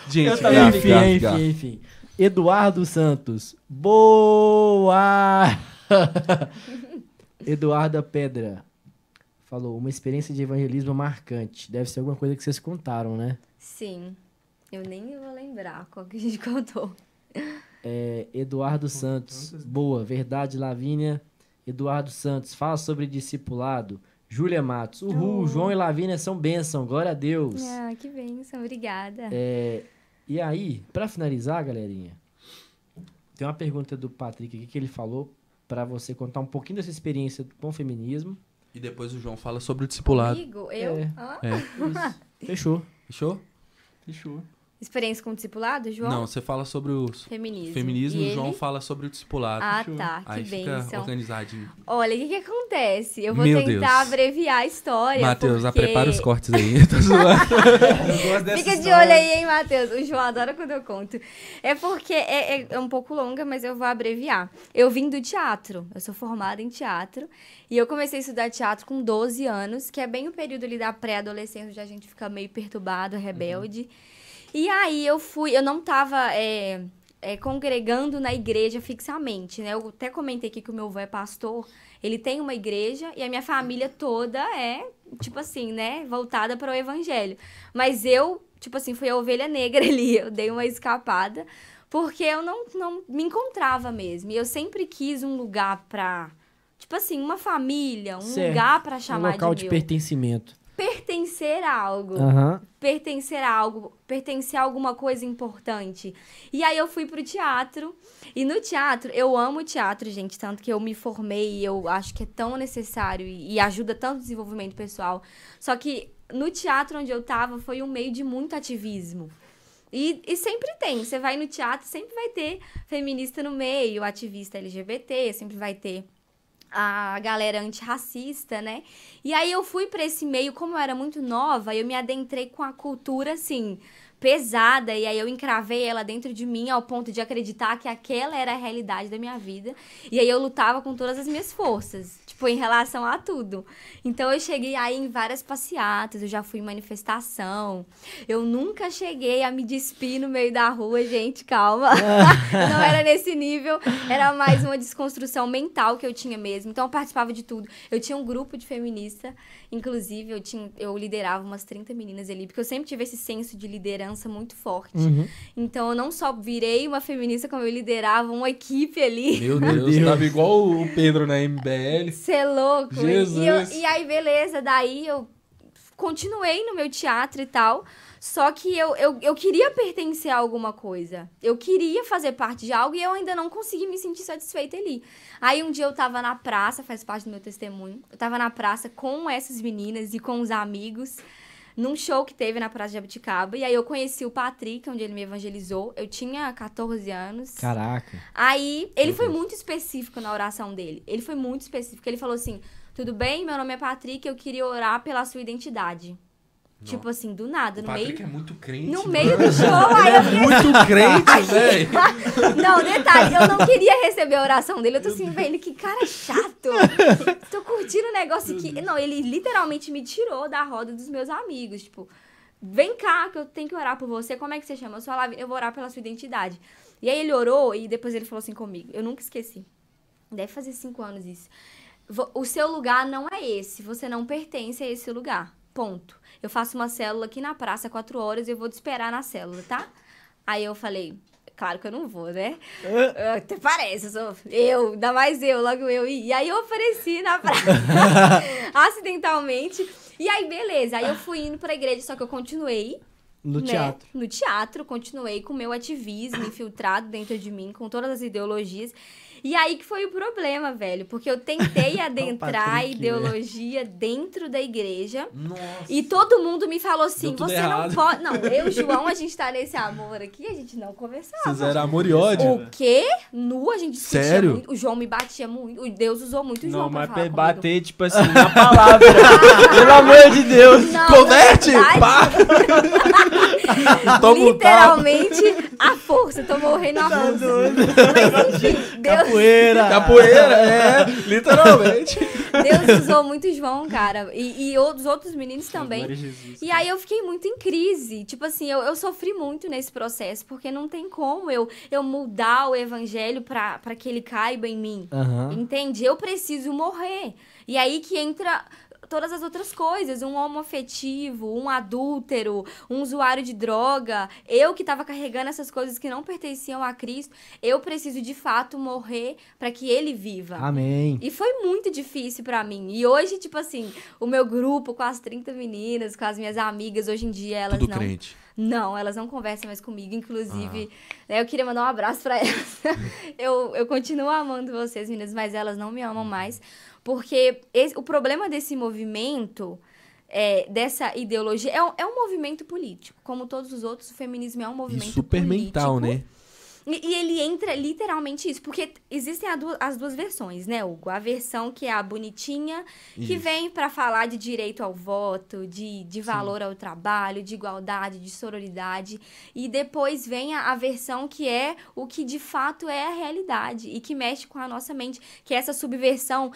Gente, Eu também garfo, Enfim, garfo, enfim, garfo. enfim. Eduardo Santos. Boa! Eduarda Pedra. Falou, uma experiência de evangelismo marcante. Deve ser alguma coisa que vocês contaram, né? Sim. Eu nem vou lembrar qual que a gente contou. Eduardo Santos. Boa, verdade, Lavínia. Eduardo Santos, fala sobre discipulado. Júlia Matos. Uhul, João e Lavínia são bênção, glória a Deus. Ah, que bênção, obrigada. E aí, pra finalizar, galerinha, tem uma pergunta do Patrick aqui que ele falou pra você contar um pouquinho dessa experiência com o feminismo. E depois o João fala sobre o discipulado. Comigo? Eu? É. Hã? Isso. Fechou. Fechou? Fechou. Experiência com discipulado, João? Não, você fala sobre o Feminismo. e o ele? João fala sobre o discipulado. Ah, Fechou. tá. Que Aí fica bênção. organizadinho. Olha, o que acontece? Eu vou Meu tentar Deus. abreviar a história. Matheus, porque... prepara os cortes aí. Tô zoando. Fica de olho aí, hein, Matheus? O João adora quando eu conto. É porque é um pouco longa, mas eu vou abreviar. Eu vim do teatro. Eu sou formada em teatro. E eu comecei a estudar teatro com 12 anos, que é bem o período ali da pré-adolescência, onde a gente fica meio perturbado, rebelde. E aí eu não tava congregando na igreja fixamente, né? Eu até comentei aqui que o meu avô é pastor. Ele tem uma igreja e a minha família toda é, tipo assim, né? Voltada para o evangelho. Mas eu, tipo assim, fui a ovelha negra ali. Eu dei uma escapada porque eu não me encontrava mesmo. E eu sempre quis um lugar pra... Tipo assim, uma família, um Certo. lugar pra Um chamar local de de meu. pertencimento. Pertencer a algo. Aham. Pertencer a algo, pertencer a alguma coisa importante. E aí eu fui pro teatro, e no teatro, eu amo o teatro, gente, tanto que eu me formei e eu acho que é tão necessário e ajuda tanto o desenvolvimento pessoal. Só que no teatro onde eu tava foi um meio de muito ativismo. E sempre tem, você vai no teatro, sempre vai ter feminista no meio, ativista LGBT, sempre vai ter a galera antirracista, né? E aí eu fui pra esse meio, como eu era muito nova, eu me adentrei com a cultura, assim, pesada, e aí eu encravei ela dentro de mim ao ponto de acreditar que aquela era a realidade da minha vida. E aí eu lutava com todas as minhas forças, tipo, em relação a tudo. Então eu cheguei aí em várias passeatas, eu já fui em manifestação. Eu nunca cheguei a me despir no meio da rua, gente, calma. Não era nesse nível, era mais uma desconstrução mental que eu tinha mesmo. Então eu participava de tudo. Eu tinha um grupo de feminista, inclusive eu liderava umas 30 meninas ali, porque eu sempre tive esse senso de liderança muito forte. Uhum. Então eu não só virei uma feminista, como eu liderava uma equipe ali. Meu Deus, tava igual o Pedro na MBL. Você é louco. Jesus. E aí, beleza, daí eu continuei no meu teatro e tal, só que eu queria pertencer a alguma coisa. Eu queria fazer parte de algo e eu ainda não consegui me sentir satisfeita ali. Aí um dia eu tava na praça, faz parte do meu testemunho, eu tava na praça com essas meninas e com os amigos, num show que teve na Praça de Jabuticaba. E aí eu conheci o Patrick, onde ele me evangelizou. Eu tinha 14 anos. Caraca. Aí ele foi muito específico na oração dele. Ele foi muito específico. Ele falou assim: tudo bem, meu nome é Patrick, eu queria orar pela sua identidade. Não. Tipo assim, do nada, O no Patrick meio... é muito crente. No mano. meio do show, aí eu fiquei Muito crente, velho. Não, detalhe, eu não queria receber a oração dele. Eu tô assim, velho, que cara chato. Tô curtindo o negócio que... Não, ele literalmente me tirou da roda dos meus amigos. Tipo, vem cá que eu tenho que orar por você. Como é que você chama? Eu sou a Lavínia, eu vou orar pela sua identidade. E aí ele orou e depois ele falou assim comigo. Eu nunca esqueci. Deve fazer 5 anos isso. O seu lugar não é esse. Você não pertence a esse lugar. Ponto. Eu faço uma célula aqui na praça, 4 horas, e eu vou te esperar na célula, tá? Aí eu falei, claro que eu não vou, né? Até parece, ainda mais eu, logo eu. E aí eu apareci na praça, acidentalmente. E aí, beleza, aí eu fui indo pra igreja, só que eu continuei. No teatro. No teatro, continuei com o meu ativismo infiltrado dentro de mim, com todas as ideologias. E aí que foi o problema, velho. Porque eu tentei adentrar a Patrick, ideologia dentro da igreja. Nossa. E todo mundo me falou assim, Deu tudo você errado. não pode... Não, eu e o João, a gente tá nesse amor aqui, a gente não conversava. Vocês eram amor e ódio? O quê? Nu, a gente discutia Sério? muito. O João me batia muito. O Deus usou muito o João Não, pra mas falar comigo. bater, tipo assim, na palavra. Pelo amor de Deus. Não, Converte! na verdade, Pá! Toma um tapa. literalmente, a força. Tô morrendo a força. Mas enfim, Deus... Capoeira. Capoeira, literalmente. Deus usou muito o João, cara. E os outros meninos também. Glória a Jesus. E aí eu fiquei muito em crise. Tipo assim, eu sofri muito nesse processo, porque não tem como eu mudar o evangelho pra que ele caiba em mim. Aham. Entende? Eu preciso morrer. E aí que entra todas as outras coisas. Um homoafetivo, um adúltero, um usuário de droga. Eu que tava carregando essas coisas que não pertenciam a Cristo. Eu preciso, de fato, morrer pra que ele viva. Amém. E foi muito difícil pra mim. E hoje, tipo assim, o meu grupo com as 30 meninas, com as minhas amigas, hoje em dia elas Tudo não... crente. Não, elas não conversam mais comigo. Inclusive, né, eu queria mandar um abraço pra elas. eu continuo amando vocês, meninas, mas elas não me amam mais. Porque o problema desse movimento, dessa ideologia, é um movimento político. Como todos os outros, o feminismo é um movimento E super político. mental, né? E ele entra literalmente isso, porque existem as duas versões, né, Hugo? A versão que é a bonitinha, que Isso. vem pra falar de direito ao voto, de valor ao trabalho, de igualdade, de sororidade. E depois vem a versão que é o que de fato é a realidade e que mexe com a nossa mente, que é essa subversão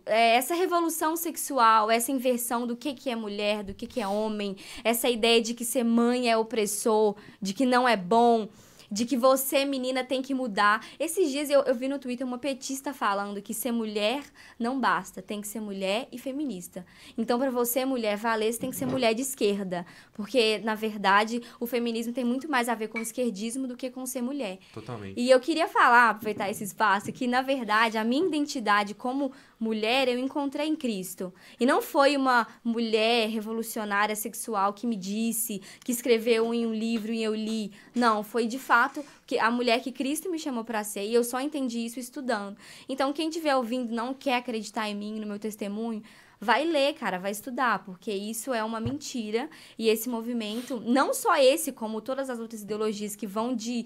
essa revolução sexual, essa inversão do que é mulher, do que é homem, essa ideia de que ser mãe é opressor, de que não é bom, de que você, menina, tem que mudar. Esses dias eu vi no Twitter uma petista falando que ser mulher não basta, tem que ser mulher e feminista. Então, pra você, mulher, valer, você tem que ser mulher de esquerda. Porque, na verdade, o feminismo tem muito mais a ver com o esquerdismo do que com ser mulher. Totalmente. E eu queria falar, aproveitar esse espaço, que, na verdade, a minha identidade como mulher eu encontrei em Cristo. E não foi uma mulher revolucionária sexual que me disse, que escreveu em um livro e eu li. Não, foi de fato que a mulher que Cristo me chamou para ser, e eu só entendi isso estudando. Então, quem estiver ouvindo não quer acreditar em mim, no meu testemunho, vai ler, cara, vai estudar, porque isso é uma mentira. E esse movimento, não só esse, como todas as outras ideologias que vão de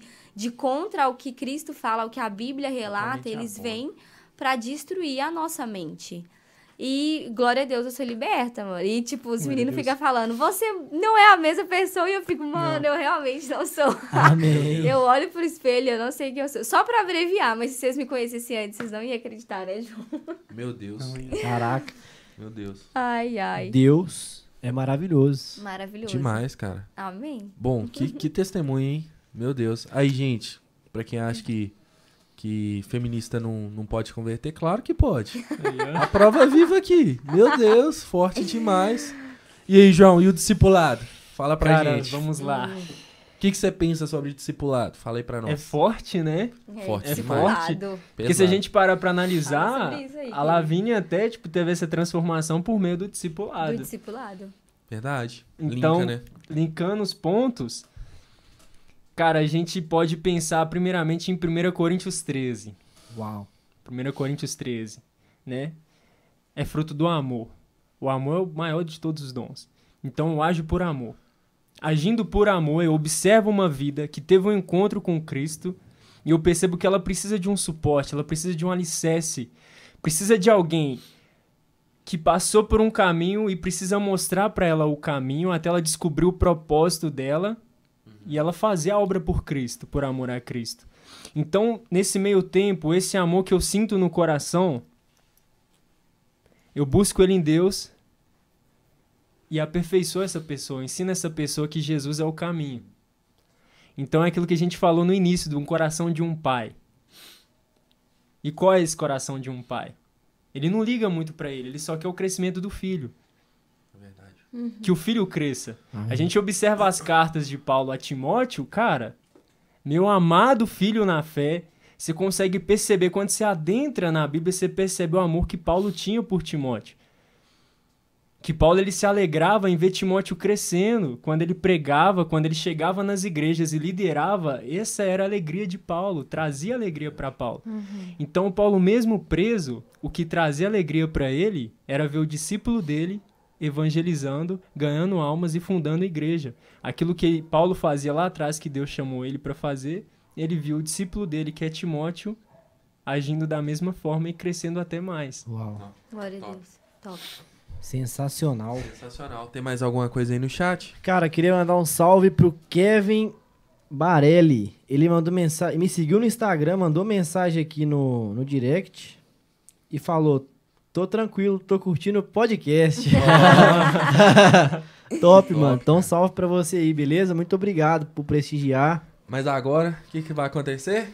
contra o que Cristo fala, o que a Bíblia relata, Totalmente eles a vêm para destruir a nossa mente. E, glória a Deus, eu sou liberta, mano. E, tipo, os Glória a meninos Deus. ficam falando, você não é a mesma pessoa. E eu fico, mano, eu realmente não sou. Amém. Eu olho pro espelho, eu não sei quem eu sou. Só pra abreviar, mas se vocês me conhecessem antes, vocês não iam acreditar, né, João? Meu Deus. Caraca. Meu Deus. Ai, ai. Deus é maravilhoso. Maravilhoso. Demais, cara. Amém. Bom, que testemunho, hein? Meu Deus. Aí, gente, pra quem acha que feminista não pode converter, claro que pode. Aí, ó. A prova viva aqui. Meu Deus, forte demais. E aí, João, e o discipulado? Fala pra Cara, gente. vamos lá. O que você pensa sobre o discipulado? Fala aí pra nós. É forte, né? Forte discipulado. demais. Porque se a gente parar pra Fala analisar, sobre isso aí, a querido. Lavínia até, tipo, teve essa transformação por meio do Do discipulado. discipulado. Verdade. Então, Linka, né? linkando os pontos, cara, a gente pode pensar primeiramente em 1 Coríntios 13. Uau. 1 Coríntios 13, né? É fruto do amor. O amor é o maior de todos os dons. Então eu ajo por amor. Agindo por amor, eu observo uma vida que teve um encontro com Cristo e eu percebo que ela precisa de um suporte, ela precisa de um alicerce, precisa de alguém que passou por um caminho e precisa mostrar para ela o caminho até ela descobrir o propósito dela e ela fazer a obra por Cristo, por amor a Cristo. Então, nesse meio tempo, esse amor que eu sinto no coração, eu busco ele em Deus e aperfeiçoo essa pessoa, ensino essa pessoa que Jesus é o caminho. Então é aquilo que a gente falou no início, de um coração de um pai. E qual é esse coração de um pai? Ele não liga muito para ele só quer o crescimento do filho. É verdade. Que o filho cresça. A gente observa as cartas de Paulo a Timóteo, cara, meu amado filho na fé, você consegue perceber, quando você adentra na Bíblia, você percebe o amor que Paulo tinha por Timóteo. Que Paulo ele se alegrava em ver Timóteo crescendo, quando ele pregava, quando ele chegava nas igrejas e liderava, essa era a alegria de Paulo, trazia alegria para Paulo. Então Paulo mesmo preso, o que trazia alegria para ele era ver o discípulo dele evangelizando, ganhando almas e fundando a igreja. Aquilo que Paulo fazia lá atrás, que Deus chamou ele para fazer, ele viu o discípulo dele, que é Timóteo, agindo da mesma forma e crescendo até mais. Uau. Glória a Top. Deus. Top. Sensacional. Sensacional. Tem mais alguma coisa aí no chat? Cara, queria mandar um salve pro Kevin Barelli. Ele mandou mensagem, me seguiu no Instagram, mandou mensagem aqui no direct e falou: tô tranquilo, tô curtindo o podcast. Top, mano. Então, salve pra você aí, beleza? Muito obrigado por prestigiar. Mas agora, o que vai acontecer?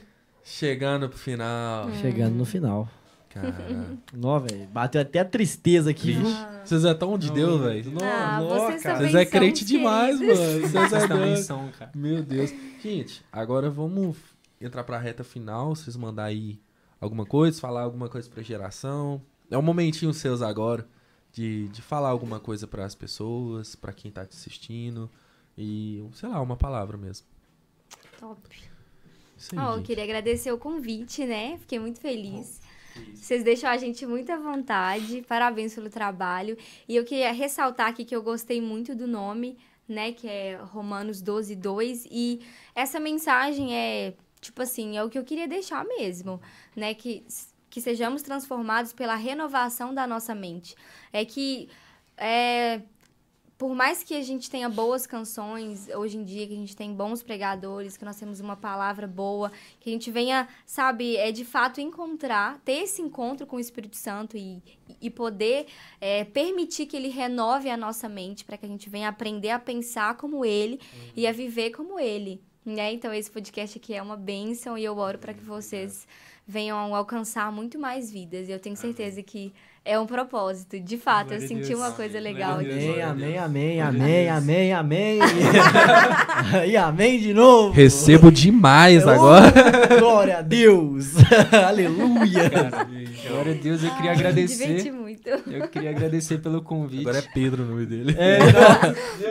Chegando pro final. Chegando no final. Cara, Nó, velho. Bateu até a tristeza aqui, viu? vocês é tão de Deus, velho. Vocês cara. também Vocês é são crente demais, queridos. mano. Vocês é Vocês também doido. são, cara. Meu Deus. Gente, agora vamos entrar pra reta final. Vocês mandar aí alguma coisa, falar alguma coisa pra geração. É um momentinho seus agora de falar alguma coisa pras pessoas, pra quem tá te assistindo. E, sei lá, uma palavra mesmo. Top. Isso aí, Eu gente. queria agradecer o convite, né? Fiquei muito feliz. Vocês deixam a gente muito à vontade. Parabéns pelo trabalho. E eu queria ressaltar aqui que eu gostei muito do nome, né? Que é Romanos 12:2. E essa mensagem é, tipo assim, é o que eu queria deixar mesmo, né? Que sejamos transformados pela renovação da nossa mente. É que... por mais que a gente tenha boas canções hoje em dia, que a gente tem bons pregadores, que nós temos uma palavra boa, que a gente venha, sabe, de fato ter esse encontro com o Espírito Santo e poder permitir que ele renove a nossa mente para que a gente venha aprender a pensar como ele e a viver como ele, né? Então esse podcast aqui é uma bênção e eu oro para que vocês venham alcançar muito mais vidas. E eu tenho certeza que é um propósito. De fato, Glória eu a senti Deus. uma coisa Glória legal a Deus. aqui. Amém, amém, amém, amém, amém, amém. E amém de novo. Recebo demais agora. Glória a Deus. Aleluia. Cara, glória a Deus, eu queria Me agradecer. diverti muito. Eu queria agradecer pelo convite. Agora é Pedro o nome dele.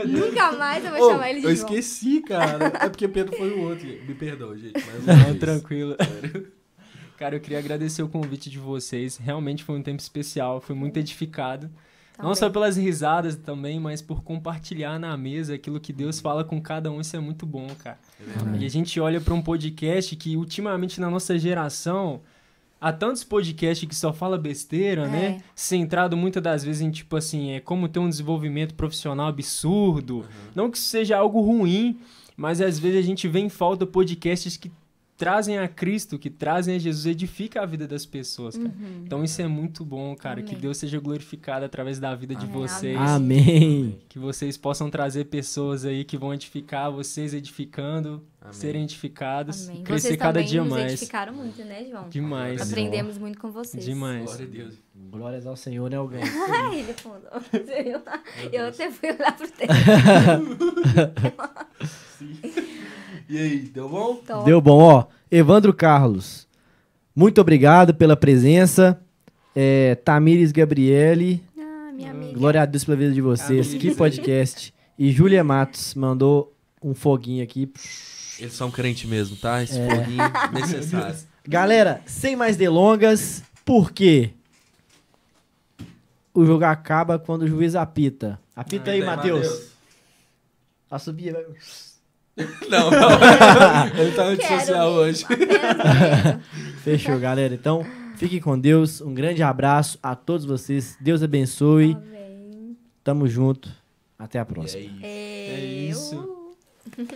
Nunca mais eu vou chamar ele de Eu João. esqueci, cara. É porque Pedro foi o outro. Me perdoa, gente. Mais Não, uma vez. tranquilo. Cara, eu queria agradecer o convite de vocês. Realmente foi um tempo especial, fui muito edificado. Não só pelas risadas também, mas por compartilhar na mesa aquilo que Deus fala com cada um. Isso é muito bom, cara. E a gente olha para um podcast que ultimamente na nossa geração há tantos podcasts que só fala besteira, né? Centrado muitas das vezes em tipo assim, como ter um desenvolvimento profissional absurdo. Não que isso seja algo ruim, mas às vezes a gente vê em falta podcasts que trazem a Cristo, que trazem a Jesus, edifica a vida das pessoas, cara. Então isso é muito bom, cara. Amém. Que Deus seja glorificado através da vida de Amém. vocês. Amém. Que vocês possam trazer pessoas aí que vão edificar, vocês edificando, Amém. serem edificados Amém. e crescer Vocês cada também dia nos mais. edificaram muito, né, João? Demais. Aprendemos muito com vocês. Demais. Glória a Deus. Glórias ao Senhor, né, alguém? Ai, ele fundou. Eu até fui olhar pro teto. E aí, deu bom? Top. Deu bom, ó. Evandro Carlos, muito obrigado pela presença. Tamires Gabriele, Ah, minha amiga. glória a Deus pela vida de vocês. Tamires. Que podcast. E Júlia Matos mandou um foguinho aqui. Eles são crente mesmo, tá? Esse foguinho necessário. Galera, sem mais delongas, por quê? O jogo acaba quando o juiz apita. Apita aí, Matheus. A subir vai... Não, ele tá antissocial hoje. Fechou, galera. Então, fiquem com Deus. Um grande abraço a todos vocês. Deus abençoe. Amém. Tamo junto. Até a próxima. E é isso. É isso.